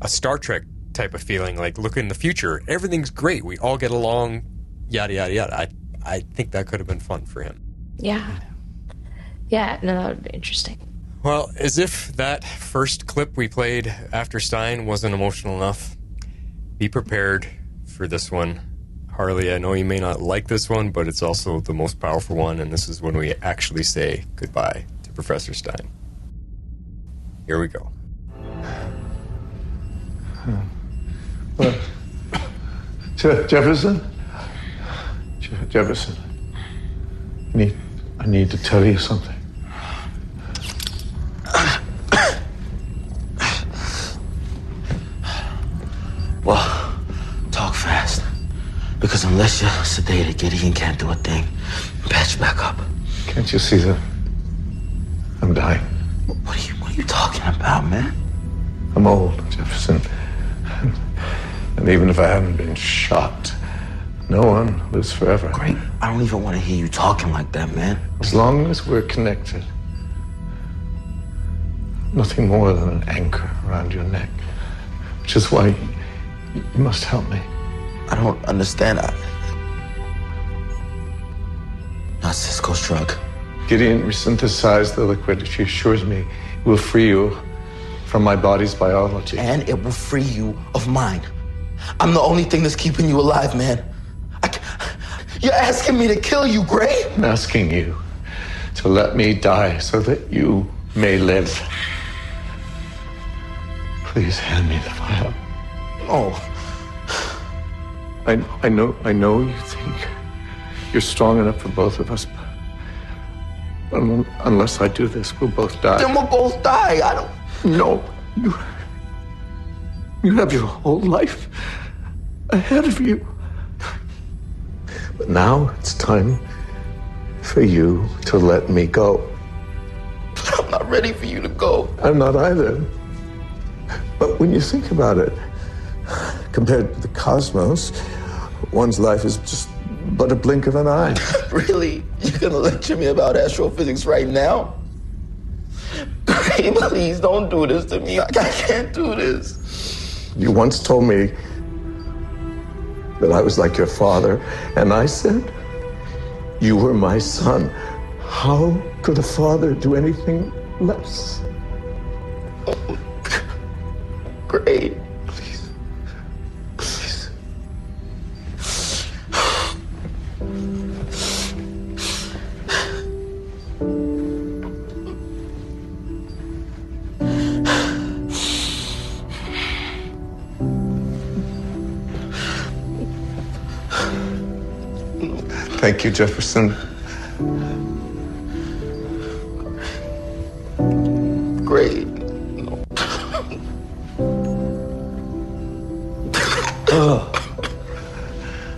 Speaker 5: Star Trek type of feeling, like look in the future, everything's great, we all get along, yada yada yada. I think that could have been fun for him.
Speaker 8: Yeah. Yeah, no, that would be interesting.
Speaker 5: Well, as if that first clip we played after Stein wasn't emotional enough, be prepared for this one. Harley, I know you may not like this one, but it's also the most powerful one, and this is when we actually say goodbye to Professor Stein. Here we go.
Speaker 23: What? Jefferson? Jefferson. I need to tell you something.
Speaker 16: Well, talk fast. Because unless you're sedated, Gideon can't do a thing. Patch back up.
Speaker 23: Can't you see that I'm dying?
Speaker 16: What are you talking about, man?
Speaker 23: I'm old, Jefferson. And even if I haven't been shot, no one lives forever.
Speaker 16: Great. I don't even want to hear you talking like that, man.
Speaker 23: As long as we're connected, nothing more than an anchor around your neck. Which is why you must help me.
Speaker 16: I don't understand. Not Cisco's drug.
Speaker 23: Gideon resynthesized the liquid. She assures me it will free you from my body's biology.
Speaker 16: And it will free you of mine. I'm the only thing that's keeping you alive, man. You're asking me to kill you, Gray?
Speaker 23: I'm asking you to let me die so that you may live. Please hand me the vial.
Speaker 16: Oh.
Speaker 23: I know you think you're strong enough for both of us, but unless I do this, we'll both die.
Speaker 16: Then we'll both die. I don't...
Speaker 23: No. You have your whole life ahead of you. But now it's time for you to let me go.
Speaker 16: I'm not ready for you to go.
Speaker 23: I'm not either. But when you think about it, compared to the cosmos, one's life is just but a blink of an eye.
Speaker 16: Really? You're gonna lecture me about astrophysics right now? Please don't do this to me. I can't do this.
Speaker 23: You once told me that I was like your father, and I said you were my son. How could a father do anything less?
Speaker 16: Oh, great.
Speaker 23: Thank you, Jefferson.
Speaker 16: Great.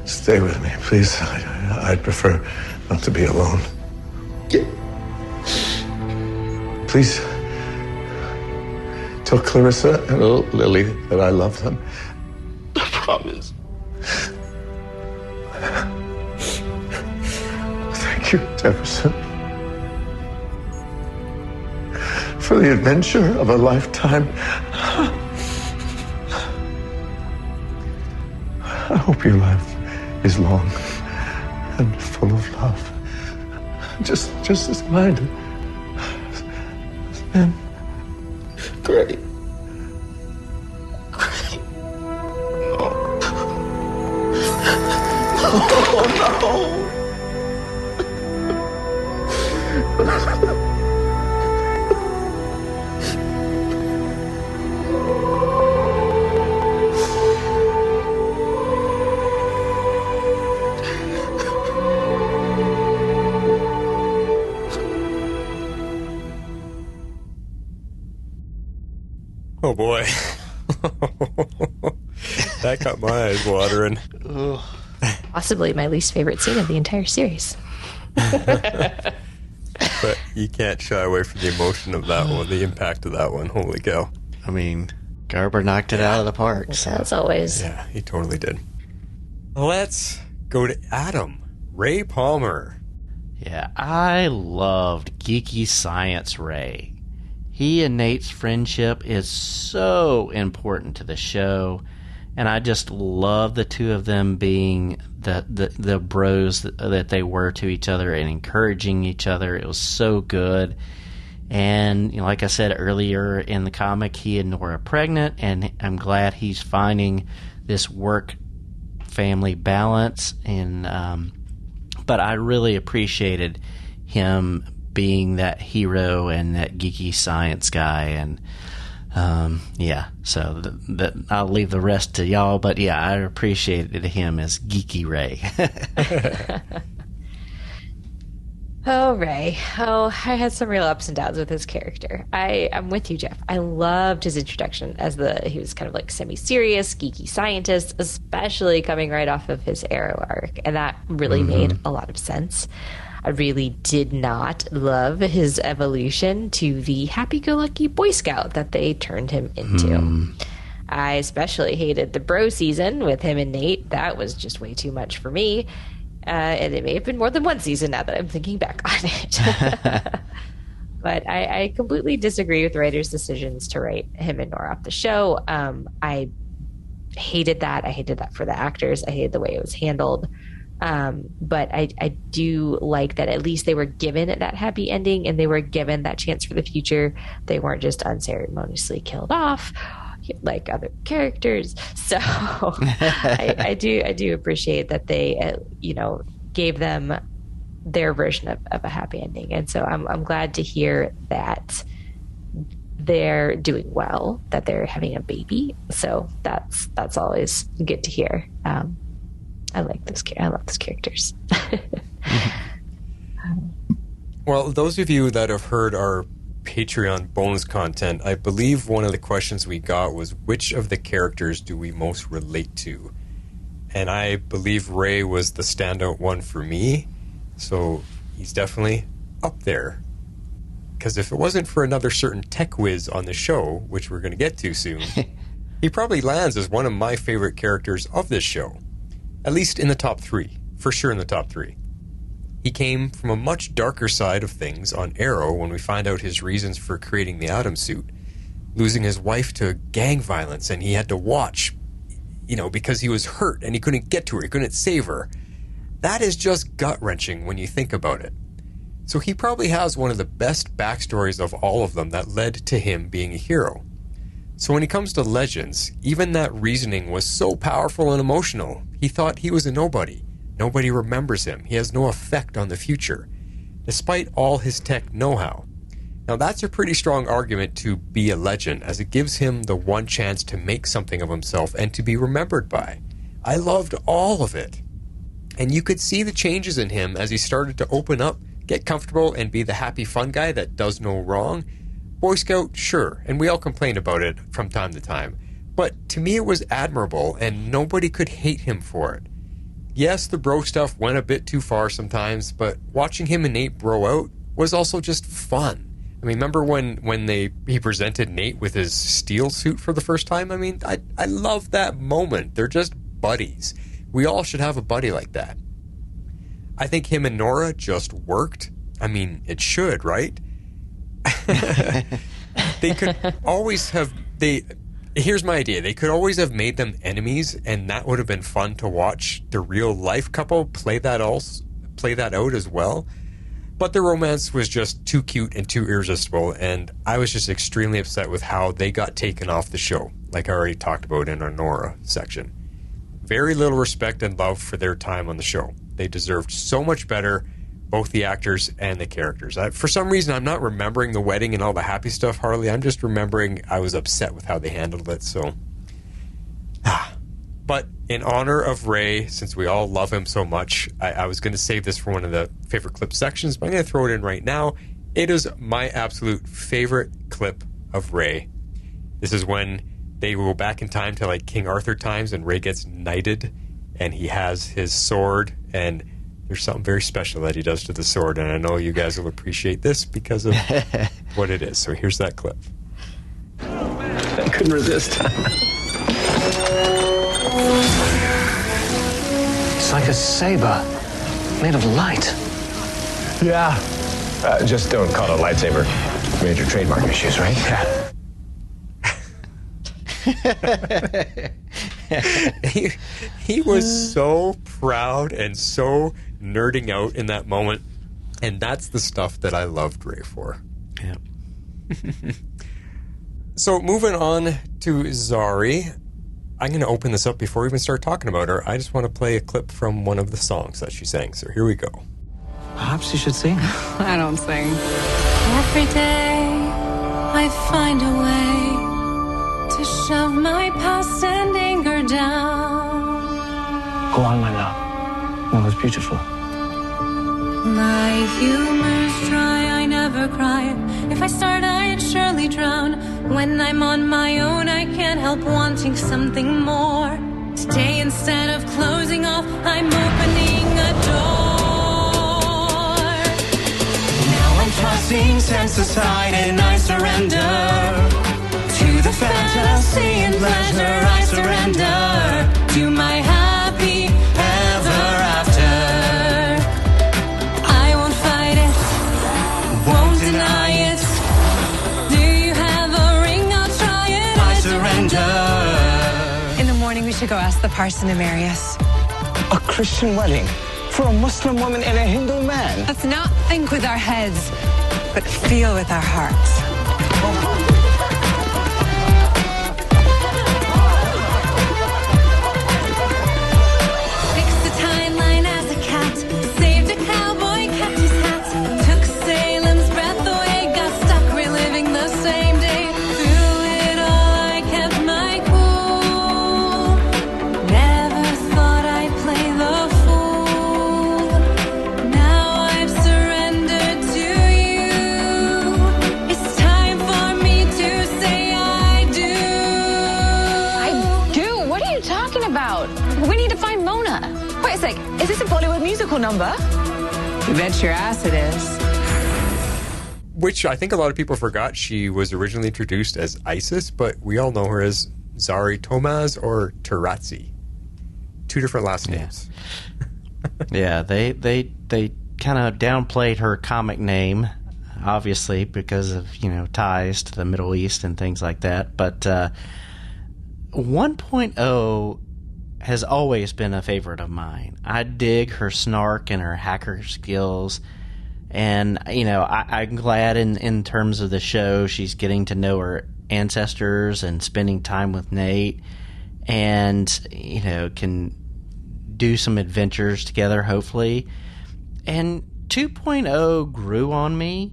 Speaker 23: Stay with me, please. I'd prefer not to be alone.
Speaker 16: Yeah.
Speaker 23: Please tell Clarissa and Lily that I love them.
Speaker 16: I promise.
Speaker 23: Thank you, Jefferson, for the adventure of a lifetime. I hope your life is long and full of love, just as mine. And
Speaker 16: great. Oh, no.
Speaker 5: Oh boy. That got my eyes watering.
Speaker 8: Possibly my least favorite scene of the entire series.
Speaker 5: But you can't shy away from the emotion of that one, the impact of that one. Holy cow.
Speaker 7: I mean, Garber knocked it out of the park. So.
Speaker 8: As always.
Speaker 5: Yeah, he totally did. Let's go to Adam. Ray Palmer.
Speaker 7: Yeah, I loved Geeky Science Ray. He and Nate's friendship is so important to the show. And I just love the two of them being the bros that they were to each other and encouraging each other. It was so good. And like I said earlier in the comic, he and Nora are pregnant, and I'm glad he's finding this work-family balance. And but I really appreciated him being that hero and that geeky science guy. And so I'll leave the rest to y'all. But yeah, I appreciated him as Geeky Ray.
Speaker 8: Oh, Ray. Oh, I had some real ups and downs with his character. I'm with you, Jeff. I loved his introduction as he was kind of like semi-serious, geeky scientist, especially coming right off of his Arrow arc. And that really made a lot of sense. I really did not love his evolution to the happy-go-lucky Boy Scout that they turned him into. I especially hated the bro season with him and Nate. That was just way too much for me. And it may have been more than one season now that I'm thinking back on it. But I completely disagree with the writers' decisions to write him and Nora off the show. I hated that. I hated that for the actors. I hated the way it was handled. But I do like that at least they were given that happy ending and they were given that chance for the future. They weren't just unceremoniously killed off like other characters. So I do appreciate that they gave them their version of a happy ending. And so I'm glad to hear that they're doing well, that they're having a baby. So that's always good to hear. I like this. I love those characters.
Speaker 5: Well, those of you that have heard our Patreon bonus content, I believe one of the questions we got was, which of the characters do we most relate to? And I believe Ray was the standout one for me. So he's definitely up there. Because if it wasn't for another certain tech whiz on the show, which we're going to get to soon, he probably lands as one of my favorite characters of this show. At least in the top 3. For sure in the top 3. He came from a much darker side of things on Arrow when we find out his reasons for creating the Atom suit. Losing his wife to gang violence, and he had to watch, because he was hurt and he couldn't get to her, he couldn't save her. That is just gut-wrenching when you think about it. So he probably has one of the best backstories of all of them that led to him being a hero. So when it comes to Legends, even that reasoning was so powerful and emotional. He thought he was a nobody. Nobody remembers him. He has no effect on the future, despite all his tech know-how. Now that's a pretty strong argument to be a legend, as it gives him the one chance to make something of himself and to be remembered by. I loved all of it. And you could see the changes in him as he started to open up, get comfortable, and be the happy fun guy that does no wrong. Boy Scout, sure, and we all complain about it from time to time. But to me it was admirable, and nobody could hate him for it. Yes, the bro stuff went a bit too far sometimes, but watching him and Nate bro out was also just fun. I mean, remember when he presented Nate with his steel suit for the first time? I mean, I love that moment. They're just buddies. We all should have a buddy like that. I think him and Nora just worked. I mean, it should, right? They could always have... Here's my idea. They could always have made them enemies, and that would have been fun to watch the real-life couple play that out as well. But the romance was just too cute and too irresistible, and I was just extremely upset with how they got taken off the show, like I already talked about in our Nora section. Very little respect and love for their time on the show. They deserved so much better, both the actors and the characters. For some reason, I'm not remembering the wedding and all the happy stuff, Harley. I'm just remembering I was upset with how they handled it, so... But in honor of Ray, since we all love him so much, I was going to save this for one of the favorite clip sections, but I'm going to throw it in right now. It is my absolute favorite clip of Ray. This is when they go back in time to like King Arthur times, and Ray gets knighted, and he has his sword, and there's something very special that he does to the sword, and I know you guys will appreciate this because of what it is. So here's that clip.
Speaker 12: I couldn't resist. It's like a saber made of light.
Speaker 2: Yeah. Just don't call it a lightsaber. Major trademark issues, right? Yeah.
Speaker 5: he was so proud and so nerding out in that moment. And that's the stuff that I loved Ray for.
Speaker 7: Yeah.
Speaker 5: So moving on to Zari. I'm going to open this up before we even start talking about her. I just want to play a clip from one of the songs that she sang. So here we go.
Speaker 12: Perhaps you should sing.
Speaker 14: I don't sing.
Speaker 1: Every day I find a way to shove my past and anger down.
Speaker 12: Go on, my love. That was beautiful.
Speaker 1: My humor's dry, I never cry. If I start, I'd surely drown. When I'm on my own, I can't help wanting something more. Today, instead of closing off, I'm opening a door. Now I'm tossing sense aside and I surrender to the fantasy and pleasure. I surrender to my happy ever after. Won't deny it. Do you have a ring? I'll try it. I surrender.
Speaker 14: In the morning, we should go ask the parson to marry us.
Speaker 12: A Christian wedding for a Muslim woman and a Hindu man.
Speaker 14: Let's not think with our heads, but feel with our hearts.
Speaker 1: Fix the timeline as a cat. Saved a cowboy, kept his hat. Took Salem's breath away. Got stuck reliving the same day. Through it all, I kept my cool. Never thought I'd play the fool. Now I've surrendered to you. It's time for me to say I do.
Speaker 10: I do? What are you talking about? We need to find Mona. Wait a sec. Is this a Bollywood musical number?
Speaker 14: You bet your ass it is.
Speaker 5: Which I think a lot of people forgot she was originally introduced as Isis, but we all know her as Zari Tomaz or Tarazzi. Two different last names.
Speaker 7: Yeah, they kind of downplayed her comic name, obviously, because of, ties to the Middle East and things like that. But 1.0 has always been a favorite of mine. I dig her snark and her hacker skills. And, I'm glad in terms of the show, she's getting to know her ancestors and spending time with Nate and, can do some adventures together, hopefully. And 2.0 grew on me,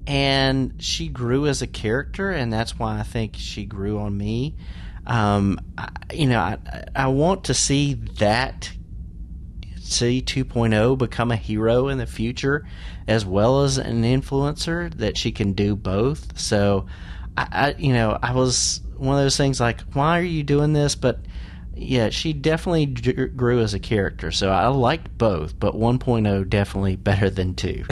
Speaker 7: and she grew as a character, and that's why I think she grew on me. I want to see 2.0 become a hero in the future, as well as an influencer, that she can do both. So, I was one of those things like, why are you doing this? But yeah, she definitely grew as a character. So I liked both, but 1.0 definitely better than 2.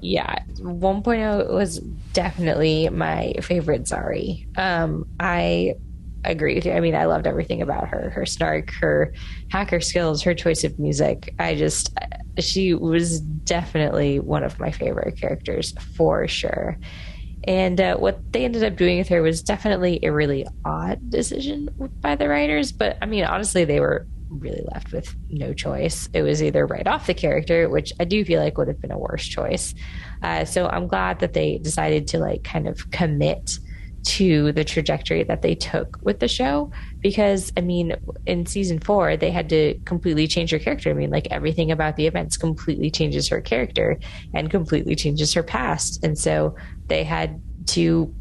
Speaker 8: Yeah, 1.0 was definitely my favorite Zari. I agree with you. I mean, I loved everything about her. Her snark, her hacker skills, her choice of music. She was definitely one of my favorite characters for sure. And what they ended up doing with her was definitely a really odd decision by the writers. But I mean, honestly, they were really left with no choice. It was either write off the character, which I do feel like would have been a worse choice. So I'm glad that they decided to kind of commit to the trajectory that they took with the show, because I mean, in season 4 they had to completely change her character. I mean, everything about the events completely changes her character and completely changes her past, and so they had to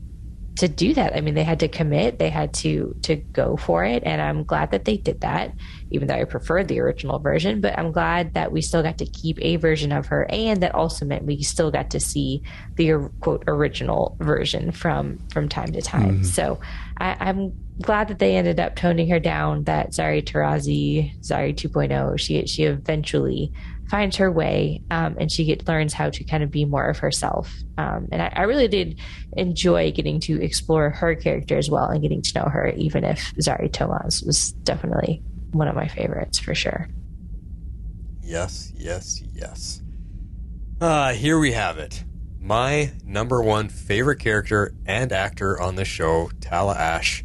Speaker 8: do that. I mean, they had to commit, they had to go for it, and I'm glad that they did that, even though I preferred the original version. But I'm glad that we still got to keep a version of her, and that also meant we still got to see the quote original version from time to time. So I'm glad that they ended up toning her down, that Zari Tarazzi, Zari 2.0, she eventually finds her way, and she learns how to kind of be more of herself. And I really did enjoy getting to explore her character as well, and getting to know her, even if Zari Tomaz was definitely one of my favorites for sure.
Speaker 5: Yes. Here we have it. My number one favorite character and actor on the show, Tala Ash.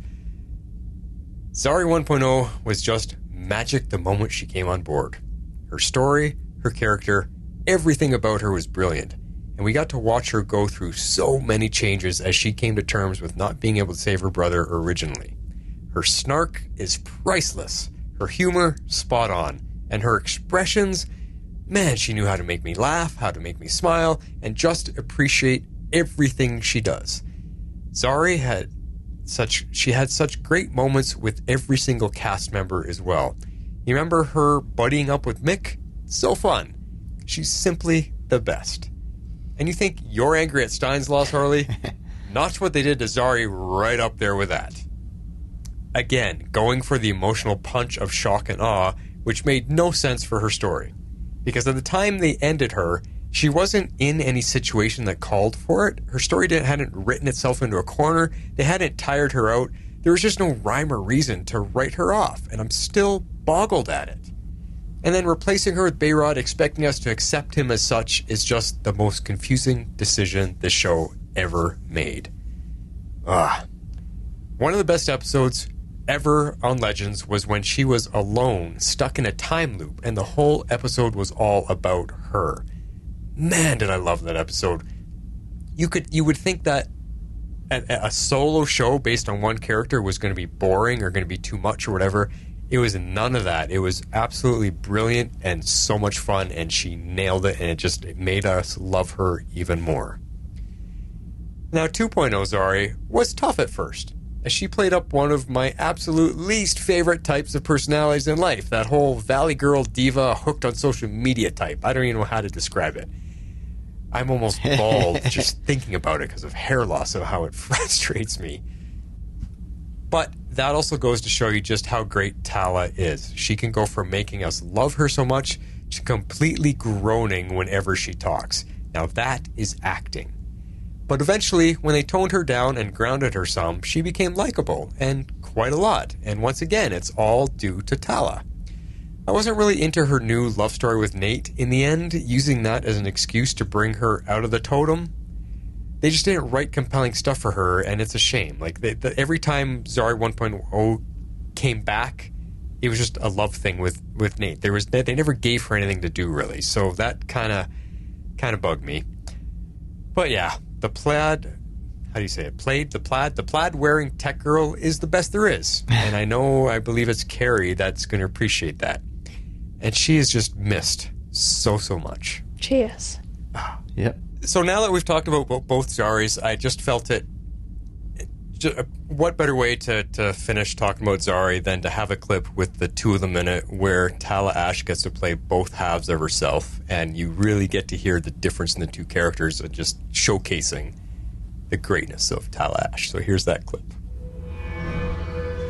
Speaker 5: Zari 1.0 was just magic the moment she came on board. Her story, her character, everything about her was brilliant, and we got to watch her go through so many changes as she came to terms with not being able to save her brother originally. Her snark is priceless, her humor spot on, and her expressions, man, she knew how to make me laugh, how to make me smile, and just appreciate everything she does. Zari had such great moments with every single cast member as well. You remember her buddying up with Mick? So fun. She's simply the best. And you think you're angry at Stein's loss, Harley? Not what they did to Zari, right up there with that. Again, going for the emotional punch of shock and awe, which made no sense for her story. Because at the time they ended her, she wasn't in any situation that called for it. Her story hadn't written itself into a corner. They hadn't tired her out. There was just no rhyme or reason to write her off, and I'm still boggled at it. And then replacing her with Behrad, expecting us to accept him as such, is just the most confusing decision the show ever made. One of the best episodes ever on Legends was when she was alone, stuck in a time loop, and the whole episode was all about her. Man, did I love that episode. You would think that a solo show based on one character was going to be boring or going to be too much or whatever. It was none of that. It was absolutely brilliant and so much fun, and she nailed it, and it made us love her even more. Now, 2.0 Zari was tough at first, as she played up one of my absolute least favorite types of personalities in life, that whole Valley Girl diva hooked on social media type. I don't even know how to describe it. I'm almost bald just thinking about it because of hair loss and how it frustrates me. But that also goes to show you just how great Tala is. She can go from making us love her so much to completely groaning whenever she talks. Now that is acting. But eventually, when they toned her down and grounded her some, she became likable, and quite a lot. And once again, it's all due to Tala. I wasn't really into her new love story with Nate in the end, using that as an excuse to bring her out of the totem. They just didn't write compelling stuff for her, and it's a shame. Like, every time Zari 1.0 came back, it was just a love thing with Nate. They never gave her anything to do, really, so that kind of bugged me. But yeah, the plaid... How do you say it? The plaid-wearing tech girl is the best there is. And I believe it's Carrie that's going to appreciate that. And she is just missed so much.
Speaker 8: She is.
Speaker 7: Yep.
Speaker 5: So now that we've talked about both Zaris, I just felt what better way to finish talking about Zari than to have a clip with the two of them in it where Tala Ash gets to play both halves of herself, and you really get to hear the difference in the two characters, just showcasing the greatness of Tala Ash. So here's that clip.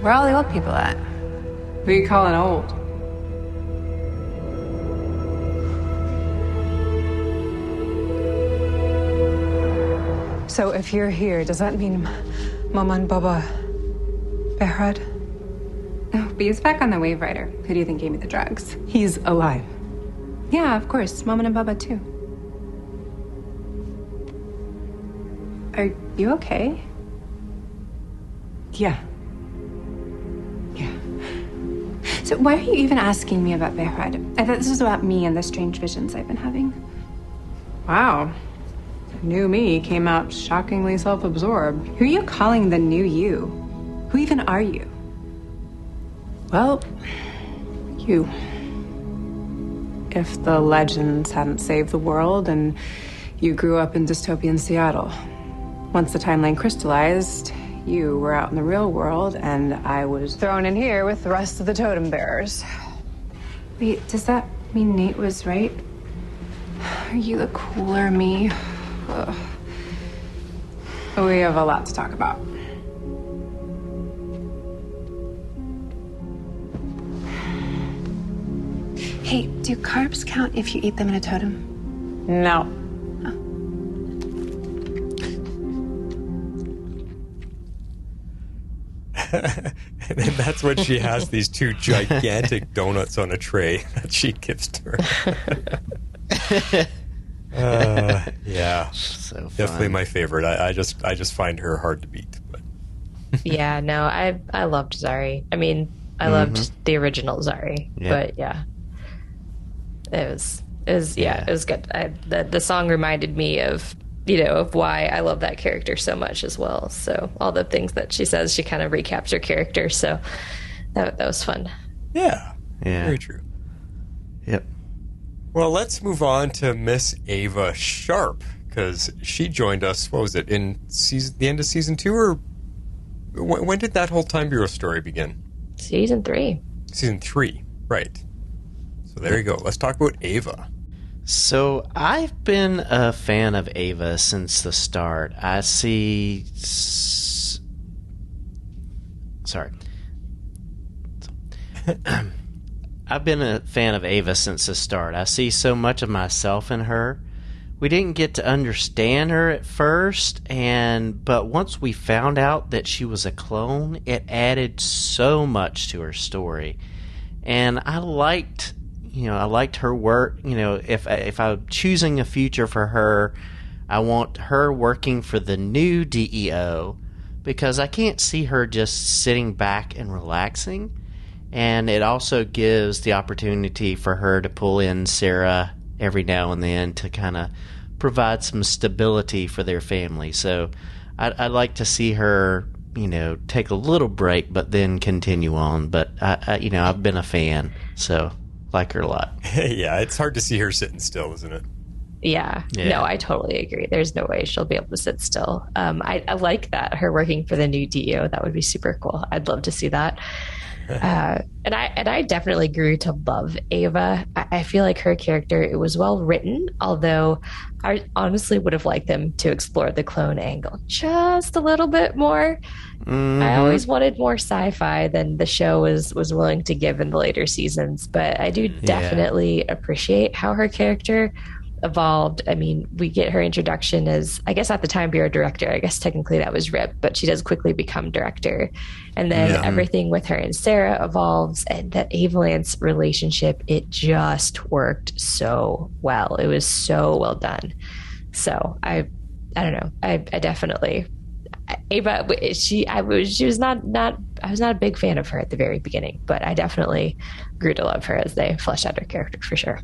Speaker 10: Where are all the old people at? Who are you calling old? So if you're here, does that mean Mama and Baba Behrad?
Speaker 14: Oh, Bea's back on the Waverider. Who do you think gave me the drugs?
Speaker 10: He's alive.
Speaker 14: Yeah, of course. Mama and Baba, too. Are you okay?
Speaker 10: Yeah.
Speaker 14: So why are you even asking me about Behrad? I thought this was about me and the strange visions I've been having.
Speaker 10: Wow. New me came out shockingly self-absorbed.
Speaker 14: Who are you calling the new you? Who even are you?
Speaker 10: Well, you. If the legends hadn't saved the world and you grew up in dystopian Seattle. Once the timeline crystallized, you were out in the real world and I was thrown in here with the rest of the totem bearers.
Speaker 14: Wait, does that mean Nate was right? Are you the cooler me? Ugh.
Speaker 10: We have a lot to talk about.
Speaker 14: Hey, do carbs count if you eat them in a totem?
Speaker 10: No.
Speaker 5: And then that's when she has these two gigantic donuts on a tray that she gives to her. Yeah,
Speaker 7: so fun.
Speaker 5: Definitely my favorite. I just find her hard to beat. But
Speaker 8: Yeah, no, I loved Zari. I mean, I loved the original Zari, but yeah, it was good. The song reminded me of of why I love that character so much as well. So all the things that she says, she kind of recaps her character. So that was fun.
Speaker 5: Yeah, very true.
Speaker 7: Yep.
Speaker 5: Well, let's move on to Miss Ava Sharp, because she joined us, what was it, in the end of season 2, or when did that whole Time Bureau story begin?
Speaker 8: Season 3.
Speaker 5: Season 3, right. So there you go. Let's talk about Ava.
Speaker 7: So I've been a fan of Ava since the start. I see... Sorry. I've been a fan of Ava since the start. I see so much of myself in her. We didn't get to understand her at first, but once we found out that she was a clone, it added so much to her story. And I liked her work. If I'm choosing a future for her, I want her working for the new DEO, because I can't see her just sitting back and relaxing. And it also gives the opportunity for her to pull in Sarah every now and then to kind of provide some stability for their family. So I'd like to see her, take a little break, but then continue on. But I've been a fan, so like her a lot.
Speaker 5: Yeah, it's hard to see her sitting still, isn't it?
Speaker 8: Yeah. No, I totally agree. There's no way she'll be able to sit still. I like that, her working for the new DEO. That would be super cool. I'd love to see that. And I definitely grew to love Ava. I feel like her character, it was well written, although I honestly would have liked them to explore the clone angle just a little bit more. I always wanted more sci-fi than the show was willing to give in the later seasons, but I do definitely appreciate how her character evolved. I mean, we get her introduction as, I guess at the time, Bureau Director. I guess technically that was Rip, but she does quickly become Director. And then everything with her and Sarah evolves, and that Ava-Lance relationship, it just worked so well. It was so well done. So I don't know. I definitely, Ava, I was not a big fan of her at the very beginning, but I definitely grew to love her as they fleshed out her character for sure.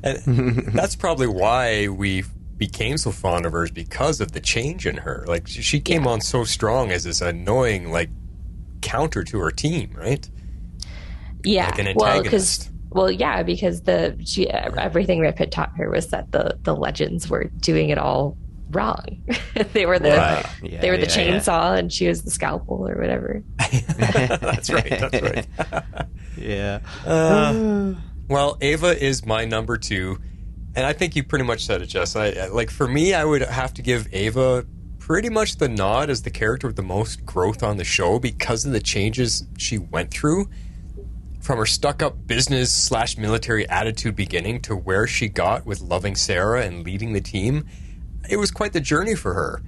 Speaker 5: And that's probably why we became so fond of her, is because of the change in her. Like, she came on so strong as this annoying, counter to her team, right?
Speaker 8: Yeah.
Speaker 5: Like an antagonist.
Speaker 8: Because everything Rip had taught her was that the legends were doing it all wrong. They were the chainsaw and she was the scalpel or whatever.
Speaker 5: That's right.
Speaker 7: Yeah.
Speaker 5: Well, Ava is my number 2, and I think you pretty much said it, Jess. For me, I would have to give Ava pretty much the nod as the character with the most growth on the show because of the changes she went through. From her stuck-up business/military attitude beginning to where she got with loving Sarah and leading the team, it was quite the journey for her.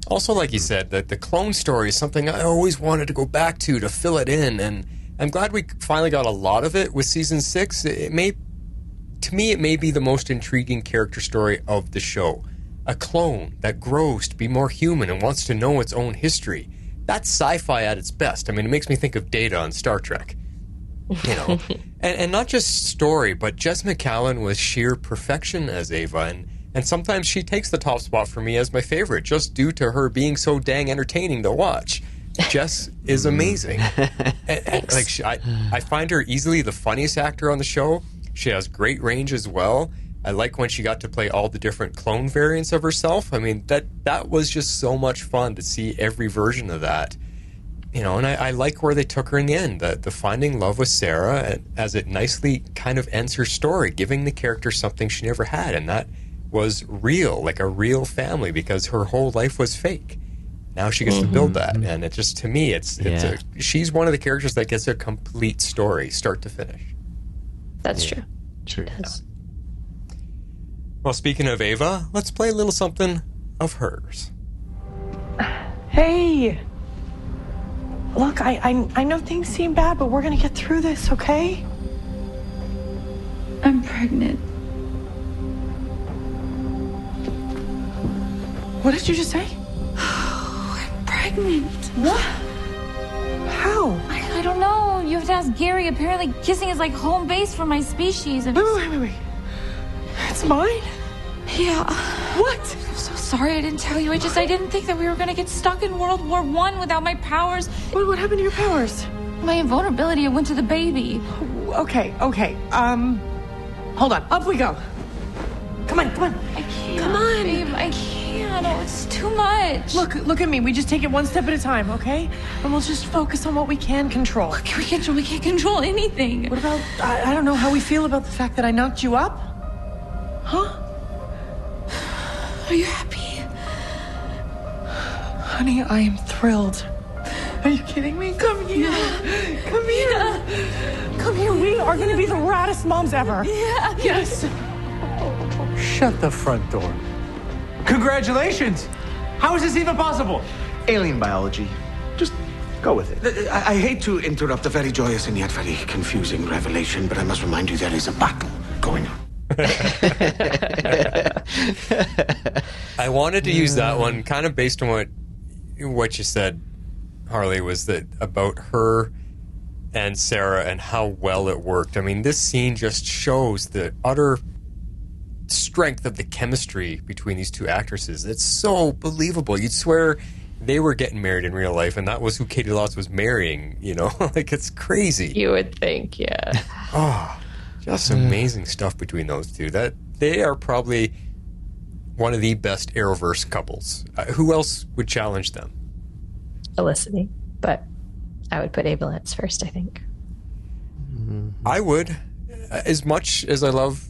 Speaker 5: Also, like you said, that the clone story is something I always wanted to go back to fill it in, and I'm glad we finally got a lot of it with season 6. To me, it may be the most intriguing character story of the show. A clone that grows to be more human and wants to know its own history. That's sci-fi at its best. I mean, it makes me think of Data on Star Trek. And not just story, but Jess McCallan was sheer perfection as Ava, and sometimes she takes the top spot for me as my favorite, just due to her being so dang entertaining to watch. Jess is amazing. I find her easily the funniest actor on the show. She has great range as well. I like when she got to play all the different clone variants of herself. I mean, that was just so much fun to see every version of that. And I like where they took her in the end. The finding love with Sarah, as it nicely kind of ends her story, giving the character something she never had, and that was real, like a real family, because her whole life was fake. Now she gets to build that, and it just, to me, she's one of the characters that gets a complete story, start to finish.
Speaker 8: That's true.
Speaker 7: True.
Speaker 5: Well, speaking of Ava, let's play a little something of hers.
Speaker 3: Hey! Look, I know things seem bad, but we're gonna get through this, okay?
Speaker 14: I'm pregnant.
Speaker 3: What did you just say?
Speaker 14: I'm pregnant.
Speaker 3: What? How?
Speaker 4: I don't know. You have to ask Gary. Apparently, kissing is like home base for my species.
Speaker 3: Wait. It's mine?
Speaker 4: Yeah.
Speaker 3: What?
Speaker 4: I'm so sorry I didn't tell you. I didn't think that we were going to get stuck in World War I without my powers.
Speaker 3: What happened to your powers?
Speaker 4: My invulnerability, I went to the baby.
Speaker 3: Okay. Hold on. Up we go. Come on.
Speaker 4: I can't.
Speaker 3: Come on.
Speaker 4: Babe, I can't. Oh, it's too much.
Speaker 3: Look at me. We just take it one step at a time, okay? And we'll just focus on what we can control.
Speaker 4: What can we control? We can't control anything.
Speaker 3: What about, I don't know how we feel about the fact that I knocked you up? Huh?
Speaker 4: Are you happy?
Speaker 3: Honey, I am thrilled. Are you kidding me? Come here. Come here.
Speaker 4: Yeah.
Speaker 3: Come here. We are going to be the raddest moms ever.
Speaker 4: Yeah.
Speaker 3: Yes.
Speaker 13: Shut the front door. Congratulations! How is this even possible?
Speaker 20: Alien biology. Just go with it.
Speaker 16: I hate to interrupt a very joyous and yet very confusing revelation, but I must remind you there is a battle going on.
Speaker 5: I wanted to use that one kind of based on what you said, Harley, was that about her and Sarah and how well it worked. I mean, this scene just shows the utter strength of the chemistry between these two actresses. It's so believable. You'd swear they were getting married in real life and that was who Katie Lotz was marrying, you know? Like, it's crazy.
Speaker 8: You would think, yeah.
Speaker 5: Oh, just amazing stuff between those two. That they are probably one of the best Arrowverse couples. Who else would challenge them?
Speaker 8: Felicity, but I would put Ava Lance first, I think.
Speaker 5: I would. As much as I love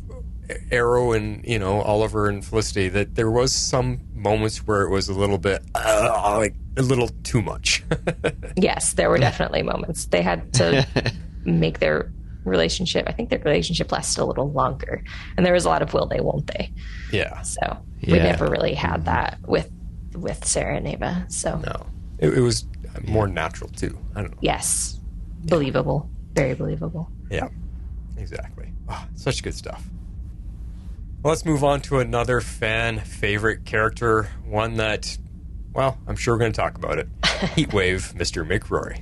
Speaker 5: Arrow and, you know, Oliver and Felicity, that there was some moments where it was a little bit, like, a little too much.
Speaker 8: Yes, there were definitely moments. They had to make their relationship, I think their relationship lasted a little longer. And there was a lot of will they, won't they.
Speaker 5: Yeah.
Speaker 8: So we never really had that with Sarah and Ava. So
Speaker 5: no. It was more natural, too. I don't know.
Speaker 8: Yes. Believable. Very believable.
Speaker 5: Yeah. Exactly. Oh, such good stuff. Well, let's move on to another fan favorite character, one that, well, I'm sure we're going to talk about it. Heatwave, Mr. Mick Rory.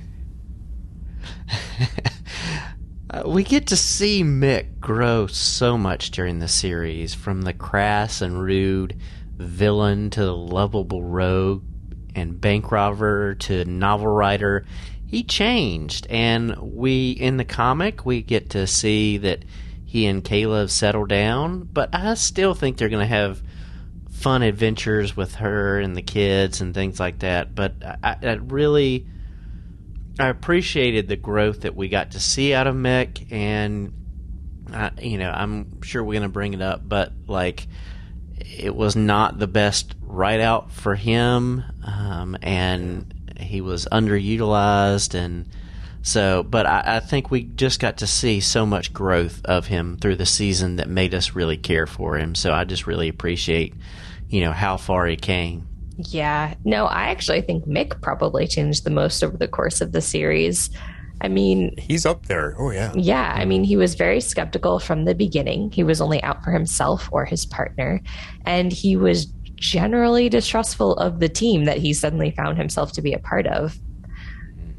Speaker 7: We get to see Mick grow so much during the series, from the crass and rude villain to the lovable rogue and bank robber to novel writer. He changed, and in the comic, we get to see that he and Kayla have settled down, but I still think they're going to have fun adventures with her and the kids and things like that. But I appreciated the growth that we got to see out of Mick, and I'm sure we're going to bring it up, but like, it was not the best write out for him, and he was underutilized, and so, but I think we just got to see so much growth of him through the season that made us really care for him. So I just really appreciate, how far he came.
Speaker 8: Yeah. No, I actually think Mick probably changed the most over the course of the series. I mean,
Speaker 5: he's up there. Oh, yeah.
Speaker 8: Yeah. I mean, he was very skeptical from the beginning. He was only out for himself or his partner. And he was generally distrustful of the team that he suddenly found himself to be a part of.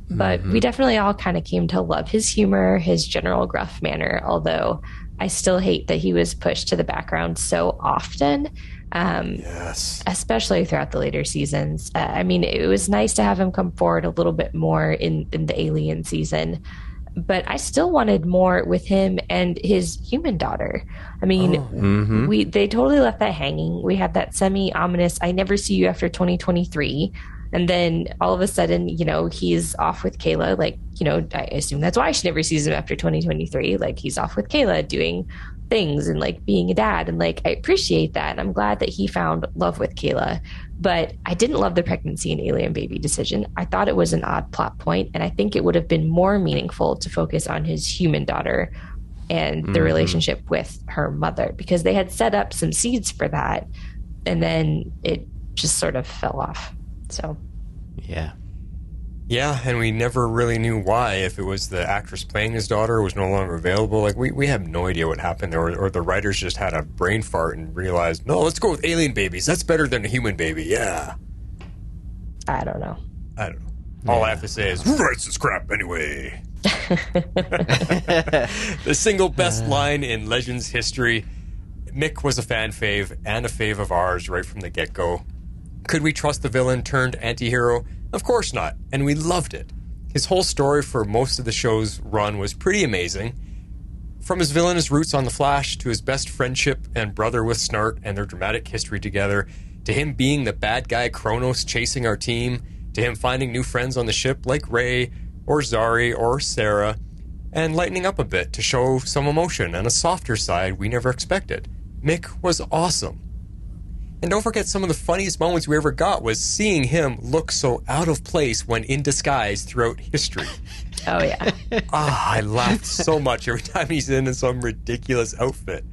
Speaker 8: But we definitely all kind of came to love his humor, his general gruff manner, although I still hate that he was pushed to the background so often.
Speaker 5: Yes.
Speaker 8: Especially throughout the later seasons. I mean, it was nice to have him come forward a little bit more in the Alien season, but I still wanted more with him and his human daughter. I mean, they totally left that hanging. We had that semi-ominous, I never see you after 2023. And then all of a sudden, he's off with Kayla. Like, I assume that's why she never sees him after 2023. Like, he's off with Kayla doing things and like being a dad. And like, I appreciate that. I'm glad that he found love with Kayla. But I didn't love the pregnancy and alien baby decision. I thought it was an odd plot point, and I think it would have been more meaningful to focus on his human daughter and the relationship with her mother, because they had set up some seeds for that, and then it just sort of fell off. So,
Speaker 5: yeah, and we never really knew why. If it was the actress playing his daughter was no longer available, like we have no idea what happened, or the writers just had a brain fart and realized, no, let's go with alien babies. That's better than a human baby. Yeah,
Speaker 8: I don't know.
Speaker 5: All I have to say is, who writes this crap anyway? The single best line in Legends history. Mick was a fan fave and a fave of ours right from the get-go. Could we trust the villain turned anti-hero? Of course not, and we loved it. His whole story for most of the show's run was pretty amazing. From his villainous roots on The Flash, to his best friendship and brother with Snart and their dramatic history together, to him being the bad guy Kronos chasing our team, to him finding new friends on the ship like Ray, or Zari, or Sarah, and lightening up a bit to show some emotion and a softer side we never expected. Mick was awesome. And don't forget, some of the funniest moments we ever got was seeing him look so out of place when in disguise throughout history.
Speaker 8: Oh, yeah.
Speaker 5: I laughed so much every time he's in some ridiculous outfit.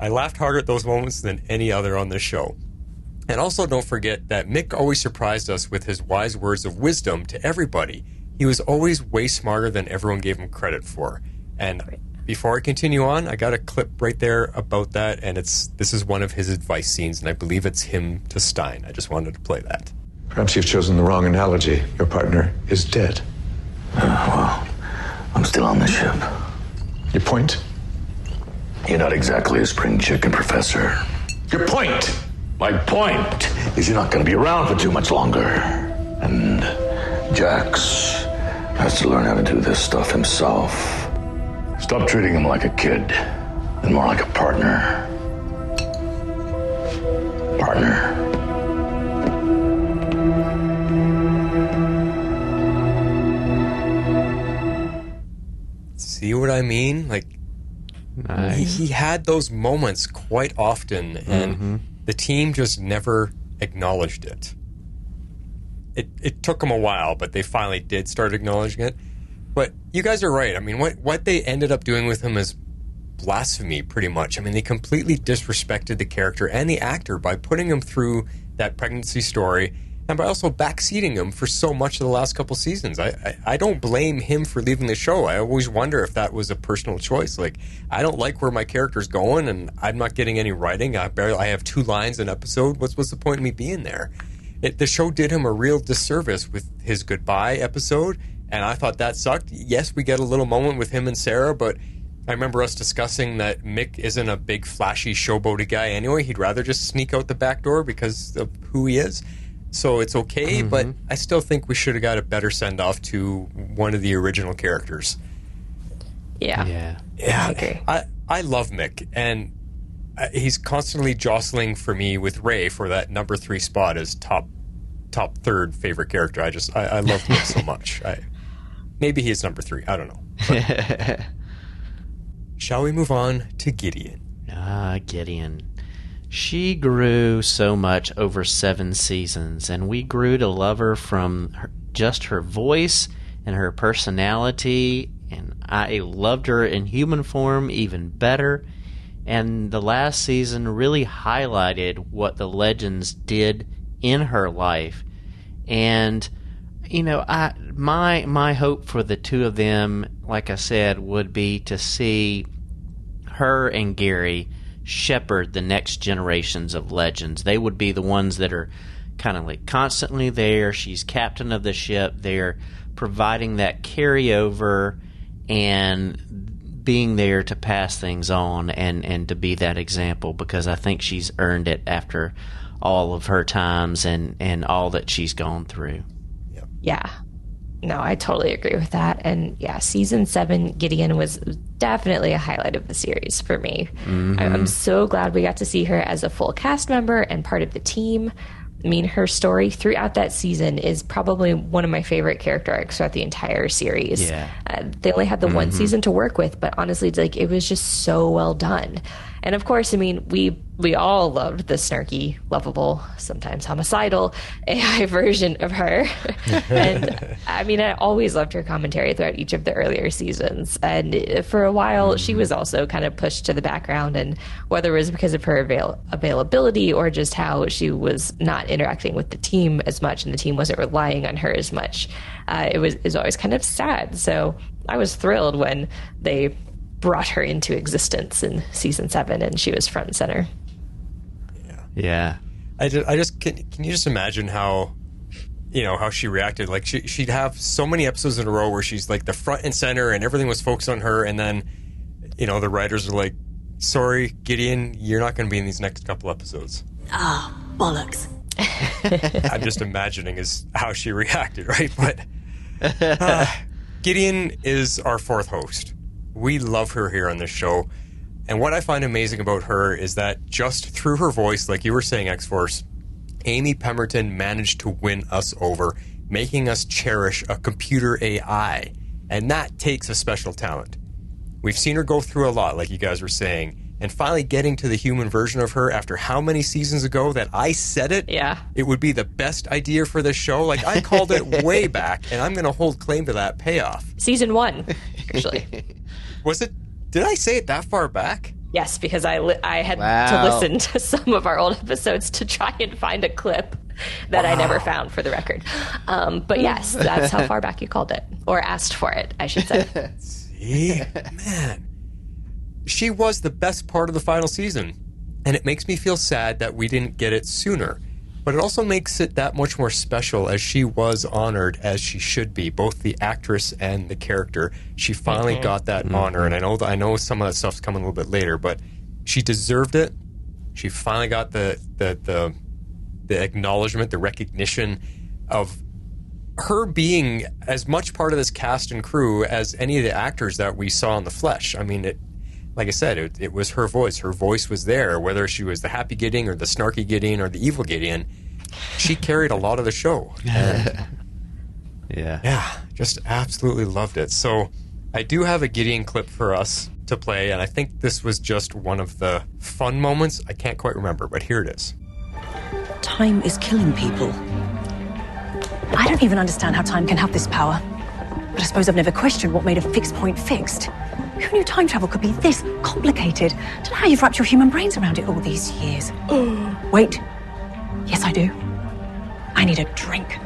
Speaker 5: I laughed harder at those moments than any other on this show. And also don't forget that Mick always surprised us with his wise words of wisdom to everybody. He was always way smarter than everyone gave him credit for. And before I continue on, I got a clip right there about that, and this is one of his advice scenes, and I believe it's him to Stein. I just wanted to play that.
Speaker 21: Perhaps you've chosen the wrong analogy. Your partner is dead.
Speaker 11: Well, I'm still on the ship.
Speaker 21: Your point?
Speaker 11: You're not exactly a spring chicken, Professor.
Speaker 21: Your point!
Speaker 11: My point is you're not going to be around for too much longer. And Jax has to learn how to do this stuff himself. Stop treating him like a kid and more like a partner. Partner.
Speaker 5: See what I mean? Like,
Speaker 7: nice.
Speaker 5: He had those moments quite often, and the team just never acknowledged it. It took them a while, but they finally did start acknowledging it. But you guys are right. I mean, what they ended up doing with him is blasphemy, pretty much. I mean, they completely disrespected the character and the actor by putting him through that pregnancy story and by also backseating him for so much of the last couple seasons. I don't blame him for leaving the show. I always wonder if that was a personal choice. Like, I don't like where my character's going, and I'm not getting any writing. I have 2 lines an episode. What's the point of me being there? The show did him a real disservice with his goodbye episode, and I thought that sucked. Yes, we get a little moment with him and Sarah, but I remember us discussing that Mick isn't a big, flashy, showboaty guy anyway. He'd rather just sneak out the back door because of who he is. So it's okay, but I still think we should have got a better send-off to one of the original characters.
Speaker 8: Yeah.
Speaker 5: I
Speaker 8: agree.
Speaker 5: I love Mick, and he's constantly jostling for me with Ray for that number 3 spot as top 3rd favorite character. I love Mick so much. Maybe he's number 3. I don't know. But shall we move on to Gideon?
Speaker 7: Gideon. She grew so much over 7 seasons, and we grew to love her from just her voice and her personality, and I loved her in human form even better. And the last season really highlighted what the Legends did in her life. And, you know, my hope for the two of them, like I said, would be to see her and Gary shepherd the next generations of Legends. They would be the ones that are kind of like constantly there. She's captain of the ship. They're providing that carryover and being there to pass things on and to be that example, because I think she's earned it after all of her times and all that she's gone through.
Speaker 8: Yeah. No, I totally agree with that. And yeah, season 7, Gideon was definitely a highlight of the series for me. I'm so glad we got to see her as a full cast member and part of the team. I mean, her story throughout that season is probably one of my favorite character arcs throughout the entire series.
Speaker 7: Yeah.
Speaker 8: They only had the one season to work with, but honestly, like, it was just so well done. And of course, I mean, we all loved the snarky, lovable, sometimes homicidal AI version of her. And I mean, I always loved her commentary throughout each of the earlier seasons. And for a while, she was also kind of pushed to the background. And whether it was because of her availability or just how she was not interacting with the team as much and the team wasn't relying on her as much, it was always kind of sad. So I was thrilled when they brought her into existence in season 7 and she was front and center.
Speaker 7: Yeah.
Speaker 5: I just can you just imagine how you know, how she reacted. Like, she'd have so many episodes in a row where she's, like, the front and center and everything was focused on her. And then, you know, the writers are like, sorry, Gideon, you're not going to be in these next couple episodes.
Speaker 17: Ah, bollocks.
Speaker 5: I'm just imagining is how she reacted, right? But Gideon is our fourth host. We love her here on this show. And what I find amazing about her is that just through her voice, like you were saying, X-Force, Amy Pemberton managed to win us over, making us cherish a computer AI. And that takes a special talent. We've seen her go through a lot, like you guys were saying. And finally getting to the human version of her after how many seasons ago that I said it?
Speaker 8: Yeah.
Speaker 5: It would be the best idea for this show. Like, I called it way back, and I'm going to hold claim to that payoff.
Speaker 8: Season 1, actually.
Speaker 5: Was it? Did I say it that far back?
Speaker 8: Yes, because I had to listen to some of our old episodes to try and find a clip that I never found, for the record. But yes, that's how far back you called it. Or asked for it, I should say.
Speaker 5: See? Man. She was the best part of the final season, and it makes me feel sad that we didn't get it sooner. But it also makes it that much more special as she was honored as she should be, both the actress and the character. She finally got that honor, and I know some of that stuff's coming a little bit later, but she deserved it. She finally got the acknowledgement, the recognition of her being as much part of this cast and crew as any of the actors that we saw in the flesh. I mean, like I said, it was her voice. Her voice was there, whether she was the happy Gideon or the snarky Gideon or the evil Gideon. She carried a lot of the show. And yeah, just absolutely loved it. So I do have a Gideon clip for us to play, and I think this was just one of the fun moments. I can't quite remember, but here it is.
Speaker 6: Time is killing people. I don't even understand how time can have this power. But I suppose I've never questioned what made a fixed point fixed. Who knew time travel could be this complicated? Don't know how you've wrapped your human brains around it all these years. Wait. Yes, I do. I need a drink.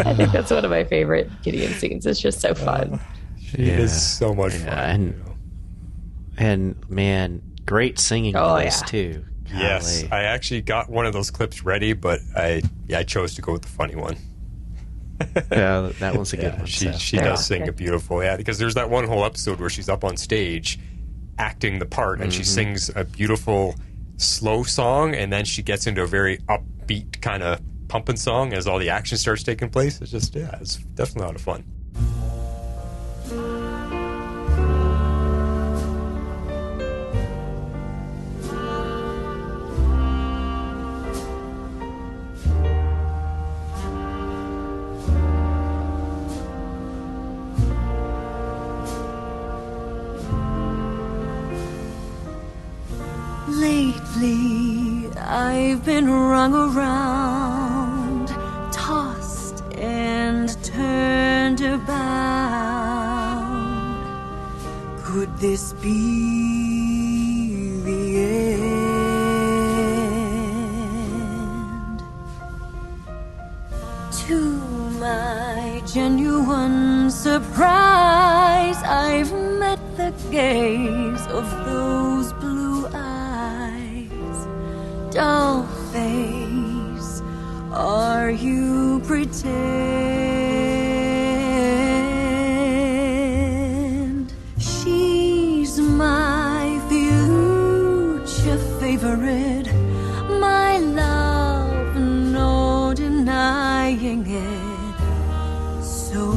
Speaker 8: I think that's one of my favorite Gideon scenes. It's just so fun.
Speaker 5: She is so much fun.
Speaker 7: And man, great singing voice too.
Speaker 5: Yes, I actually got one of those clips ready, but I chose to go with the funny one.
Speaker 7: Yeah, that one's a good one.
Speaker 5: She does sing it beautiful, because there's that one whole episode where she's up on stage acting the part, and she sings a beautiful slow song, and then she gets into a very upbeat kind of pumping song as all the action starts taking place. It's just, it's definitely a lot of fun.
Speaker 1: Lately, I've been rung around, tossed and turned about. Could this be the end? To my genuine surprise, I've met the gaze of those blue eyes. Doll face, are you pretend? She's my future favorite, my love, no denying it. So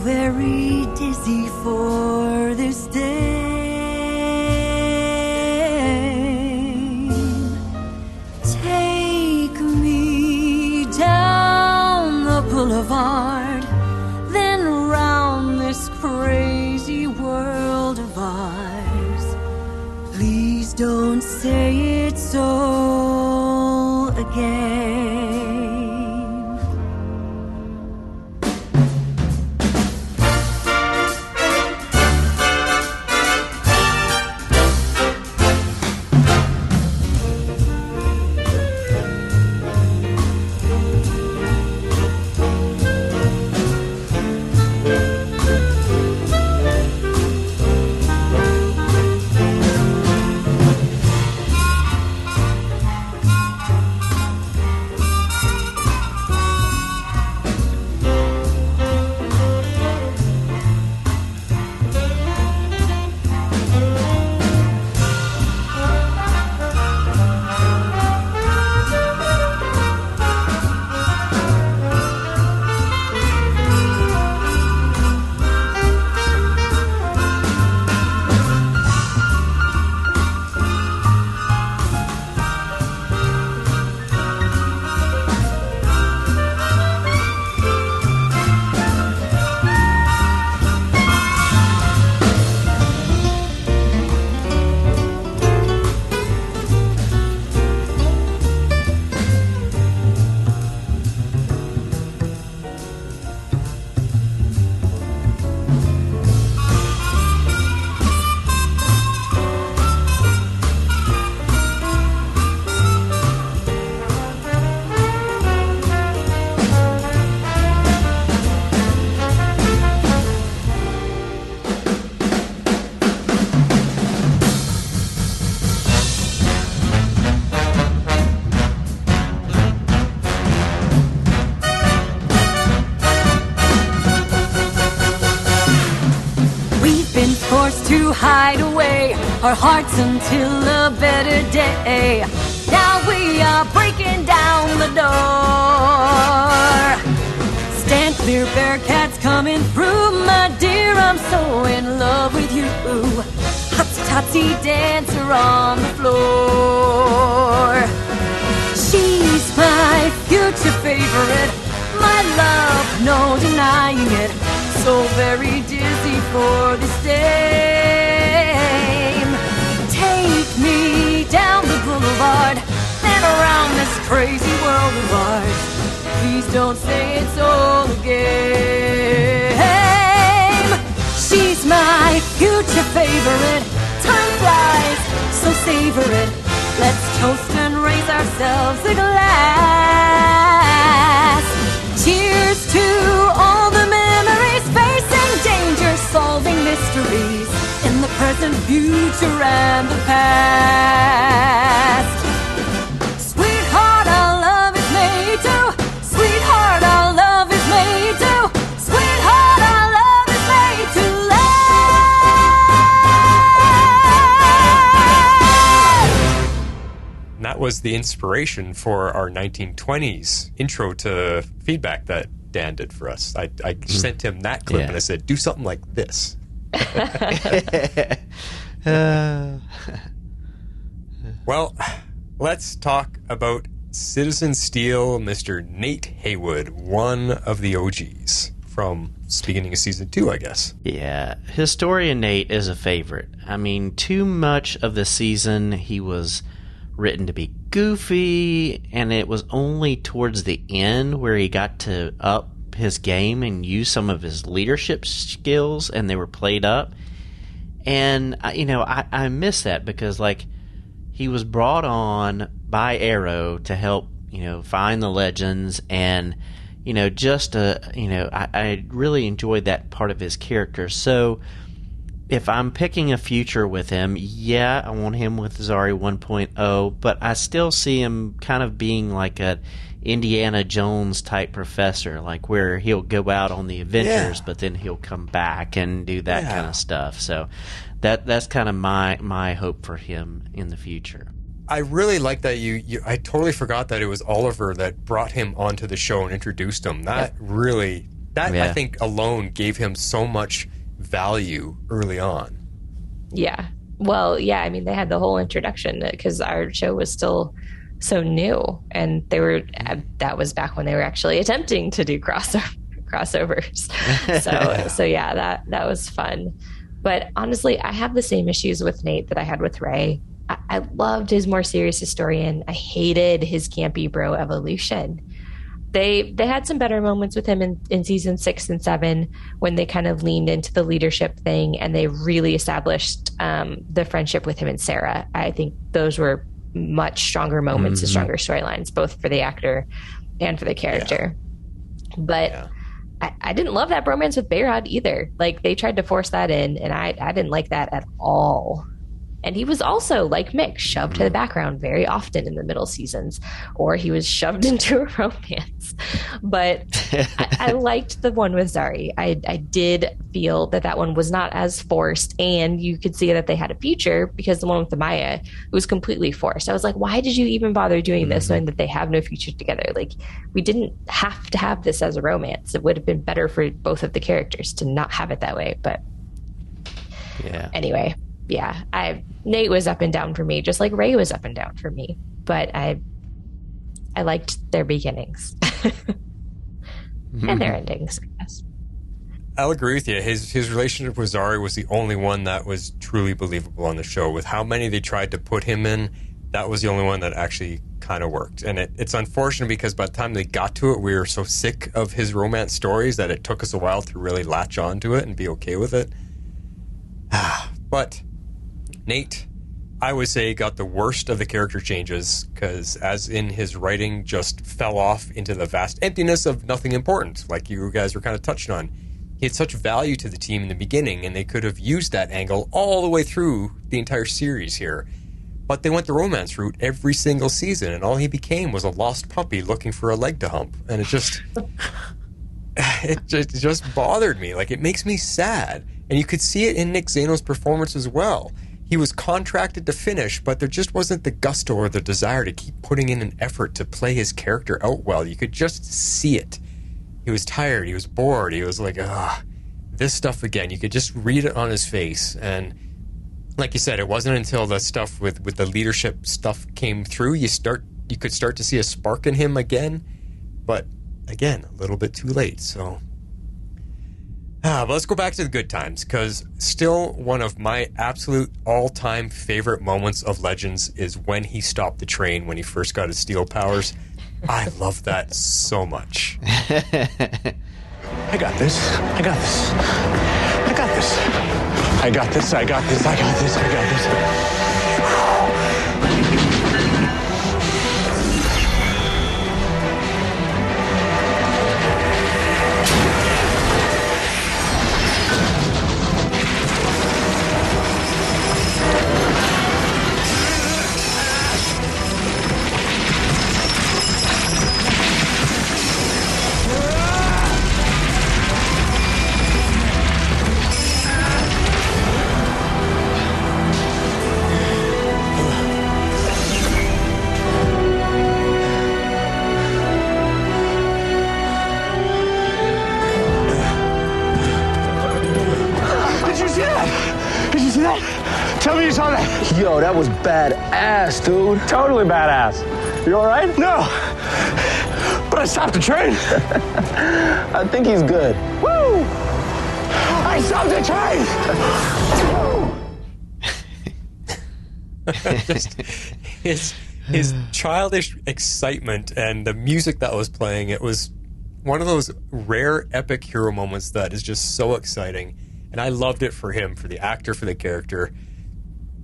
Speaker 1: very dizzy for this day. Take me down the boulevard, then round this crazy world of ours. Please don't say it's all again. to hide away our hearts until a better day. Now we are breaking down the door. Stand clear, Bearcats coming through. My dear, I'm so in love with you. Hotsy-totsy dancer on the floor. She's my future favorite, my love, no denying it. So very dizzy for this dame. Take me down the boulevard and around this crazy world of ours. Please don't say it's all a game. She's my future favorite. Time flies, so savor it. Let's toast and raise ourselves a glass. Cheers to all the memories, facing danger, solving mysteries in the present, future, and the past. Sweetheart, our love is made to. Sweetheart, our love is made to. Sweetheart, our love is made to last.
Speaker 5: That was the inspiration for our 1920s intro to feedback that Dan did for us. I sent him that clip and I said, do something like this. Well, let's talk about Citizen Steel, Mr. Nate Haywood, one of the OGs from beginning of season 2, I guess.
Speaker 7: Yeah, Historian Nate is a favorite. I mean, too much of the season he was written to be goofy, and it was only towards the end where he got to up his game and use some of his leadership skills, and they were played up. And I miss that because he was brought on by Arrow to help find the legends, and I really enjoyed that part of his character. So if I'm picking a future with him, yeah, I want him with Zari 1.0, but I still see him kind of being like a Indiana Jones type professor, where he'll go out on the adventures, but then he'll come back and do that kind of stuff. So that's kind of my hope for him in the future.
Speaker 5: I really like that I totally forgot that it was Oliver that brought him onto the show and introduced him. I think alone gave him so much value early on.
Speaker 8: Yeah. Well, yeah, I mean, they had the whole introduction because our show was still so new, and that was back when they were actually attempting to do crossovers. So yeah, that was fun. But honestly, I have the same issues with Nate that I had with Ray. I loved his more serious historian. I hated his campy bro evolution. They had some better moments with him in season 6 and 7 when they kind of leaned into the leadership thing and they really established the friendship with him and Sarah. I think those were much stronger moments and stronger storylines, both for the actor and for the character. Yeah. But I didn't love that bromance with Behrad either. They tried to force that in, and I didn't like that at all. And he was also, like Mick, shoved to the background very often in the middle seasons, or he was shoved into a romance. But I liked the one with Zari. I did feel that one was not as forced, and you could see that they had a future, because the one with the Maya was completely forced. I was like, why did you even bother doing this, knowing that they have no future together? We didn't have to have this as a romance. It would have been better for both of the characters to not have it that way. But anyway. Yeah, Nate was up and down for me, just like Ray was up and down for me. But I liked their beginnings and their endings, I guess.
Speaker 5: I'll agree with you. His relationship with Zari was the only one that was truly believable on the show. With how many they tried to put him in, that was the only one that actually kind of worked. And it's unfortunate because by the time they got to it, we were so sick of his romance stories that it took us a while to really latch on to it and be okay with it. But Nate, I would say, got the worst of the character changes because, as in his writing, just fell off into the vast emptiness of nothing important, like you guys were kind of touching on. He had such value to the team in the beginning, and they could have used that angle all the way through the entire series here. But they went the romance route every single season, and all he became was a lost puppy looking for a leg to hump. And it just... it just bothered me. Like, it makes me sad. And you could see it in Nick Zano's performance as well. He was contracted to finish, but there just wasn't the gusto or the desire to keep putting in an effort to play his character out well. You could just see it. He was tired. He was bored. He was like, this stuff again. You could just read it on his face. And like you said, it wasn't until the stuff with the leadership stuff came through, you could start to see a spark in him again. But again, a little bit too late. So, but let's go back to the good times, because still one of my absolute all-time favorite moments of Legends is when he stopped the train when he first got his steel powers. I love that so much.
Speaker 20: I got this. I got this. I got this. I got this. I got this. I got this. I got this. Tell me you saw that.
Speaker 9: Yo, that was badass, dude.
Speaker 20: Totally badass. You all right? No. But I stopped the train.
Speaker 9: I think he's good.
Speaker 20: Woo! I stopped the train.
Speaker 5: Just his childish excitement and the music that was playing, it was one of those rare epic hero moments that is just so exciting. And I loved it for him, for the actor, for the character.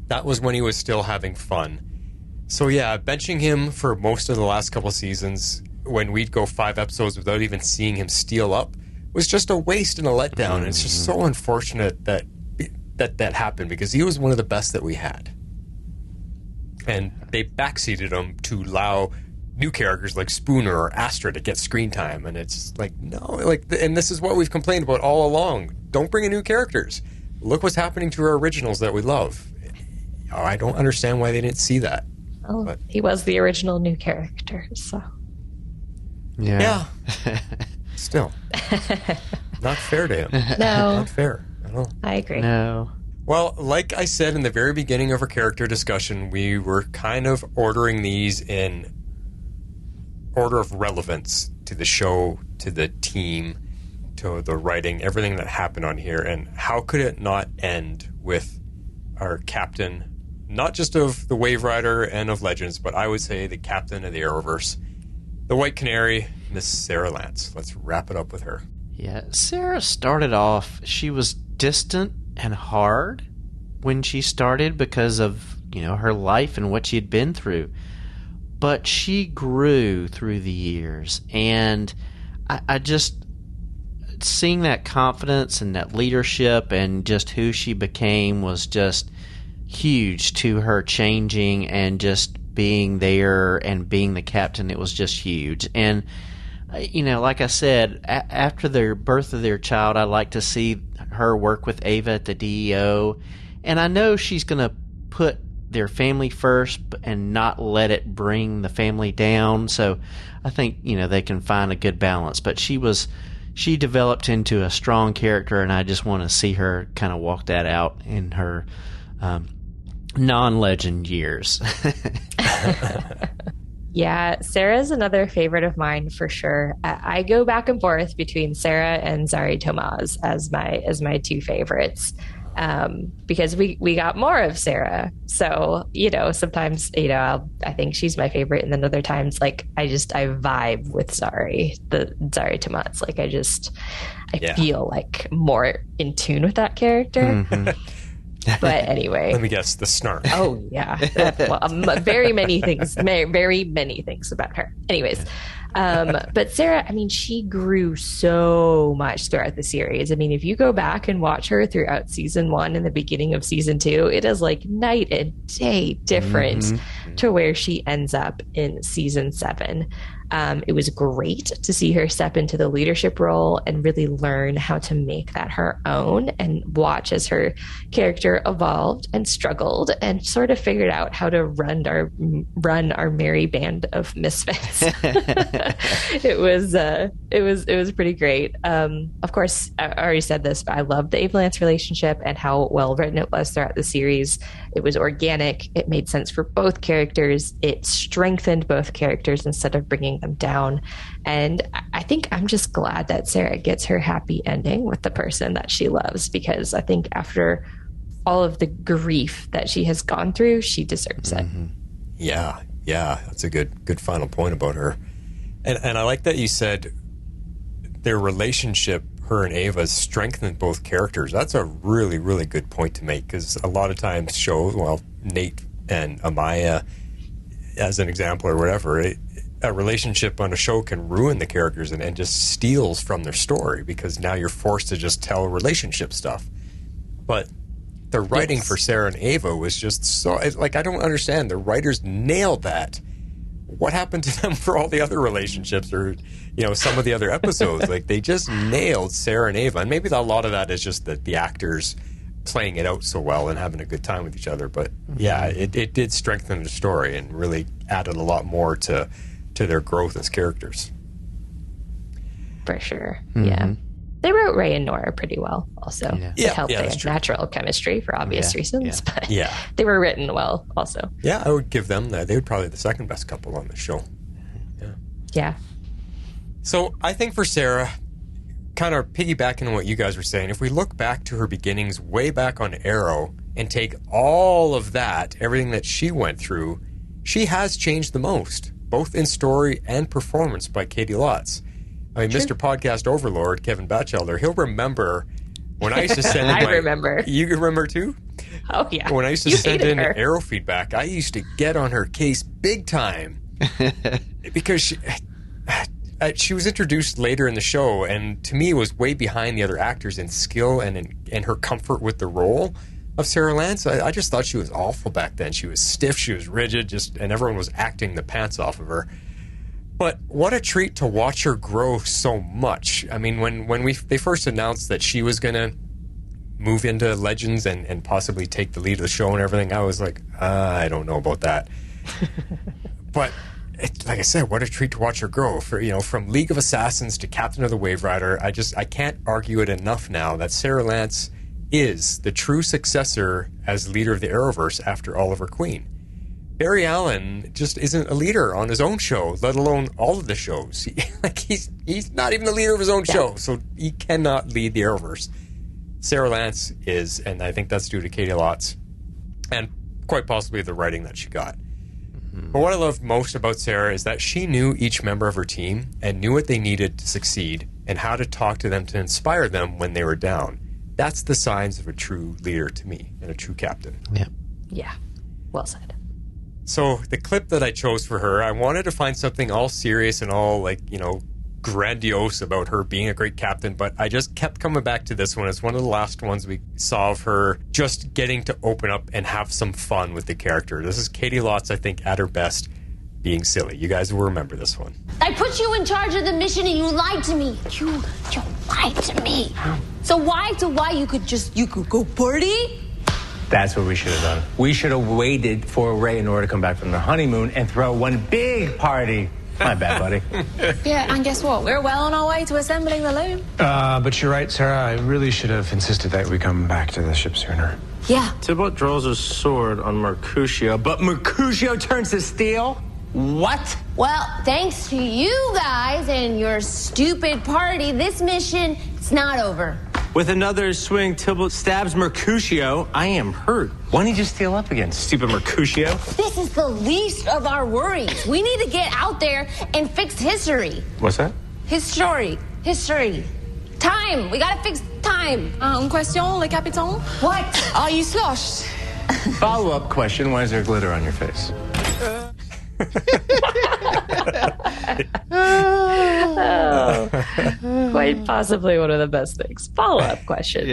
Speaker 5: That was when he was still having fun. So yeah, benching him for most of the last couple seasons, when we'd go 5 episodes without even seeing him steel up, was just a waste and a letdown. And it's just so unfortunate that happened, because he was one of the best that we had. And they backseated him to allow new characters like Spooner or Astra to get screen time. And it's like, no, and this is what we've complained about all along. Don't bring in new characters. Look what's happening to our originals that we love. I don't understand why they didn't see that.
Speaker 8: Oh, but he was the original new character, so.
Speaker 5: Yeah. Still. Not fair to him.
Speaker 8: No.
Speaker 5: Not fair at all.
Speaker 8: I agree.
Speaker 7: No.
Speaker 5: Well, like I said in the very beginning of our character discussion, we were kind of ordering these in order of relevance to the show, to the team, to the writing, everything that happened on here. And how could it not end with our captain, not just of the Waverider and of Legends, but I would say the captain of the Arrowverse, the White Canary, Miss Sarah Lance. Let's wrap it up with her.
Speaker 7: Yeah, Sarah started off, she was distant and hard when she started because of, her life and what she had been through. But she grew through the years, and I just, seeing that confidence and that leadership and just who she became was just huge to her changing and just being there and being the captain. It was just huge. And, like I said, after the birth of their child, I like to see her work with Ava at the DEO. And I know she's going to put their family first and not let it bring the family down. So I think, they can find a good balance. But she developed into a strong character, and I just want to see her kind of walk that out in her non-legend years.
Speaker 8: Yeah, Sarah's another favorite of mine for sure. I go back and forth between Sarah and Zari Tomaz as my 2 favorites. Because we got more of Sarah. So, sometimes, I think she's my favorite. And then other times, I vibe with Zari Tomaz. I feel like more in tune with that character.
Speaker 7: Mm-hmm.
Speaker 8: But anyway.
Speaker 5: Let me guess, the snark.
Speaker 8: Oh, yeah. Very many things about her. Anyways, But Sarah, I mean, she grew so much throughout the series. I mean, if you go back and watch her throughout season 1 and the beginning of season 2, it is like night and day difference to where she ends up in season 7. It was great to see her step into the leadership role and really learn how to make that her own, and watch as her character evolved and struggled and sort of figured out how to run our merry band of misfits. It was pretty great. Of course, I already said this, but I loved the Ava-Lance relationship and how well written it was throughout the series. It was organic. It made sense for both characters. It strengthened both characters instead of bringing them down. And I think I'm just glad that Sarah gets her happy ending with the person that she loves, because I think after all of the grief that she has gone through, she deserves it.
Speaker 5: Yeah, that's a good final point about her. And I like that you said their relationship, her and Ava, strengthened both characters. That's a really, really good point to make, because a lot of times shows, well, Nate and Amaya as an example or whatever, a relationship on a show can ruin the characters and just steals from their story, because now you're forced to just tell relationship stuff. But the writing for Sarah and Ava was just so, like, I don't understand. The writers nailed that. What happened to them for all the other relationships, or, you know, some of the other episodes? Like, they just nailed Sarah and Ava. And maybe a lot of that is just that the actors playing it out so well and having a good time with each other. But yeah, it did strengthen the story and really added a lot more to their growth as characters.
Speaker 8: For sure. Yeah. They wrote Ray and Nora pretty well also. It helped their natural chemistry for obvious reasons, but they were written well also.
Speaker 5: Yeah, I would give them that. They would probably be the second best couple on the show.
Speaker 8: Yeah.
Speaker 5: So I think for Sarah, kind of piggybacking on what you guys were saying, if we look back to her beginnings way back on Arrow and take all of that, everything that she went through, she has changed the most, both in story and performance by Katie Lotz. I mean, Mr. Podcast Overlord, Kevin Batchelder, he'll remember when I used to send in
Speaker 8: I remember.
Speaker 5: You remember too?
Speaker 8: Oh, yeah.
Speaker 5: When I used to send in Arrow feedback, I used to get on her case big time because she was introduced later in the show, and to me was way behind the other actors in skill and in her comfort with the role of Sarah Lance. I just thought she was awful back then. She was stiff, she was rigid, and everyone was acting the pants off of her. But what a treat to watch her grow so much. I mean, when they first announced that she was going to move into Legends and possibly take the lead of the show and everything, I was like, I don't know about that. But like I said, what a treat to watch her grow. From League of Assassins to Captain of the Waverider, I can't argue it enough now that Sarah Lance is the true successor as leader of the Arrowverse after Oliver Queen. Barry Allen just isn't a leader on his own show, let alone all of the shows. He's not even the leader of his own show, so he cannot lead the Arrowverse. Sarah Lance is, and I think that's due to Katie Lotz, and quite possibly the writing that she got. But what I loved most about Sarah is that she knew each member of her team and knew what they needed to succeed and how to talk to them to inspire them when they were down. That's the signs of a true leader to me, and a true captain.
Speaker 8: Yeah. Well said.
Speaker 5: So the clip that I chose for her, I wanted to find something all serious and all, grandiose about her being a great captain, but I just kept coming back to this one. It's one of the last ones we saw of her just getting to open up and have some fun with the character. This is Katie Lotz, I think, at her best, being silly. You guys will remember this one.
Speaker 18: I put you in charge of the mission and you lied to me. You lied to me. So why you could go party?
Speaker 13: That's what we should have done. We should have waited for Ray and Nora to come back from their honeymoon and throw one big party. My bad, buddy.
Speaker 14: Yeah, and guess what? We're well on our way to assembling the loom.
Speaker 2: But you're right, Sarah. I really should have insisted that we come back to the ship sooner.
Speaker 18: Yeah.
Speaker 9: Tybalt draws a sword on Mercutio, but Mercutio turns to steel? What?
Speaker 18: Well, thanks to you guys and your stupid party, this mission, it's not over.
Speaker 9: With another swing, Tybalt stabs Mercutio. I am hurt. Why don't you just steal up again, stupid Mercutio?
Speaker 18: This is the least of our worries. We need to get out there and fix history.
Speaker 9: What's that?
Speaker 18: History. Time. We gotta fix time.
Speaker 14: Un question, le capitaine?
Speaker 18: What?
Speaker 14: Are you sloshed?
Speaker 13: Follow-up question, why is there glitter on your face?
Speaker 8: Quite possibly one of the best things. Follow-up question.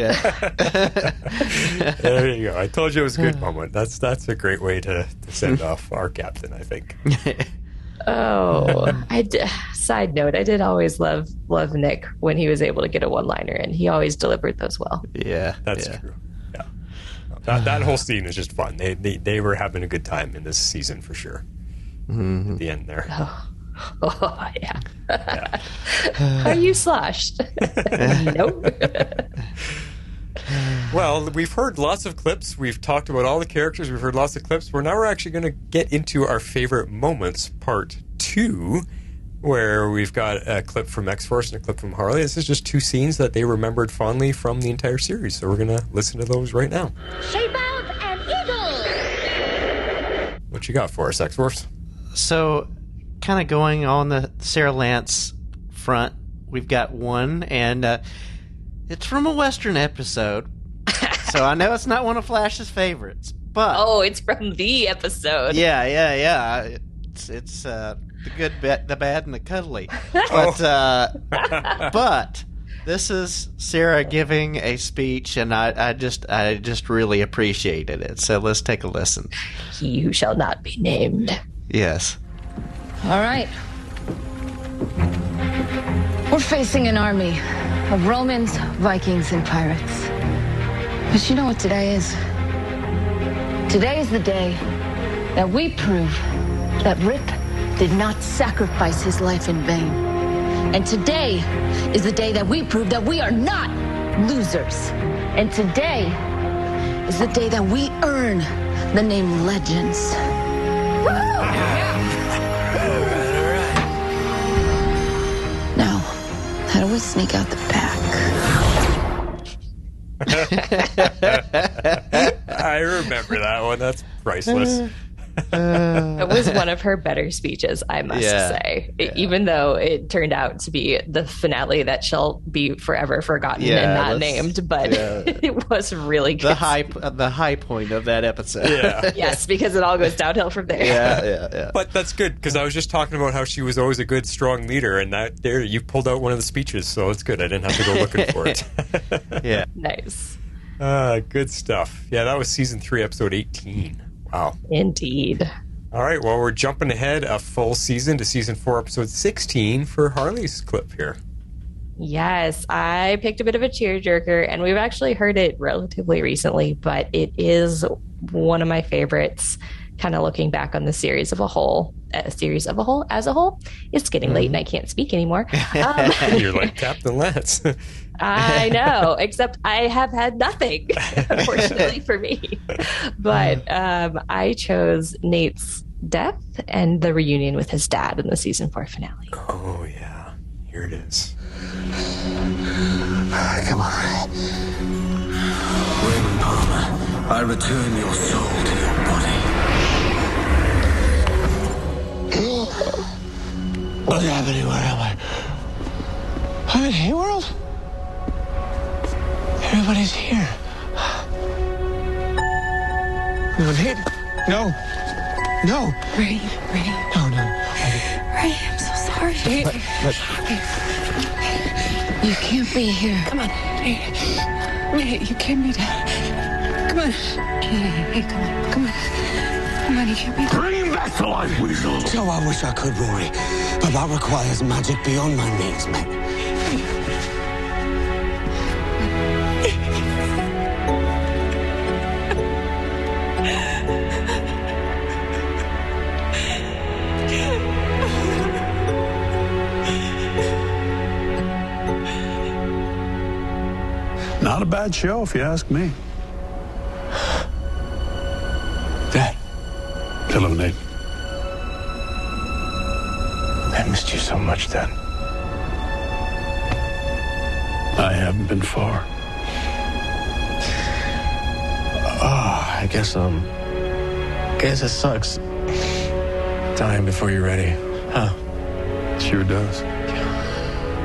Speaker 5: There you go. I told you it was a good moment. That's a great way to send off our captain, I think.
Speaker 8: Side note, I did always love Nick when he was able to get a one-liner in. He always delivered those well.
Speaker 5: Yeah, that's true. Yeah, that whole scene is just fun. They were having a good time in this season for sure. At the end there.
Speaker 8: Oh yeah. Are you sloshed? Nope.
Speaker 5: Well, we've heard lots of clips. We've talked about all the characters. We've heard lots of clips. We're actually going to get into our favorite moments, part 2, where we've got a clip from X-Force and a clip from Harley. This is just 2 scenes that they remembered fondly from the entire series. So we're going to listen to those right now.
Speaker 18: Shape out and eagle!
Speaker 5: What you got for us, X-Force?
Speaker 7: So, kind of going on the Sarah Lance front, we've got one, and it's from a Western episode. So I know it's not one of Flash's favorites, but
Speaker 8: it's from the episode.
Speaker 7: Yeah. It's the good, the bad, and the cuddly. But this is Sarah giving a speech, and I just really appreciated it. So let's take a listen.
Speaker 8: He who shall not be named.
Speaker 7: Yes.
Speaker 15: All right. We're facing an army of Romans, Vikings, and pirates. But you know what today is? Today is the day that we prove that Rip did not sacrifice his life in vain. And today is the day that we prove that we are not losers. And today is the day that we earn the name Legends. Now, how do we sneak out the back?
Speaker 5: I remember that one. That's priceless.
Speaker 8: It was one of her better speeches, I must say. Even though it turned out to be the finale that shall be forever forgotten and not named, but it was really good.
Speaker 7: The high point of that episode.
Speaker 5: Yeah.
Speaker 8: Yes, because it all goes downhill from there.
Speaker 7: Yeah.
Speaker 5: But that's good, because I was just talking about how she was always a good, strong leader, and that there you pulled out one of the speeches, so it's good. I didn't have to go looking for it.
Speaker 7: Yeah.
Speaker 8: Nice.
Speaker 5: Good stuff. Yeah, that was season 3, episode 18. Wow.
Speaker 8: Indeed.
Speaker 5: All right, well, we're jumping ahead a full season to season 4, episode 16 for Harley's clip here.
Speaker 8: Yes, I picked a bit of a tearjerker, and we've actually heard it relatively recently, but it is one of my favorites, kind of looking back on the series as a whole. It's getting late and I can't speak anymore.
Speaker 5: You're like Captain Lance.
Speaker 8: I know, except I have had nothing, unfortunately for me. But I chose Nate's death and the reunion with his dad in the season 4 finale.
Speaker 5: Oh, yeah. Here it is.
Speaker 16: Come on, Ray. Raymond Palmer, I return your soul to your body. What's happening? Where am I? I'm in Hayworld? Everybody's here. No, Nate. No. No.
Speaker 15: Ray.
Speaker 16: No.
Speaker 15: Ray, I'm so sorry. You can't be here. Come on. Nate, you can't be down. Come on. Hey, come on. Come on, you can't be down.
Speaker 16: Bring him back to life, Weasel. So I wish I could, Rory. But that requires magic beyond my means, mate.
Speaker 23: Not a bad show, if you ask me.
Speaker 16: Dad.
Speaker 23: Hello, Nate.
Speaker 2: I missed you so much, Dad.
Speaker 23: I haven't been far.
Speaker 2: I guess it sucks. Dying before you're ready, huh?
Speaker 23: Sure does.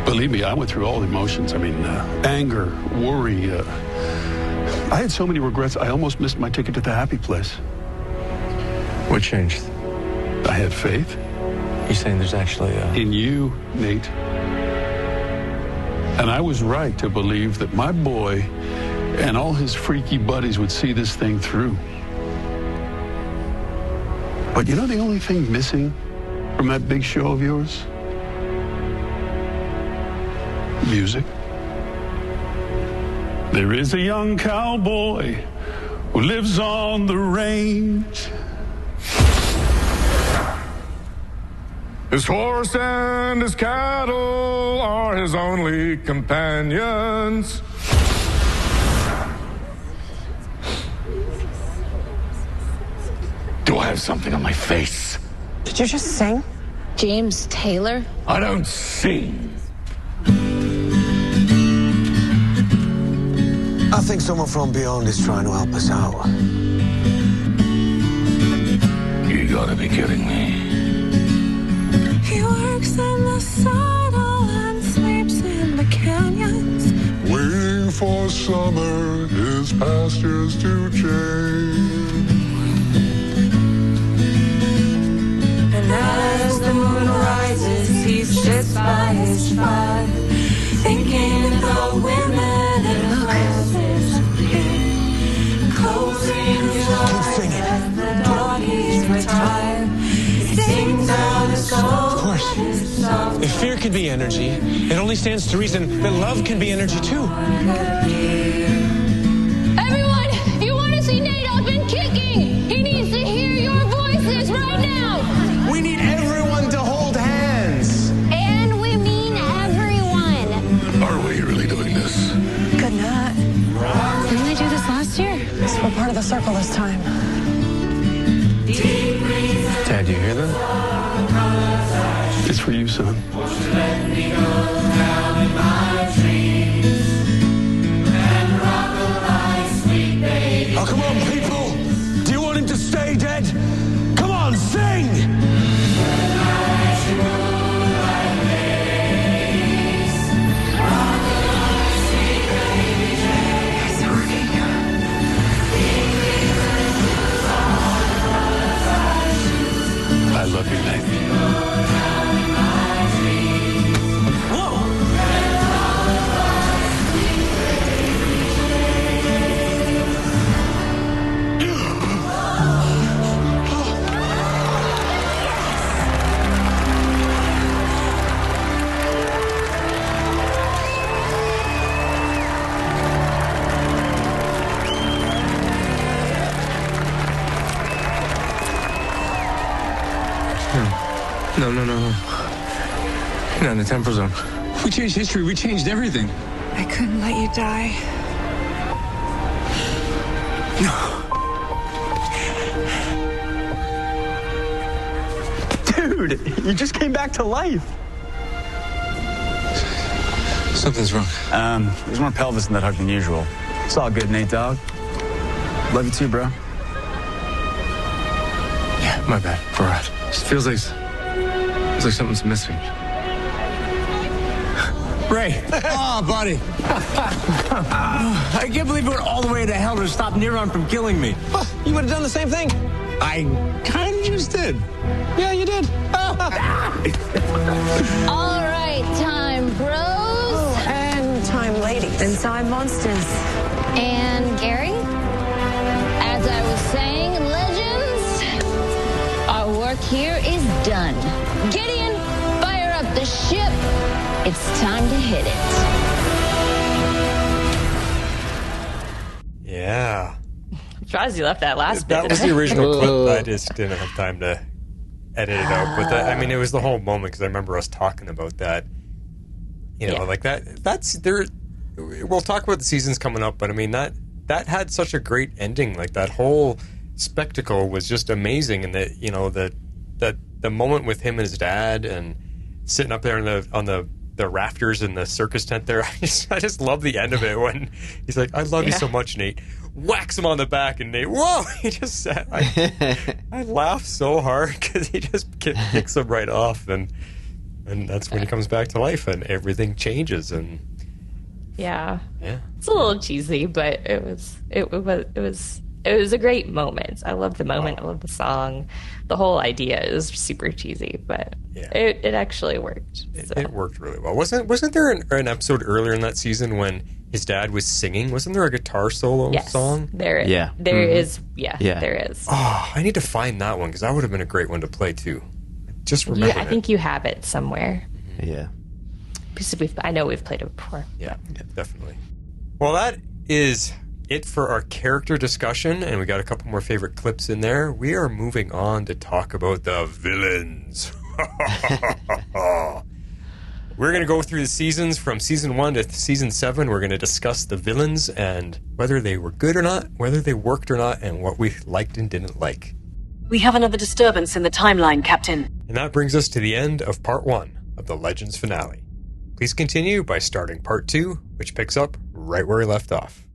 Speaker 23: Believe me, I went through all the emotions. I mean, anger, worry. I had so many regrets, I almost missed my ticket to the happy place.
Speaker 2: What changed?
Speaker 23: I had faith.
Speaker 13: You're saying there's actually
Speaker 12: in you, Nate. And I was right to believe that my boy and all his freaky buddies would see this thing through. But you know the only thing missing from that big show of yours? Music. There is a young cowboy who lives on the range.
Speaker 11: His horse and his cattle are his only companions. Do I have something on my face?
Speaker 3: Did you just sing?
Speaker 15: James Taylor?
Speaker 11: I don't sing.
Speaker 16: I think someone from beyond is trying to help us out.
Speaker 11: You gotta be kidding me.
Speaker 1: He works in the saddle and sleeps in the canyons.
Speaker 11: Waiting for summer, his pastures to change.
Speaker 1: And as the moon rises, he sits by his fire, thinking of the women and houses, closing his eyes as the doggies retire. He sings out his soul.
Speaker 2: Of course. If fear can be energy, it only stands to reason that love can be energy too.
Speaker 15: Everyone, if you want to see Nate up and kicking, he needs to hear your voices right now.
Speaker 2: We need everyone to hold hands.
Speaker 18: And we mean everyone.
Speaker 11: Are we really doing this?
Speaker 3: Good night.
Speaker 14: Didn't they do this last year?
Speaker 3: We're part of the circle this time.
Speaker 13: Dad, do you hear that?
Speaker 12: It's for you, son.
Speaker 16: Oh, come on, people! Do you want him to stay dead? Come on, sing!
Speaker 3: It's working.
Speaker 12: I love you, Nate.
Speaker 13: No. You're not in the temporal zone.
Speaker 9: We changed history. We changed everything.
Speaker 4: I couldn't let you die.
Speaker 2: Dude, you just came back to life.
Speaker 13: Something's wrong.
Speaker 19: There's more pelvis in that hug than usual. It's all good, Nate, dog. Love you too, bro.
Speaker 13: Yeah, my bad. We're right. It feels like something's missing.
Speaker 9: Ray.
Speaker 19: Oh, buddy.
Speaker 9: I can't believe you went all the way to hell to stop Neron from killing me.
Speaker 2: You would have done the same thing.
Speaker 9: I kind of just did.
Speaker 2: Yeah, you did.
Speaker 15: All right, time bros.
Speaker 3: And time ladies.
Speaker 6: And time monsters.
Speaker 15: And Gary, as I was saying, legends, our work here is done. Gideon, fire up the ship. It's time to hit it.
Speaker 5: Yeah.
Speaker 4: I'm surprised you left that last bit.
Speaker 5: That was the original clip. I just didn't have time to edit it out. But I mean, it was the whole moment because I remember us talking about that. You know, like that's there. We'll talk about the seasons coming up, but I mean that had such a great ending. Like that whole spectacle was just amazing, and that the moment with him and his dad and sitting up there on the rafters in the circus tent there. I just love the end of it when he's like, "I love you so much, Nate." Whacks him on the back, and Nate, whoa! He just said, I laughed so hard because he just kicks him right off, and that's when he comes back to life, and everything changes, and
Speaker 8: yeah, it's a little cheesy, but it was it was a great moment. I love the moment. I love the song. The whole idea is super cheesy, but it actually worked. So.
Speaker 5: It worked really well. Wasn't there an episode earlier in that season when his dad was singing? Wasn't there a guitar solo song?
Speaker 8: There is.
Speaker 7: Yeah.
Speaker 8: There is. There is.
Speaker 5: Oh, I need to find that one because that would have been a great one to play too. Just remember.
Speaker 8: I think you have it somewhere.
Speaker 7: Yeah.
Speaker 8: Because I know we've played it before.
Speaker 5: Yeah, definitely. Well, that is it for our character discussion, and we got a couple more favorite clips in there. We are moving on to talk about the villains. We're going to go through the seasons from season 1 to season 7. We're going to discuss the villains and whether they were good or not, whether they worked or not, and what we liked and didn't like.
Speaker 6: We have another disturbance in the timeline, Captain.
Speaker 5: And that brings us to the end of part 1 of the Legends finale. Please continue by starting part 2, which picks up right where we left off.